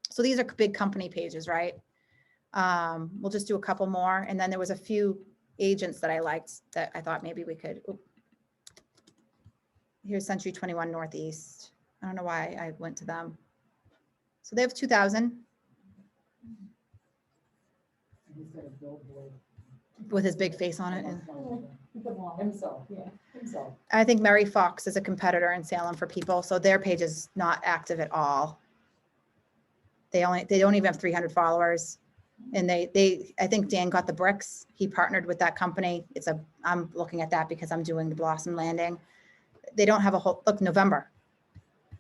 so these are big company pages, right? We'll just do a couple more. And then there was a few agents that I liked that I thought maybe we could. Here's Century 21 Northeast. I don't know why I went to them. So they have 2,000. With his big face on it. Himself, yeah, himself. I think Mary Fox is a competitor in Salem for people, so their page is not active at all. They don't even have 300 followers. And I think Dan got the bricks. He partnered with that company. I'm looking at that because I'm doing the Blossom Landing. They don't have a whole, look, November.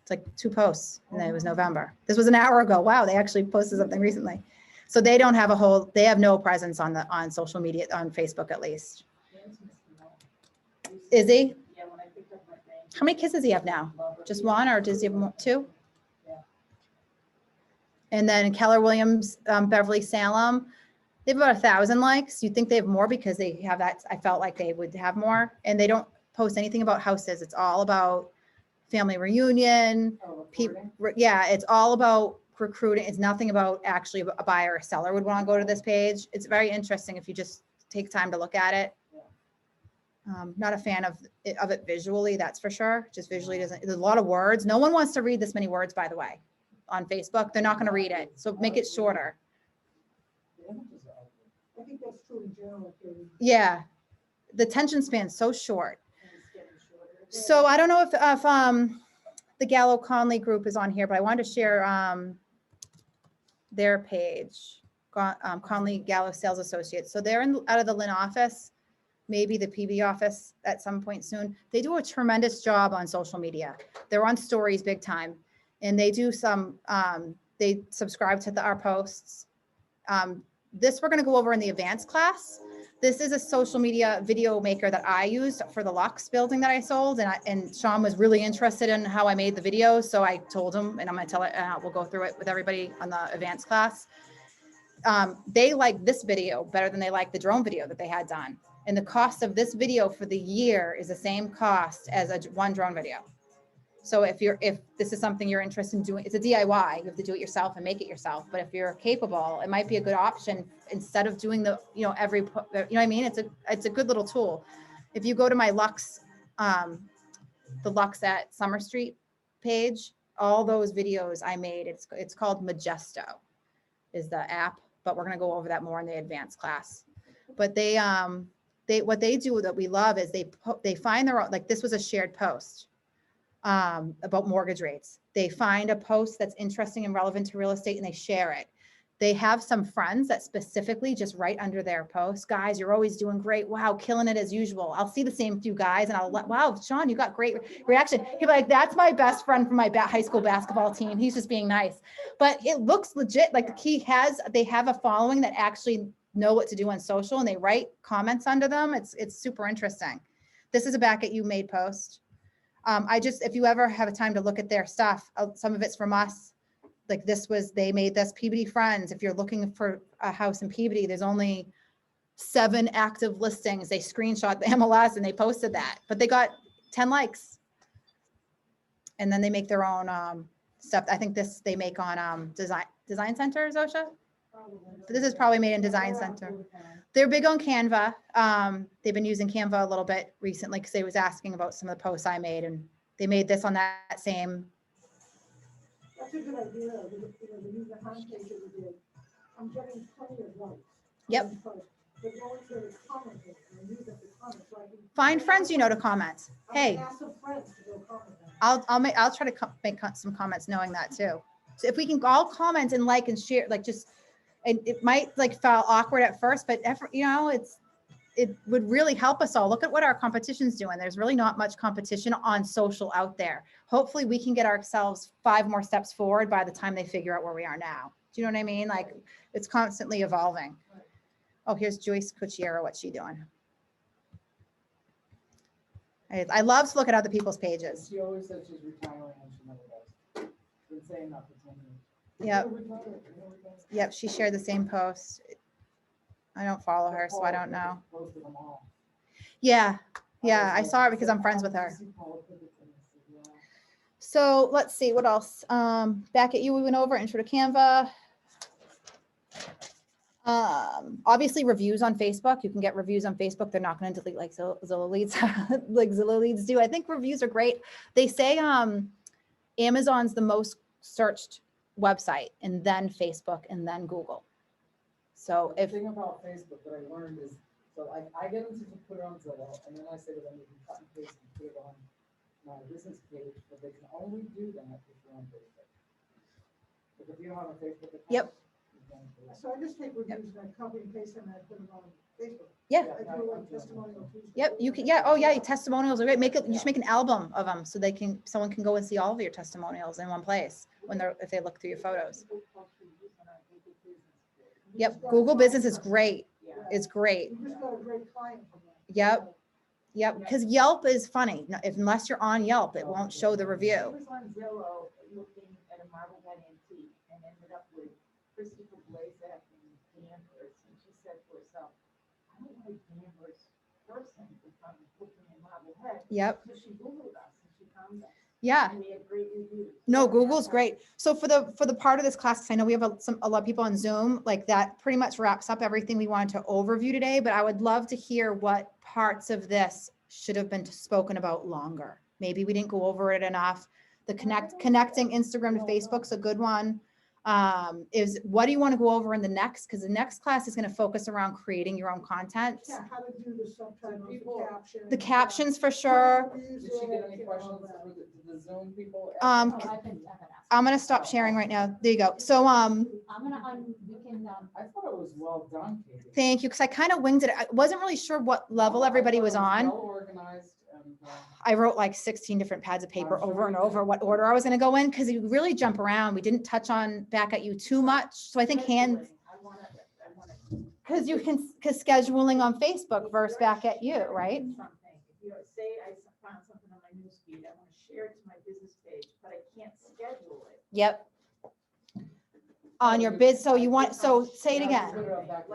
It's like 2 posts and then it was November. This was an hour ago. Wow, they actually posted something recently. So they don't have they have no presence on social media, on Facebook at least. Is he? Yeah, when I picked up my thing. How many kids does he have now? Just 1 or does he have 2? Yeah. And then Keller Williams, Beverly Salem, they have about 1,000 likes. You'd think they have more because they have that. I felt like they would have more and they don't post anything about houses. It's all about family reunion. Yeah, it's all about recruiting. It's nothing about actually a buyer or seller would want to go to this page. It's very interesting if you just take time to look at it. Not a fan of it visually, that's for sure. Just visually there's a lot of words. No one wants to read this many words, by the way, on Facebook. They're not going to read it. So make it shorter. I think that's true in general. Yeah. The attention span's so short. So I don't know if the Gallo Conley group is on here, but I wanted to share their page, Conley Gallo Sales Associates. So they're out of the Lynn office, maybe the PB office at some point soon. They do a tremendous job on social media. They're on stories big time. And they do they subscribe to our posts. This we're gonna go over in the advanced class. This is a social media video maker that I used for the Lux building that I sold. And Sean was really interested in how I made the videos. So I told him, and I'm gonna tell it, we'll go through it with everybody on the advanced class. They like this video better than they like the drone video that they had done. And the cost of this video for the year is the same cost as one drone video. So if this is something you're interested in doing, it's a DIY, you have to do it yourself and make it yourself. But if you're capable, it might be a good option instead of doing every, what I mean? It's a good little tool. If you go to my Lux, the Lux at Summer Street page, all those videos I made, it's called Majesto is the app, but we're going to go over that more in the advanced class. But what they do that we love is they find like this was a shared post about mortgage rates. They find a post that's interesting and relevant to real estate and they share it. They have some friends that specifically just write under their post, guys, you're always doing great. Wow, killing it as usual. I'll see the same few guys and wow, Sean, you got great reaction. He'll be like, that's my best friend from my high school basketball team. He's just being nice. But it looks legit. Like they have a following that actually know what to do on social and they write comments under them. It's super interesting. This is a Back at You made post. If you ever have a time to look at their stuff, some of it's from us. like they made this Peabody Friends. If you're looking for a house in Peabody, there's only 7 active listings. They screenshot the MLS and they posted that, but they got 10 likes. And then they make their own stuff. I think they make on Design Center, Zosha. This is probably made in Design Center. They're big on Canva. They've been using Canva a little bit recently because they was asking about some of the posts I made, and they made this on that same. That's a good idea, the new homepage that we did. I'm getting plenty of likes. Yep. But no one's really commenting, and use it to comment, so I can. Find friends you know to comment. I'm gonna Hey, ask some friends to go comment on it. I'll try to make some comments knowing that too. So if we can all comment and like and share, like just, and it might like feel awkward at first, but it would really help us all. Look at what our competition's doing. There's really not much competition on social out there. Hopefully we can get ourselves 5 more steps forward by the time they figure out where we are now. Do you know what I mean? Like it's constantly evolving. Oh, here's Joyce Cucchiero. What's she doing? I love to look at other people's pages. She always said she's retiring and she never does. Been saying that for 10 years. Yep. Yep, she shared the same post. I don't follow her, so I don't know. Posted them all. Yeah, I saw her because I'm friends with her. So let's see, what else? Back at you, we went over intro to Canva. Obviously reviews on Facebook. You can get reviews on Facebook. They're not going to delete like Zillow Leads, like Zillow Leads do. I think reviews are great. They say Amazon's the most searched website, and then Facebook, and then Google. So The thing about Facebook that I learned is, so I get them to put it on Zillow, and then I say to them, you can cut and paste and put it on my business page, but they can only do that if you're on Facebook. But if you don't have a Facebook account. Yep. you can't do it. So I just take reviews and I copy and paste them and I put them on Facebook. Yeah. I do like testimonial Tuesday. Yep, you can. Yeah. Oh, yeah. Testimonials are great. You just make an album of them so someone can go and see all of your testimonials in one place if they look through your photos. Yep. Google Business is great. It's great. You just got a great client from that. Yep. Yep. Because Yelp is funny. Unless you're on Yelp, it won't show the I review. was on Zillow looking at a Marblehead antique and ended up with Christopher Blazak in Danvers, and she said to herself, I don't like Danvers person if I'm looking in Marblehead. Yep. So she Googled us and she found us. Yeah. And we had great reviews. No, Google's great. So for the part of this class, 'cause I know we have a lot of people on Zoom, like that pretty much wraps up everything we wanted to overview today, but I would love to hear what parts of this should have been spoken about longer. Maybe we didn't go over it enough. The connecting Instagram to Facebook's a good one. Is what do you want to go over in the next? Because the next class is going to focus around creating your own content. Yeah, how to do the subtitles, People- the captions. The captions for sure. Did she get any questions for the Zoom people? I'm going to stop sharing right now. There you go. So, I thought it was well done, Katie. thank you. Because I kind of winged it. I wasn't really sure what level everybody was on. Well organized and. I wrote like 16 different pads of paper over and over what order I was going to go in because you really jump around. We didn't touch on back at you too much. So I think because scheduling on Facebook versus back at you, right? Something. If you say I found something on my newsfeed, I want to share it to my business page, but I can't schedule it. Yep. On your bid. So you want, so say it again.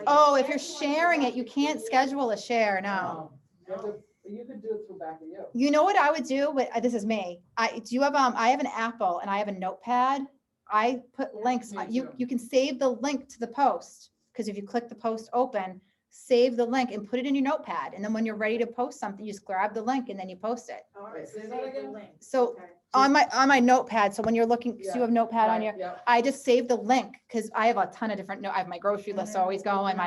Oh, if you're sharing it, you can't schedule a share. No. You could do it through back of you. You know what I would do, but this is me. I have an Apple and I have a notepad. I put links, Me you too. can save the link to the post. Because if you click the post open, save the link and put it in your notepad. And then when you're ready to post something, you just grab the link and then you post it. All right, Say save that the again? link. So Okay. on my notepad, so when you're looking, so you have notepad on your, Yeah. I just save the link because I have a ton of different, I have my grocery list always going,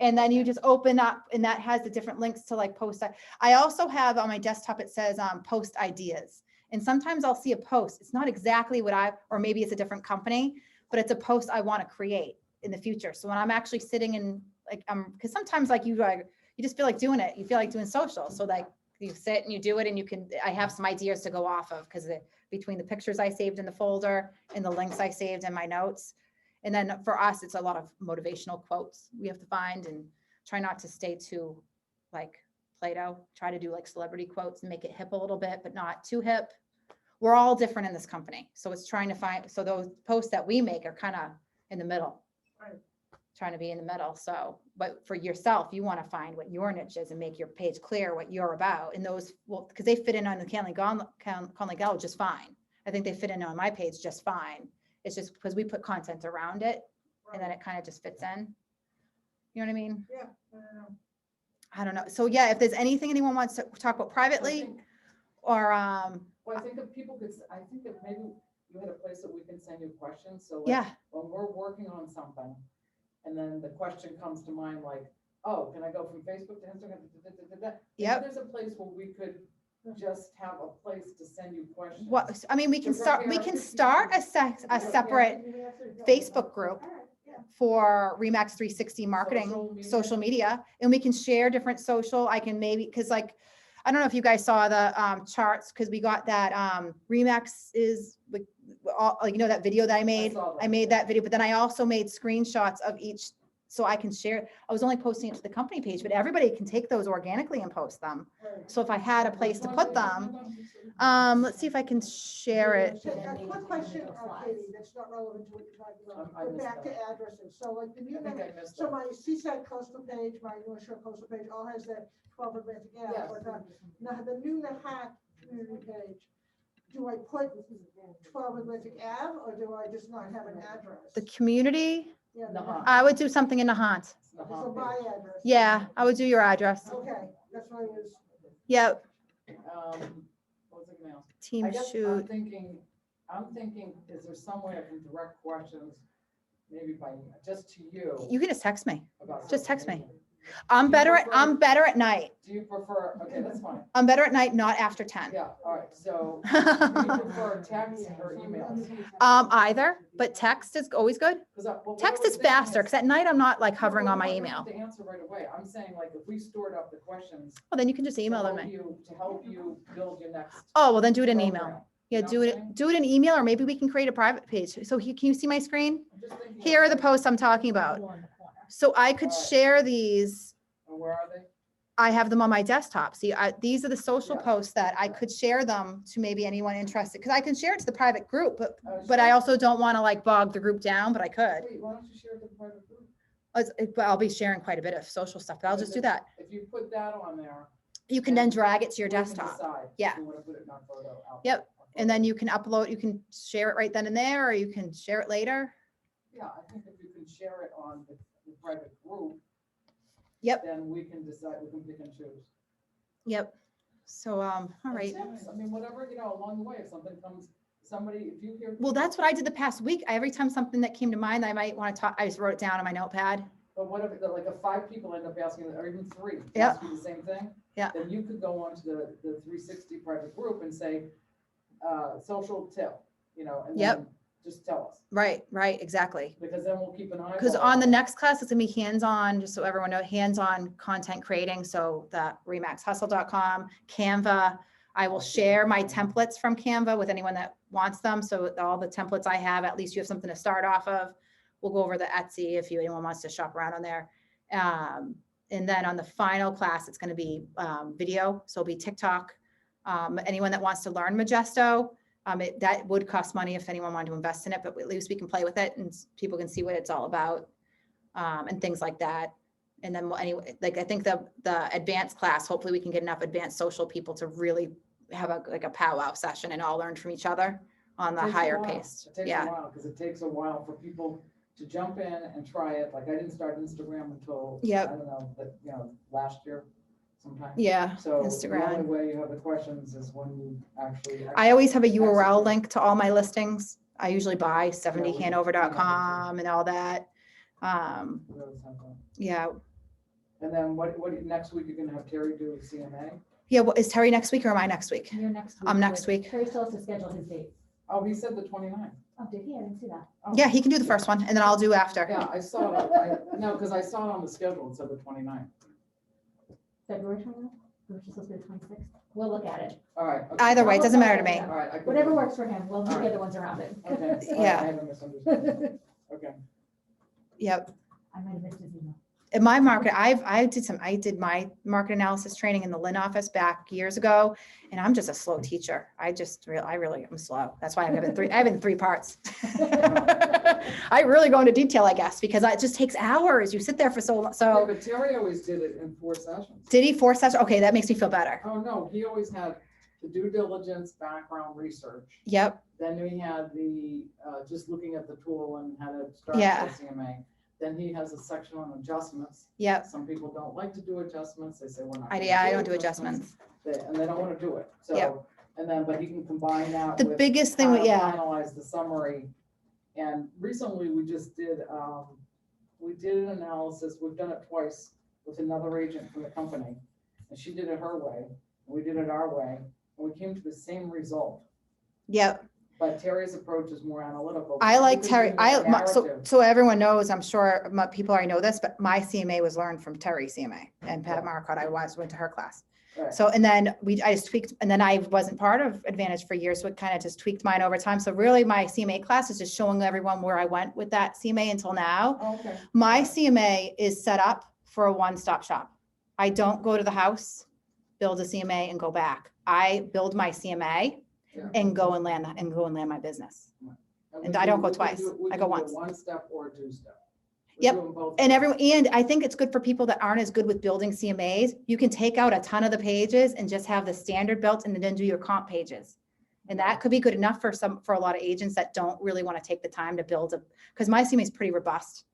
and then you just open up and that has the different links to like post. I also have on my desktop, it says post ideas. And sometimes I'll see a post. It's not exactly what or maybe it's a different company, but it's a post I want to create in the future. So when I'm actually sitting in like, because sometimes like you just feel like doing it. You feel like doing social. So like you sit and you do it and I have some ideas to go off of because between the pictures I saved in the folder and the links I saved in my notes. And then for us, it's a lot of motivational quotes we have to find and try not to stay too like Play-Doh. Try to do like celebrity quotes and make it hip a little bit, but not too hip. we're all different in this company. So it's trying to find, so those posts that we make are kind of in the middle. Right. Trying to be in the middle. So, but for yourself, you want to find what your niche is and make your page clear what you're about. And those, well, because they fit in on the Conley Gallo just fine. I think they fit in on my page just fine. It's just because we put content around it and then it kind of just fits in. You know what I mean? Yeah, I don't know. I don't know. So yeah, if there's anything anyone wants to talk about I privately think- or, Well, I think if people could, I think that maybe you had a place that we can send you questions, so like, yeah, when we're working on something, and then the question comes to mind like, oh, can I go from Facebook to Instagram? Maybe Yep. There's a place where we could just have a place to send you questions. what, I mean, we can To start, we prepare- can start a separate Facebook group for Remax 360 marketing, social media, and we can share different social, I can maybe, because like, I don't know if you guys saw the charts, because we got that Remax is like, all, like, you know, that video that I made? saw that, I made yeah. that video, but then I also made screenshots of each, so I can share. I was only posting it to the company page, but everybody can take those organically and post them. So if I had a place to put them, let's see if I can share it. A quick question, Katie, that's not relevant to what you're talking about, I but missed back to that. addresses, so like the I new, think I missed so that. my CSAT coastal page, my North Shore coastal page, all has that 12 Atlantic Ave, Yes. but now the new Nahat community page, do I put 12 Atlantic Ave, or do I just not have an address? The community, Yeah, the Nahant. I would do something in Nahant. It's the So hot my page. address. Yeah, I would do your address. Okay, that's what I was. Yep, What was I gonna ask? team I guess shoot. I'm thinking, is there some way I can direct questions, maybe by, just to you? You can just text me. about Just social text me. media? I'm You better at, prefer- I'm better at night. Do you prefer, okay, that's fine. I'm better at night, not after 10. Yeah, all right, so do you prefer text or emails? Either, but text is always good. 'Cause what I Text was is thinking faster, because at night I'm not like hovering No, on my you don't email. have to answer right away. I'm saying like if we stored up the questions. Well, then you can just email to them. help me. To help you build your next. Oh, well, then do it in email. program. Yeah, You know do what I'm it, saying? do it in email, or maybe we can create a private page. So can you see my screen? I'm just thinking Here are the of- posts I'm talking about. So I could Alright. share these. And where are they? I have them on my desktop. See, these are the social Yeah. posts that I could share them to maybe anyone interested, because I can share it to the private group, but I Sure. also don't want to like bog the group down, but I could. Wait, why don't you share it to the private group? But I'll be sharing quite a bit of social stuff, but I'll just do that. If you put that on there. You can then then drag it to your we can desktop. decide if Yeah. you wanna put it in our photo out Yep. there, our And then photo. you can upload, you can share it right then and there, or you can share it later. Yeah, I think if you can share it on the private group. Yep. Then we can decide, we can pick and choose. Yep. So, all And right. tips, I mean, whatever, along the way, if something comes, if you hear. Well, that's what I did the past week. Every time something that came to mind that I might want to talk, I just wrote it down on my notepad. But what if, like, if 5 people end up asking, or even 3, Yeah. ask you the same thing? Yeah. Then you could go on to the 360 private group and say, social tip, and Yep. then just tell us, Right, exactly. because then we'll keep an eye. Because on the next class, it's gonna be hands-on, just so everyone knows, hands-on content creating. So the remaxhustle.com, Canva. I will share my templates from Canva with anyone that wants them. So all the templates I have, at least you have something to start off of. We'll go over the Etsy if anyone wants to shop around on there. And then on the final class, it's gonna be video, so it'll be TikTok. Anyone that wants to learn Majesto, that would cost money if anyone wanted to invest in it, but at least we can play with it and people can see what it's all about, and things like that. And then anyway, like I think the advanced class, hopefully we can get enough advanced social people to really have a powwow session and all learn from each other on the Takes a higher while. pace. It takes a Yeah, while, because it takes a while for people to jump in and try it. Like, I didn't start Instagram until, I Yep. don't know, but, last year sometime. yeah, So the only Instagram. way you have the questions is when you actually. I always have a URL execute. link to all my listings. I usually buy we- 70hanover.com and all that. We always have that. Yeah, And then next week you're gonna have Terry do CMA? yeah. Well, is Terry next week or am I next week? You're next week. I'm next week. Terry still has to schedule his dates. Oh, he said the 29th. Oh, did he? I didn't see that. Oh. Yeah, he can do the first one and then I'll do after. Yeah, I saw it. No, because I saw it on the schedule. It said the 29th. February 29th, which is supposed to be the 26th. We'll look at it. All right. okay. Either way, it doesn't matter to me. All right. I could- Whatever works for him. We'll do All the right. other ones around it. Okay. All right, Yeah. I haven't misunderstood. Okay. Yep. I might have missed his email. in my market, I did my market analysis training in the Lynn office back years ago, and I'm just a slow teacher. I really am slow. That's why I have it in three parts. I really go into detail, I guess, because it just takes hours. You sit there for so long. Yeah, So but Terry always did it in 4 sessions. did he 4 sessions? Okay, that makes me feel better. Oh, no, he always had the due diligence, background research. Yep. Then we had the, just looking at the tool and how to start Yeah. the CMA. Then he has a section on adjustments. Yep. Some people don't like to do adjustments. They say, we're not. I gonna don't do adjustments. And they don't want to do it. Yep. So, and then, but he can combine that The with biggest thing, how to yeah. finalize the summary. And recently we just did, an analysis. We've done it twice with another agent from the company. And she did it her way, and we did it our way, and we came to the same result. Yep. But Terry's approach is more analytical. I like You can Terry. do more So narrative. everyone knows, I'm sure people already know this, but my CMA was learned from Terry CMA and Pat Marcotte. I went to her class. Right. So, and then I just tweaked, and then I wasn't part of Advantage for years, so it kind of just tweaked mine over time. So really my CMA class is just showing everyone where I went with that CMA until now. Oh, okay. My CMA is set up for a one-stop shop. I don't go to the house, build a CMA and go back. I build my CMA Yeah. and go and land my business. we And I don't go we can twice. do- we I can go do a once. 1-step or a 2-step. We Yep. do 'em both And ways. I think it's good for people that aren't as good with building CMAs. You can take out a ton of the pages and just have the standard built and then do your comp pages. And that could be good enough for a lot of agents that don't really want to take the time to build because my CMA is pretty robust.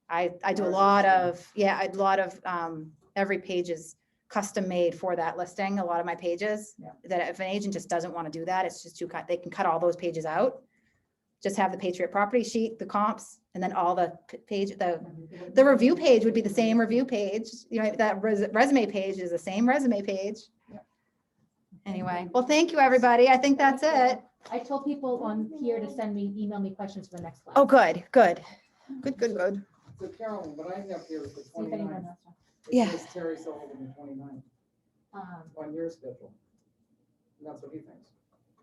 I do a lot of, every page is custom made for that listing, a lot of my pages. Yeah. That if an agent just doesn't want to do that, it's just too cut, they can cut all those pages out. Just have the Patriot property sheet, the comps, and then all the the review page would be the same review page. You know, that resume page is the same resume page. Yeah. Anyway, well, thank you, everybody. I think that's it. I told people on here to email me questions for the next class. Oh, good. So Carolyn, what I have here is the See if anyone 29th. knows. It says Terry Sullivan, the 29th, Um, on your schedule. And that's what he thinks.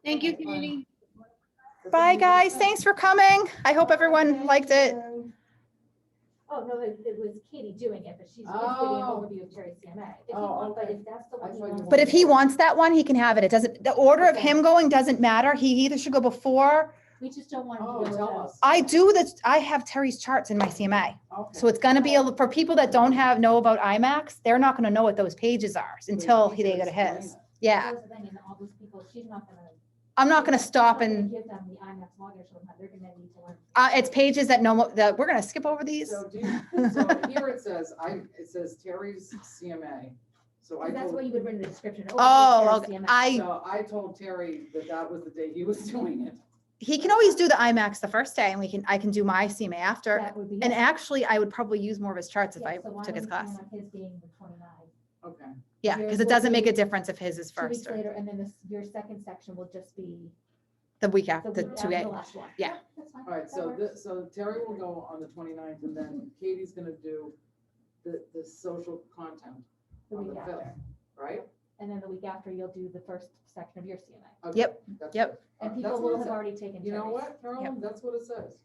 Thank you, Katie. Bye, guys. Thanks for coming. I hope everyone liked it. Oh, no, it was Katie doing it, but she's giving an Oh. overview of Terry's CMA. If you Oh, want, but okay. if that's the I one he thought you wants. But if he wants that one, he can have it. It doesn't, the order of him going doesn't matter. He either should go before. We just don't want him Oh, to go tell with us. I do this. I have Terry's charts in my CMA. Okay. So it's going to be, for people that don't know about IMAX, they're not going to know what those pages are until He they can go to explain his. it. Yeah. Those are the thing, and all those people, she's not gonna. I'm not going to stop she's not gonna and, Give them the IMAX login, so they're gonna need to learn. it's pages that that we're going to skip over these. So so here it says Terry's CMA. So I That's told, what you would write in the description. Oh, Terry's okay. CMA. so I told Terry that was the day he was doing it. He can always do the IMAX the first day and I can do my CMA after. That would be. And it. actually, I would probably use more of his charts if Yeah, I so why took his don't we class. plan on his being the 29th? Okay. Yeah, Yours because it will doesn't make a be difference if his is 2 weeks first or later, and then your second section will just be the week the after, the week after 2 the days. last one. Yeah. That's fine. All right, That so works. so Terry will go on the 29th, and then Katie's gonna do the social content The on week the after. 5th, right? And then the week after, you'll do the first section of your CMA. Okay, Yep, that's yep. good. And That's people what will it have said. already taken. You know Terry's. what, Carolyn, that's what it says,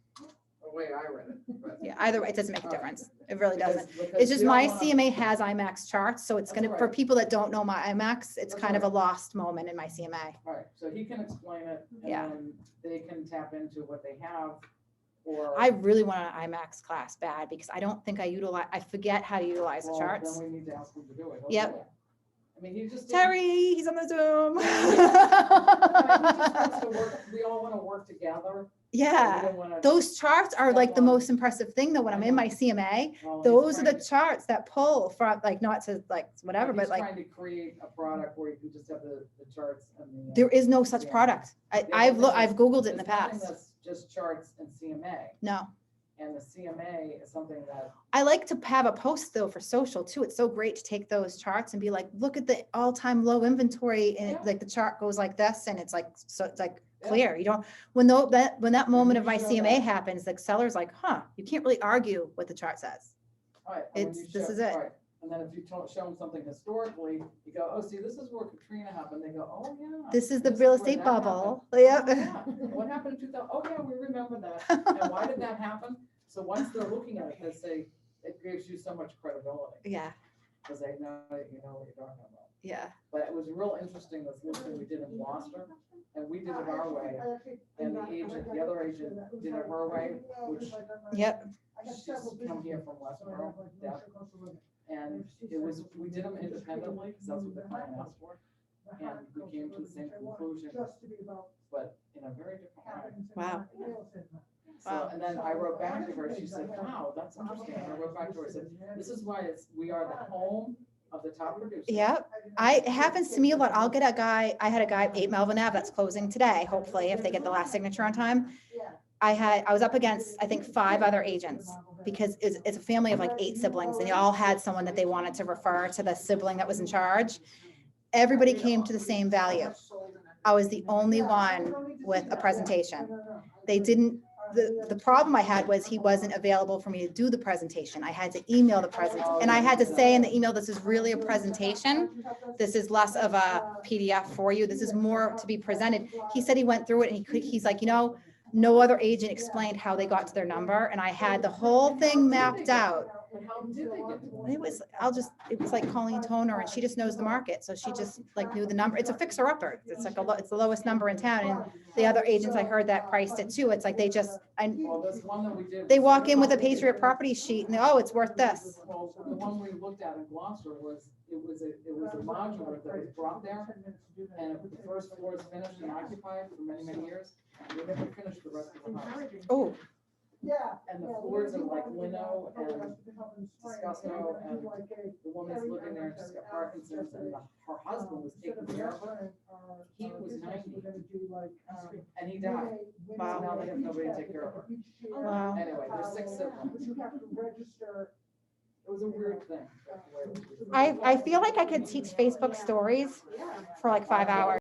the way I read it. but- Yeah, either way, it doesn't make a All right. difference. It really Because- doesn't. because It's just you don't my wanna- CMA has IMAX charts, so it's That's gonna, all for right. people that don't know my IMAX, it's That's kind of all a lost moment in my CMA. All right, so he can explain it, Yeah. and then they can tap into what they have, or. I really want an IMAX class bad because I don't think I forget how to utilize the well, charts. Then we need to ask him to do it. Yep. Okay. I mean, he just. Terry, he's on the Zoom. We all wanna work together. Yeah, those charts are like the most impressive thing though, when I'm in my CMA, those are the charts that pull from, like, not to like whatever, but like, Trying to create a product where you can just have the charts and the. there is no such Yeah. product. Yeah, I've but I've Googled it in the there's nothing past. That's just charts and CMA, No. and the CMA is something that, I like to have a post though for social too. It's so great to take those charts and be like, look at the all-time low inventory and Yeah. like the chart goes like this and it's like, so it's like Yeah. clear. You don't, when that moment you of my show CMA that. happens, the seller's like, huh, you can't really argue what the chart says. all right. and when It's- you this show- is it. all right, and then if you show them something historically, you go, oh, see, this is where Katrina happened, they go, oh, yeah. This is the this real where estate that bubble. happened. Yep. Oh, yeah. What happened in 2000? Oh, yeah, we remember that, and why did that happen? So once they're looking at it, they say, it gives you so much credibility, Yeah, because they know that you know what you're talking about. yeah. But it was real interesting, this listing we did in Gloucester, and we did it our way, and the other agent did it her way, which Yep. she's come here from Westboro, Deb. And it was, we did them independently, because that's what the client asked for, and we came to the same conclusion, but in a very different way. Wow. So, and then I wrote back to her, she said, wow, that's interesting, and I wrote back to her, I said, this is why we are the home of the top producer. Yep. It happens to me a lot. I'll get a guy, I had a guy, 8 Melvin Ave, that's closing today, hopefully, if they get the last signature on time. I was up against, I think, 5 other agents, because it's a family of like 8 siblings, and they all had someone that they wanted to refer to the sibling that was in charge. Everybody came to the same value. I was the only one with a presentation. They didn't, the problem I had was he wasn't available for me to do the presentation. I had to email the presentation, and I had to say in the email, this is really a presentation. This is less of a PDF for you. This is more to be presented. He said he went through it, and he's like, no other agent explained how they got to their number, and I had the whole thing mapped out. And how did they get to it? It was like Colleen Toner, and she just knows the market, so she just like knew the number. It's a fixer-upper. It's like it's the lowest number in town, and the other agents I heard that priced it too. It's like they just, Well, this one that we did. they walk in with a Patriot property sheet, and it's worth this. Well, the one we looked at in Gloucester was, it was a modular that was brought there, and the first floor is finished and occupied for many, many years. We never finished the rest of the house. Oh, And the floors are like lino and disgusto, and the woman's living there, and she's got Parkinson's, and her husband was taking care of her. He was 90, and he died. So now they have nobody to take care of her. wow. Anyway, there's 6 siblings. It was a weird thing. I feel like I could teach Facebook stories for like 5 hours.